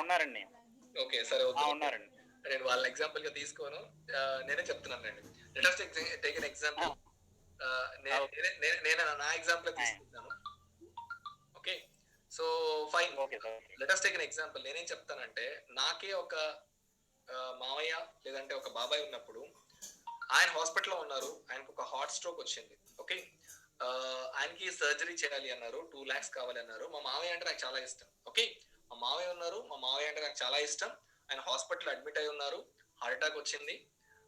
Speaker 8: ఉన్నారండి.
Speaker 5: ఓకే సరే
Speaker 8: ఉన్నారండి.
Speaker 5: నేను వాళ్ళని ఎగ్జాంపుల్ గా తీసుకోను, నేనే చెప్తున్నానండి. Let us take an example. నేను నా ఎగ్జాంపుల్ తీసుకుంటాను. Okay so fine, let us take an example. నేనేం చెప్తానంటే, నాకే ఒక మామయ్య లేదంటే ఒక బాబాయ్ ఉన్నప్పుడు ఆయన హాస్పిటల్లో ఉన్నారు, ఆయనకు ఒక హార్ట్ స్ట్రోక్ వచ్చింది. ఓకే ఆయనకి సర్జరీ చేయాలి అన్నారు, 2 lakhs కావాలి అన్నారు. మా మామయ్య అంటే నాకు చాలా ఇష్టం. ఓకే మా మామయ్య ఉన్నారు, మా మామయ్య అంటే నాకు చాలా ఇష్టం. ఆయన హాస్పిటల్ అడ్మిట్ అయి ఉన్నారు, హార్ట్ అటాక్ వచ్చింది.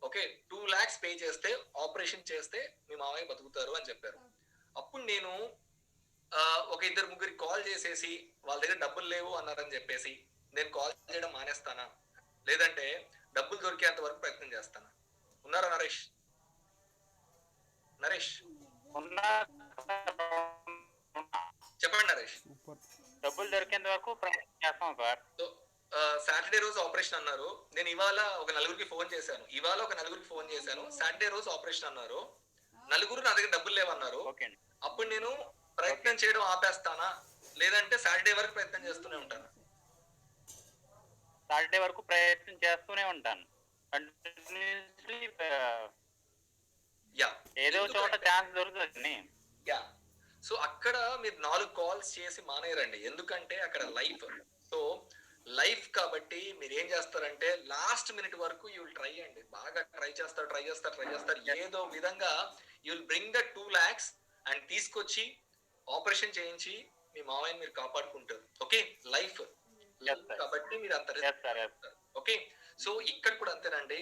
Speaker 5: ఓకే 2 lakhs పే చేస్తే ఆపరేషన్ చేస్తే మీ మామయ్య బతుకుతారు అని చెప్పారు. అప్పుడు నేను ఒక 2-3 కాల్ చేసేసి వాళ్ళ దగ్గర డబ్బులు లేవు అన్నారని చెప్పేసి నేను కాల్ చేయడం మానేస్తానా, లేదంటే డబ్బులు దొరికేంత వరకు ప్రయత్నం చేస్తానా? ఉన్నారా నరేష్? నరేష్ చెప్పండి నరేష్.
Speaker 8: డబ్బులు దొరికేంత వరకు ప్రయత్నం చేస్తాం సార్.
Speaker 5: సాటర్డే రోజు ఆపరేషన్ అన్నారు, నేను ఇవాళ ఒక 4 ఫోన్ చేశాను, ఇవాళ ఒక 4 ఫోన్ చేశాను. సాటర్డే రోజు ఆపరేషన్ అన్నారు, 4 నా దగ్గర డబ్బులు లేవన్నారు. అప్పుడు నేను ప్రయత్నం చేయడం ఆపేస్తానా, లేదంటే సాటర్డే వరకు ప్రయత్నం చేస్తూనే ఉంటాను?
Speaker 8: సాటర్డే వరకు ప్రయత్నం చేస్తూనే ఉంటాను. ఏదో చోట ఛాన్స్ దొరుకుతుంది.
Speaker 5: యా సో అక్కడ మీరు 4 కాల్స్ చేసి మానేరండి, ఎందుకంటే అక్కడ లైఫ్. సో లైఫ్ కాబట్టి మీరు ఏం చేస్తారంటే లాస్ట్ మినిట్ వరకు యూ విల్ ట్రై అండి, బాగా ట్రై చేస్తారు. ఏదో విధంగా you will bring the 2 lakhs and తీసుకొచ్చి ఆపరేషన్ చేయించి మీ మామయ్యని మీరు కాపాడుకుంటారు. ఓకే లైఫ్ కాబట్టి మీరు అంత ఓకే సో ఇక్కడ కూడా అంతేనండి.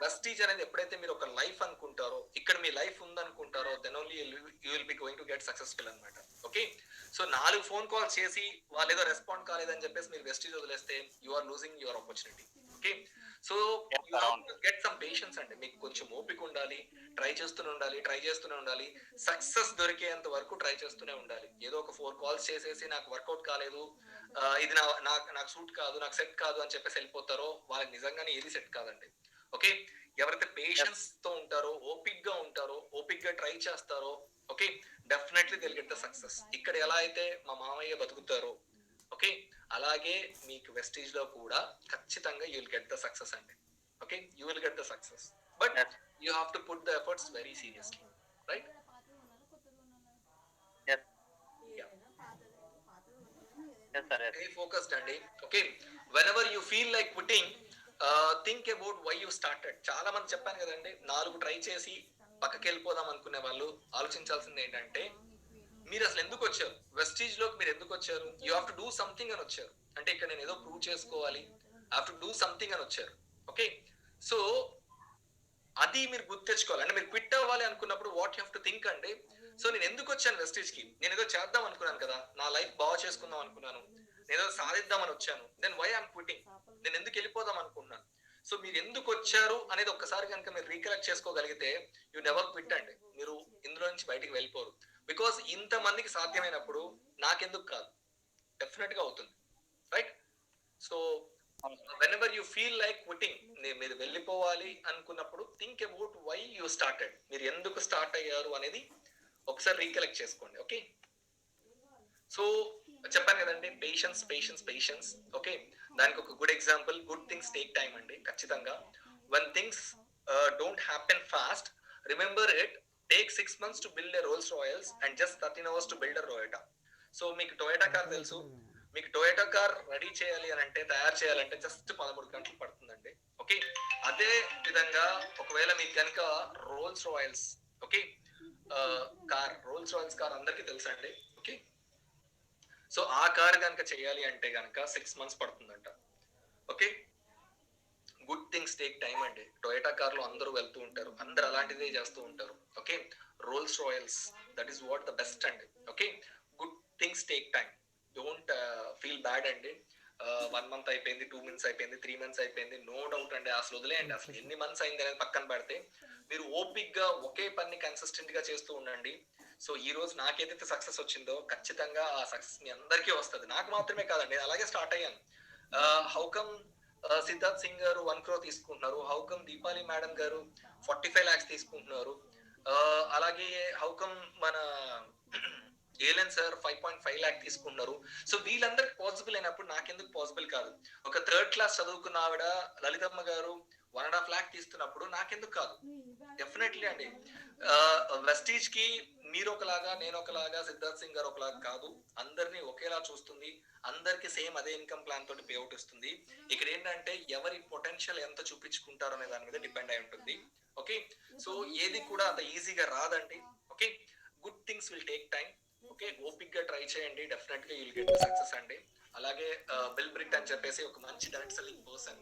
Speaker 5: వెస్టీజ్ అనేది ఎప్పుడైతే మీరు ఒక లైఫ్ అనుకుంటారో, ఇక్కడ మీ లైఫ్ ఉందనుకుంటారో, then only you will be going to get successful అనమాట. ఓకే సో 4 ఫోన్ కాల్స్ చేసి వాళ్ళు ఏదో రెస్పాండ్ కాలేదని చెప్పేసి మీరు వెస్టీజ్ వదిలేస్తే you are losing your opportunity. Okay so you have to get some patience అండి, మీకు కొంచెం ఓపిక ఉండాలి, ట్రై చేస్తూనే ఉండాలి. సక్సెస్ దొరికేంత వరకు ట్రై చేస్తూనే ఉండాలి. ఏదో ఒక 4 కాల్స్ చేసేసి నాకు వర్కౌట్ కాలేదు, ఇది నాకు సూట్ కాదు, నాకు సెట్ కాదు అని చెప్పేసి వెళ్ళిపోతారో వాళ్ళకి నిజంగానే ఏది సెట్ కాదండి. ఓకే ఎవరైతే పేషెన్స్ తో ఉంటారో, ఓపిక్ గా ట్రై చేస్తారో, okay definitely they'll get the success. ఇక్కడ ఎలా అయితే మా మామయ్య బతుకుతారో, ఓకే అలాగే మీకు వెస్టీజ్ లో కూడా ఖచ్చితంగా you will get the success అండి. Okay you will get the success, but you have to put the efforts very seriously, right? Stay focused అండి. Okay whenever you feel like quitting, think about why you started. చాలా మంది చెప్పాను కదండి, 4 try చేసి పక్కకి వెళ్ళిపోదాం అనుకునే వాళ్ళు ఆలోచించాల్సింది ఏంటంటే, మీరు అసలు ఎందుకు వచ్చారు వెస్టీజ్ లోకి? మీరు ఎందుకు వచ్చారు? You have to do something అని వచ్చారు. అంటే ఇక్కడ నేను ఏదో ప్రూవ్ చేసుకోవాలి, హ్యావ్ టు డూ సంథింగ్ అని వచ్చారు. ఓకే సో అది మీరు గుర్తు తెచ్చుకోవాలి. అంటే మీరు క్విట్ అవ్వాలి అనుకున్నప్పుడు what you have to think అండి. సో నేను ఎందుకు వచ్చాను వెస్టీజ్ కి? నేను ఏదో చేద్దాం అనుకున్నాను కదా, నా లైఫ్ బాగా చేసుకుందాం అనుకున్నాను, నేను ఏదో సాధిద్దామని వచ్చాను. Then why I'm quitting? నేను ఎందుకు వెళ్ళిపోదాం అనుకున్నాను? సో మీరు ఎందుకు వచ్చారు అనేది ఒక్కసారి కనుక మీరు రీకలెక్ట్ చేసుకోగలిగితే యూ నెవర్ క్విట్ అండి, మీరు ఇందులో నుంచి బయటికి వెళ్ళిపోరు. బికాస్ ఇంత మందికి సాధ్యమైనప్పుడు నాకెందుకు కాదు? డెఫినెట్ గా అవుతుంది, right? So whenever you feel like quitting, మీరు వెళ్ళిపోవాలి అనుకున్నప్పుడు think about why you started, మీరు ఎందుకు స్టార్ట్ అయ్యారు అనేది ఒకసారి రీకలెక్ట్ చేసుకోండి. ఓకే సో చెప్పాను కదండి, పేషెన్స్. ఓకే దానికి ఒక good example, good things take time అండి. ఖచ్చితంగా when things don't happen fast, remember it, take 6 months to build a Rolls Royce and just 13 hours to build a Toyota. So మీకు Toyota car తెలుసు, మీకు Toyota car ready చేయాలి అని అంటే, తయారు చేయాలంటే జస్ట్ 13 గంటలు పడుతుందండి. ఓకే అదే విధంగా ఒకవేళ మీకు కనుక Rolls Royce, okay Rolls Royce car అందరికీ తెలుసా అండి? ఓకే సో ఆ కార్ కనుక చేయాలి అంటే కనుక 6 months పడుతుందంట. Okay good things take time అండి. టొయోటా కార్ లో అందరూ వెళ్తూ ఉంటారు, అందరు అలాంటిదే చేస్తూ ఉంటారు. Okay Rolls Royce, that is what the best అండి. Okay good things take time, don't feel bad అండి. 1 month అయిపోయింది, 2 months అయిపోయింది, 3 months అయిపోయింది, నో డౌట్ అండి, అసలు వదిలేయండి. అసలు ఎన్ని మంత్స్ అయింది అనేది పక్కన పెడితే మీరు ఓపిక్ గా ఒకే పని కన్సిస్టెంట్ గా చేస్తూ ఉండండి. సో ఈ రోజు నాకేదైతే సక్సెస్ వచ్చిందో ఖచ్చితంగా ఆ సక్సెస్ మీ అందరికీ వస్తుంది, నాకు మాత్రమే కాదండి. నేను అలాగే స్టార్ట్ అయ్యాను. హౌకమ్ సిద్ధార్థ్ సింగ్ గారు 1 crore తీసుకుంటున్నారు, హౌకమ్ దీపాలి మేడం గారు 45 lakhs తీసుకుంటున్నారు, అలాగే హౌకమ్ మన ఏలెన్ సార్ 5.5 lakh తీసుకున్నారు. సో వీళ్ళందరికి పాసిబుల్ అయినప్పుడు నాకెందుకు పాసిబుల్ కాదు? ఒక థర్డ్ క్లాస్ చదువుకున్న ఆవిడ లలితమ్మ గారు 1.5 lakh తీస్తున్నప్పుడు నాకెందుకు కాదు? డెఫినెట్లీ అండి. వెస్టీజ్ కి మీరు ఒకలాగా, నేను ఒకలాగా, సిద్ధార్థ్ సింగ్ గారు ఒకలాగా కాదు. అందరినీ ఒకేలా చూస్తుంది. అందరికి సేమ్ అదే ఇన్కమ్ ప్లాన్ తోటి పే అవుట్ ఇస్తుంది. ఇక్కడ ఏంటంటే ఎవరి పొటెన్షియల్ ఎంత చూపించుకుంటారో అనే దాని మీద డిపెండ్ అయి ఉంటుంది. ఓకే, సో ఏది కూడా అంత ఈజీగా రాదండి. Okay, good things will take time. Okay, ఓపిక్ గా ట్రై చేయండి, డెఫినెట్ గా యుల్ గెట్ సక్సెస్ అండి. అలాగే బిల్ బ్రిట్ అని చెప్పేసి ఒక మంచి డైరెక్ట్ సెల్లింగ్ పర్సన్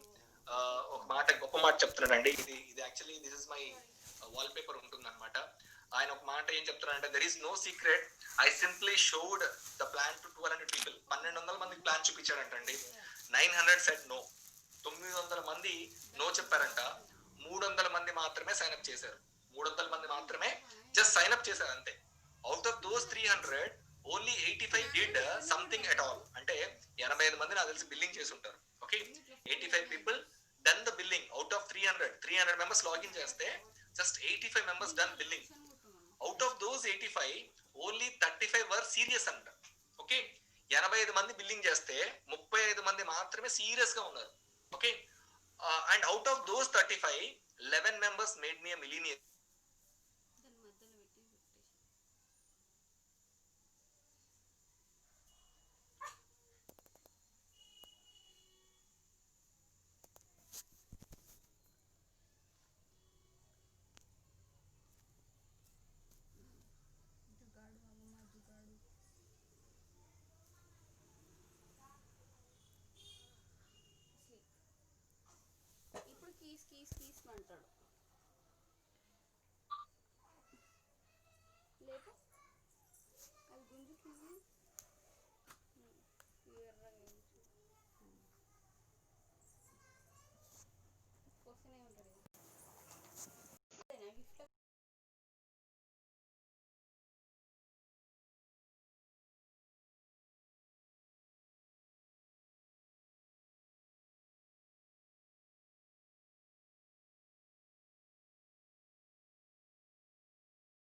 Speaker 5: ఒక మాట, గొప్ప మాట చెప్తున్నాడండి. ఇది actually this is my wallpaper ఉంటుంది అనమాట. ఆయన ఒక మాట ఏం చెప్తున్నారంటే, there is no secret, I simply showed the plan to 1200 people. 1200 మందికి ప్లాన్ చూపించాడంటండి. 900 said no. 900 మంది నో చెప్పారంట. 300 మంది మాత్రమే సైన్అప్ చేశారు. 300 మంది మాత్రమే జస్ట్ సైన్అప్ చేశారు అంతే. Out of those 300 only 85 did something at all. అంటే 85 మంది నాకు తెలిసి బిల్లింగ్ చేసి ఉంటారు. Okay, 85 people done the billing out of 300 members login చేస్తే just 85 members done billing. Out of those 85 only 35 were serious అంట. ఓకే, 85 మంది బిల్లింగ్ చేస్తే 35 మంది మాత్రమే సీరియస్ గా ఉన్నారు. Okay, and out of those 35 11 members made me a millionaire.
Speaker 9: ఇప్పుడు keys అంటాడు. లేపు అది గుంజుకుంది.